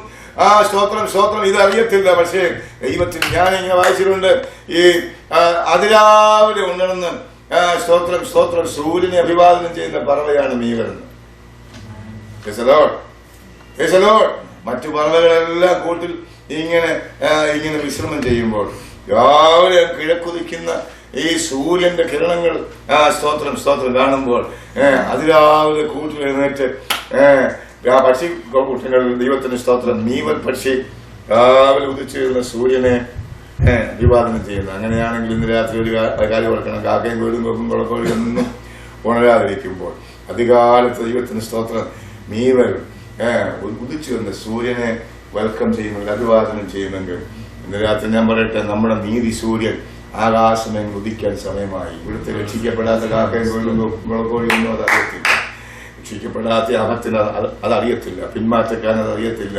സ്തോത്രം ഇതറിയത്തില്ല. പക്ഷേ ദൈവത്തിന് ഞാൻ ഇങ്ങനെ വായിച്ചിട്ടുണ്ട്, ഈ അതിരാവിലെ ഉണർന്ന് സ്തോത്രം സൂര്യനെ അഭിവാദനം ചെയ്യുന്ന പറവയാണ് മീവലെന്ന്. മറ്റു പറവകളെല്ലാം കൂട്ടിൽ ഇങ്ങനെ വിശ്രമം ചെയ്യുമ്പോൾ രാവിലെ കിഴക്കുതിക്കുന്ന ഈ സൂര്യന്റെ കിരണങ്ങൾ സ്തോത്രം കാണുമ്പോൾ അതിരാവിലെ കൂട്ടിൽ എഴുന്നേറ്റ് പക്ഷി കൂട്ടങ്ങൾ ദൈവത്തിന് സ്തോത്രം മീവൽ പക്ഷി രാവിലെ ഉദിച്ചു വരുന്ന സൂര്യനെ അഭിവാദനം ചെയ്യുന്നു. അങ്ങനെയാണെങ്കിൽ ഇന്ന് രാത്രി ഒരു കാര്യം ഓർക്കണം, കാക്കയും കോയിലും കൊക്കും കൊളക്കോഴിയൊന്നും ഉണരാതിരിക്കുമ്പോൾ അധികാലത്ത് ദൈവത്തിന് സ്തോത്രം മീവൽ ഉദിച്ചു വരുന്ന സൂര്യനെ വെൽക്കം ചെയ്യുമെങ്കിൽ, അഭിവാദനം ചെയ്യുമെങ്കിൽ ഇന്ന് രാത്രി ഞാൻ പറയട്ടെ, നമ്മുടെ നീതി സൂര്യൻ ആകാശമെങ്കിൽ ഉദിക്കാൻ സമയമായി. ഇവിടുത്തെ രക്ഷിക്കപ്പെടാത്ത കാക്കയും കോയിലും കൊളക്കോഴിയൊന്നും അതറിയത്തില്ല, രക്ഷിക്കപ്പെടാത്ത അഹത്തിന് അതറിയത്തില്ല, പിന്മാറ്റക്കാൻ അതറിയത്തില്ല,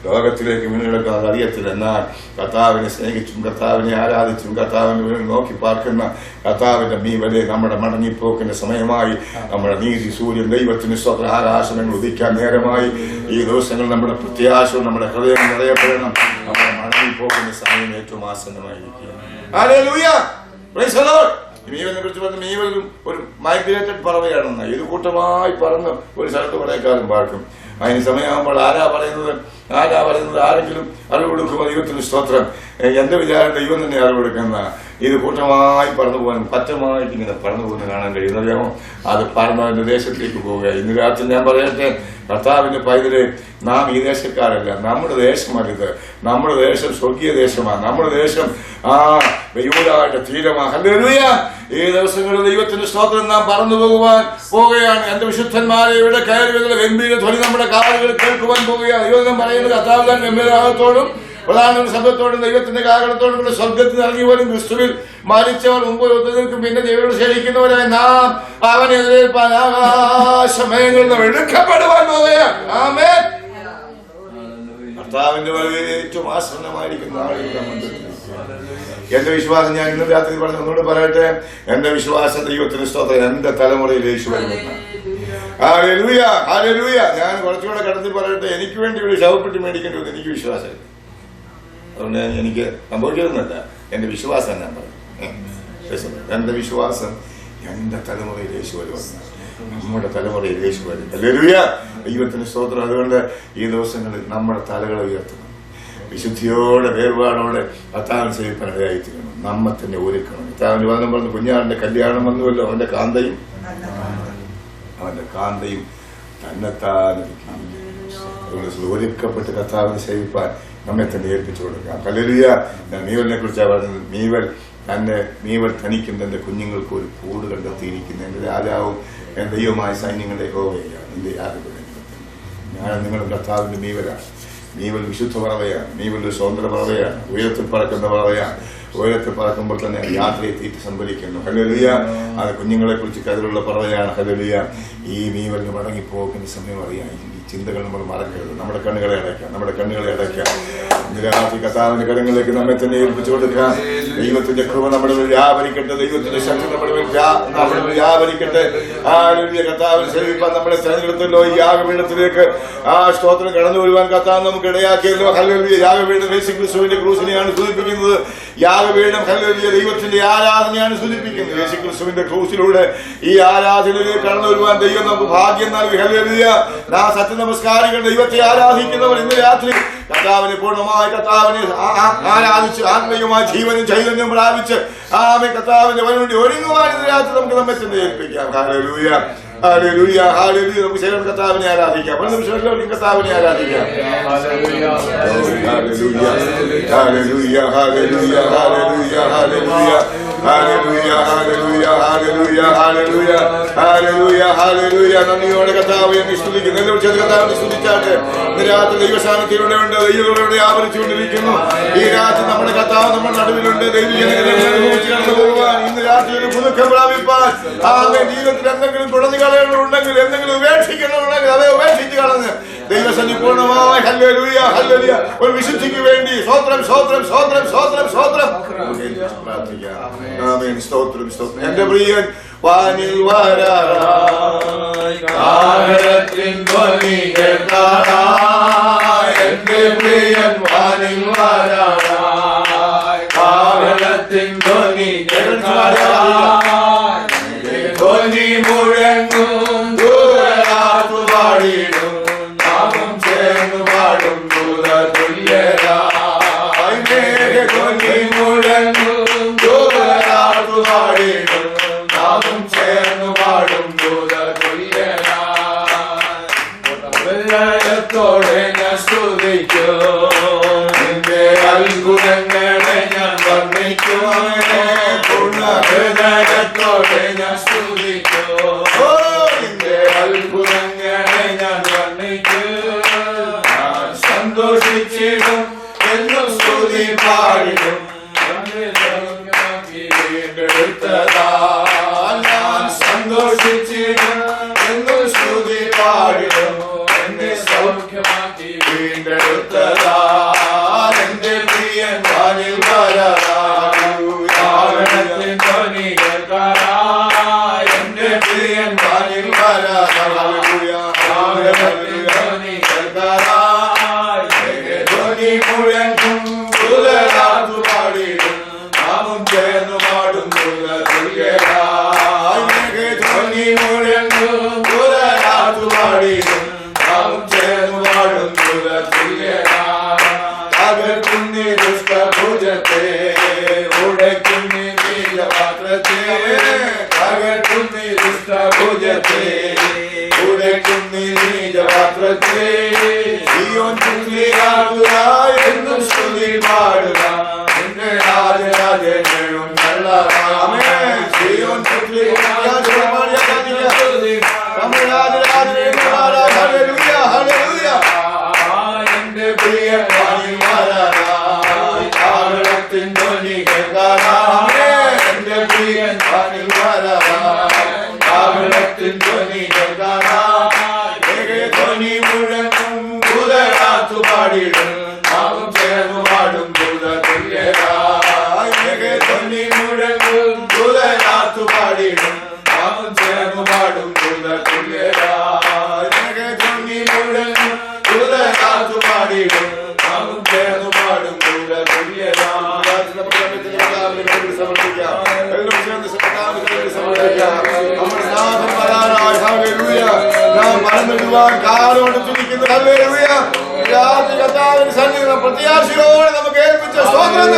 ലോകത്തിലേക്ക് വീണെടുക്കാൻ അതറിയത്തില്ല. എന്നാൽ കർത്താവിനെ സ്നേഹിച്ചും കർത്താവിനെ ആരാധിച്ചും കർത്താവിനെ നോക്കി പാർക്കുന്ന കർത്താവിന്റെ മീവലെ നമ്മുടെ മടങ്ങിപ്പോക്കിന്റെ സമയമായി. നമ്മുടെ നീതി സൂര്യൻ ദൈവത്തിന് സ്വന്തം ആകാശങ്ങൾ ഉദിക്കാൻ നേരമായി. ഈ ദിവസങ്ങൾ നമ്മുടെ പ്രത്യാശവും നമ്മുടെ ഹൃദയം നിറയപ്പെടണം. നമ്മുടെ മടങ്ങിപ്പോക്കിന്റെ സമയം ഏറ്റവും ആസന്നമായിരിക്കും. Hallelujah, praise the Lord. മീവലിനെ കുറിച്ച് പറഞ്ഞ മീവലും ഒരു മൈഗ്രേറ്റഡ് പറവയാണെന്ന്. ഇത് കൂട്ടമായി പറന്ന് ഒരു സ്ഥലത്ത് കുറെ കാലം പാർക്കും. അതിന് സമയമാകുമ്പോൾ ആരാ പറയുന്നത് ആരെങ്കിലും അറിവ് കൊടുക്കുമ്പോൾ ദൈവത്തിന് സ്തോത്രം. എന്റെ വിചാരം ദൈവം തന്നെ അറിവ് കൊടുക്കുന്ന ഇത് കൂട്ടമായി പറന്നു പോകാൻ പറ്റമായിട്ട് ഇങ്ങനെ പറന്നു പോകുന്ന കാണാൻ കഴിയുന്നറിയാമോ? അത് പറന്നവന്റെ ദേശത്തേക്ക് പോവുക. ഇന്ന് രാത്രി ഞാൻ പറയട്ടെ, കർത്താവിന്റെ പൈതല്, നാം ഈ ദേശക്കാരല്ല. നമ്മുടെ ദേശമാണിത്. നമ്മുടെ ദേശം സ്വർഗീയ ദേശമാണ്. നമ്മുടെ ദേശം യൂദായുടെ തീരമാണ്. ഹല്ലേലൂയ. ഈ ദിവസങ്ങളിൽ ദൈവത്തിന്റെ സ്തോത്രം നാം പറന്നു പോവുകയാണ്. എന്റെ വിശുദ്ധന്മാരെ ഇവിടെ കയറി വരുന്ന ഗംഭീര ധ്വനി നമ്മുടെ കാതുകൾ കേൾക്കുവാൻ പോവുകയാണ്. ദൈവം പറയുന്നത് കർത്താവ് താൻ ഗംഭീരാഹത്തോടും പ്രധാന ശബ്ദത്തോടും ദൈവത്തിന്റെ കാഹളത്തോടും കൂടെ സ്വർഗത്തിൽ ഇറങ്ങി വരും. ക്രിസ്തുവിൽ മരിച്ചവർ മുമ്പ് ഒത്തുനിൽക്കും. പിന്നെ ദൈവം ക്ഷണിക്കുന്നവരായി നാം അവനെ എതിരേൽപ്പാൻ ആകാശമയങ്ങളിൽ നാം എടുക്കപ്പെടുവാൻ പോവുകയാണ്. ആമേൻ. കർത്താവിന്റെ ഏറ്റവും ആസന്നമായിരിക്കുന്ന ആളുകളുടെ എന്റെ വിശ്വാസം, ഞാൻ ഇന്ന് രാത്രി പറഞ്ഞു ഒന്നുകൂടെ പറയട്ടെ, എന്റെ വിശ്വാസം ദൈവത്തിന് സ്തോത്രം, എന്റെ തലമുറയിൽ യേശു വരുമെന്നാണ്. Hallelujah, hallelujah. ഞാൻ കുറച്ചുകൂടെ കടത്തി പറയട്ടെ, എനിക്ക് വേണ്ടി ഒരു ശവപ്പെട്ടി മേടിക്കേണ്ടി വന്നു. എനിക്ക് വിശ്വാസമില്ല. അതുകൊണ്ട് എനിക്ക് സംഭവിക്കുന്നതല്ല, എന്റെ വിശ്വാസം ഞാൻ പറയും. എന്റെ വിശ്വാസം എന്റെ തലമുറയിൽ യേശു വരുമെന്നാണ്. നമ്മുടെ തലമുറയിൽ യേശു വരും. ഹല്ലേലൂയ, ദൈവത്തിന് സ്തോത്രം. അതുകൊണ്ട് ഈ ദിവസങ്ങളിൽ നമ്മുടെ തലകളെ ഉയർത്തണം. വിശുദ്ധിയോടെ വേർപാടോടെ കർത്താവിനെ സേവിക്കാനിടയായിത്തീരണം. നമ്മെ തന്നെ ഒരുക്കണം. കർത്താവിന്റെ വചനം പറഞ്ഞു, കുഞ്ഞാറിന്റെ കല്യാണം വന്നുവല്ലോ, അവന്റെ കാന്തയും തന്നെത്താൻ ഒരുക്കപ്പെട്ട് കർത്താവിനെ സേവിപ്പാൻ നമ്മെ തന്നെ ഏൽപ്പിച്ചു കൊടുക്കാം. ഹല്ലേലൂയ. ഞാൻ മീവലിനെ കുറിച്ചാണ് പറഞ്ഞത്. മീവൽ തനിക്കും തന്റെ കുഞ്ഞുങ്ങൾക്ക് ഒരു കൂട് കണ്ടെത്തിയിരിക്കുന്നു. എന്റെ രാജാവും എന്റെ ദൈവമായ സൈന്യങ്ങളുടെ യഹോവയാണ്. എന്റെ യാതൊരു ഞാൻ നിങ്ങളുടെ കർത്താവിന്റെ മീവലാണ്. മീവൽ വിശുദ്ധ പറവയാണ്. മീവൽ ഒരു സ്വതന്ത്ര പറവയാണ്. ഉയരത്തിൽ പറക്കുന്ന പറവയാണ്. ഉയരത്തിൽ പറക്കുമ്പോൾ തന്നെ യാത്രയെ തീറ്റി സംഭരിക്കുന്നു. ഹല്ലേലൂയ. അത് കുഞ്ഞുങ്ങളെ കുറിച്ച് കതിലുള്ള പറവയാണ്. ഹല്ലേലൂയ. ഈ മീവലിന് മടങ്ങിപ്പോക്കുന്ന സമയം അറിയാം. ഈ ചിന്തകൾ നമ്മൾ മറക്കരുത്. നമ്മുടെ കണ്ണുകളെ അടയ്ക്കാം. രാത്രി കർത്താവിന്റെ കരങ്ങളിലേക്ക് നമ്മെ തന്നെ ഏൽപ്പിച്ചു കൊടുക്കാം. ദൈവത്തിന്റെ കൃപ നമ്മുടെ വ്യാപരിക്കട്ടെ. ദൈവത്തിന്റെ ശക്തി നമ്മുടെ വ്യാപരിക്കട്ടെ. കർത്താവിനെ സേവിപ്പാൻ നമ്മളെ തെരഞ്ഞെടുത്തല്ലോ. ഈ യാഗപീഠത്തിലേക്ക് സ്തോത്രം കടന്നു വരുവാൻ കർത്താവ് നമുക്ക് ഇടയാക്കിയല്ലോ. ഹല്ലേലൂയ. യാഗപീഠം യേശുക്രിസ്തുവിന്റെ ക്രൂസിനെയാണ് സൂചിപ്പിക്കുന്നത്. യാഗപീഠം ഹല്ലേലൂയ ദൈവത്തിന്റെ ആരാധനയാണ് സൂചിപ്പിക്കുന്നത്. യേശുക്രിസ്തുവിന്റെ ക്രൂസിലൂടെ ഈ ആരാധനയിലേക്ക് കടന്നു വരുവാൻ ദൈവം നമുക്ക് ഭാഗ്യം നൽകി. ഹല്ലേലൂയ. നാം സത്യ നമസ്കാരികൾ, ദൈവത്തെ ആരാധിക്കുന്നവർ ഇന്ന് രാത്രി കർത്താവിനെ പൂർണ്ണമായി കർത്താവിനെ ആരാധിച്ച് ആത്മീയമായ ജീവനും ചൈതന്യം പ്രാപിച്ച് കർത്താവിന്റെ വേണ്ടി ഒരുങ്ങുവാൻ ഇന്ന് രാത്രി നമുക്ക് നമ്മെ തന്നെ ഏൽപ്പിക്കാം. Hallelujah, hallelujah, hallelujah. നമുക്ക് ശേഷം കർത്താവിനെ ആരാധിക്കാം. ഒരു നിമിഷം കർത്താവിനെ ആരാധിക്കാം. Hallelujah, hallelujah, hallelujah, hallelujah, hallelujah, hallelujah, hallelujah, hallelujah, hallelujah, hallelujah. നന്ദിയോടെ കർത്താവിനെ സ്തുതിക്കുന്നു. എല്ലാവരും കർത്താവിനെ സ്തുതിച്ചാട്ടെ. ഇന്ന് രാത്രി ദൈവസാന്നിധ്യത്തിലൂടെ ഉണ്ട്. ദൈവങ്ങളോടെ ആവരിച്ചുകൊണ്ടിരിക്കുന്നു. ഈ രാത്രി നമ്മുടെ കർത്താവ് നമ്മുടെ നടുവിലുണ്ട്. കടന്നു പോകുവാൻ ഇന്ന് രാത്രി ഒരു പുതുക്കം പ്രാപിപ്പാൻ ജീവിതത്തിൽ എന്തെങ്കിലും തുടർന്ന് കളയണമെന്നുണ്ടെങ്കിൽ, എന്തെങ്കിലും ഉപേക്ഷിക്കണമെന്നുണ്ടെങ്കിൽ അവയെ ഉപേക്ഷിച്ച് കളഞ്ഞ് ദൈവസന്നി പൂർണ്ണമായി ഹല്ലേലൂയ, ഹല്ലേലൂയ ഒരു വിശുദ്ധിക്ക് വേണ്ടി സ്തോത്രം, സ്തോത്രം, സ്തോത്രം, സ്തോത്രം, സ്തോത്രം പ്രാർത്ഥിക്കാം. ആമേൻ. സ്തോത്രം, സ്തോത്രം. എന്റെ പ്രിയൻ വാനിൽ വരാറായി കാഹളത്തിൻ ധ്വനി കേൾക്കാറായി. എന്റെ പ്രിയൻ വാനിൽ വരാറായി കാഹളത്തിൻ ധ്വനി കേൾക്കാറായി. ധ്വനി മുഴങ്ങും ദൂരയാത്തു പാടിടും നാമം ചേർന്നു പാടും തുല്യരായി. ധ്വനി മുഴങ്ങും ദൂരയാത്തു പാടിടും നാമം ചേർന്നു പാടും തുല്യരായി. ഞാൻ സ്തുതിക്കും നിന്റെ അത്ഭുതങ്ങളെ ഞാൻ വർണ്ണിക്കും. ഹൃദയത്തോടെ ഞാൻ സ്തുതിക്കും നിന്റെ അത്ഭുതങ്ങളെ ഞാൻ വർണ്ണിക്കും. ഞാൻ സന്തോഷിച്ചിടും എന്നും സ്തുതി പാടിടും. വീണ്ടെടുത്തതാ ഞാൻ സന്തോഷിച്ചിടും എന്നും സ്തുതി പാടിടും. എന്നെ സൗഖ്യമാക്കി വീണ്ടെടുത്തതാ എന്റെ പ്രിയൻ വാനിൽ വരാറായി. ധ്വനി കേൾക്കാറായി. എന്റെ പ്രിയൻ വാനിൽ വരാറായി. ധ്വനി കേൾക്കാറായി. ധ്വനി മുഴങ്ങും തുലരാത്തു പാടിടും നാമം ചേർന്നു പാടും തുല്യരായി. ധ്വനി മുഴങ്ങും തുലരാത്തു പാടിടും നാമം ചേർന്നു പാടും തുല്യരായി. തകർക്കുന്നി ദുഷ്ടഭുജത്തെ ഉടയ്ക്കുന്നി പാത്രത്തെ എന്നും സ്തുതി പാടുക നിന്റെ രാജരാജനും നല്ല എന്റെ പ്രിയ കാവളത്തിൻ ധ്വനി കേൾക്കാനാമേ എന്റെ പ്രിയൻ കാവളത്തിൻ ധ്വനി കേൾക്കാനാമേ ധ്വനി മുഴങ്ങും ഭൂതരാത്തു പാടിടും നാമം ചേർന്നു പാടും ഭൂതതുല്യരായ ധ്വനി മുഴങ്ങും ഭൂതരാത്തു പാടിടും നാമം ചേർന്നു പാടും ഭൂതതുല്യരായ ധ്വനി മുഴങ്ങും ഭൂതരാത്തു പാടിടും നാമം ചേർന്നു പാടും പ്രത്യാശയോടെ നമുക്ക് ഏൽപ്പിച്ച സ്തോത്രം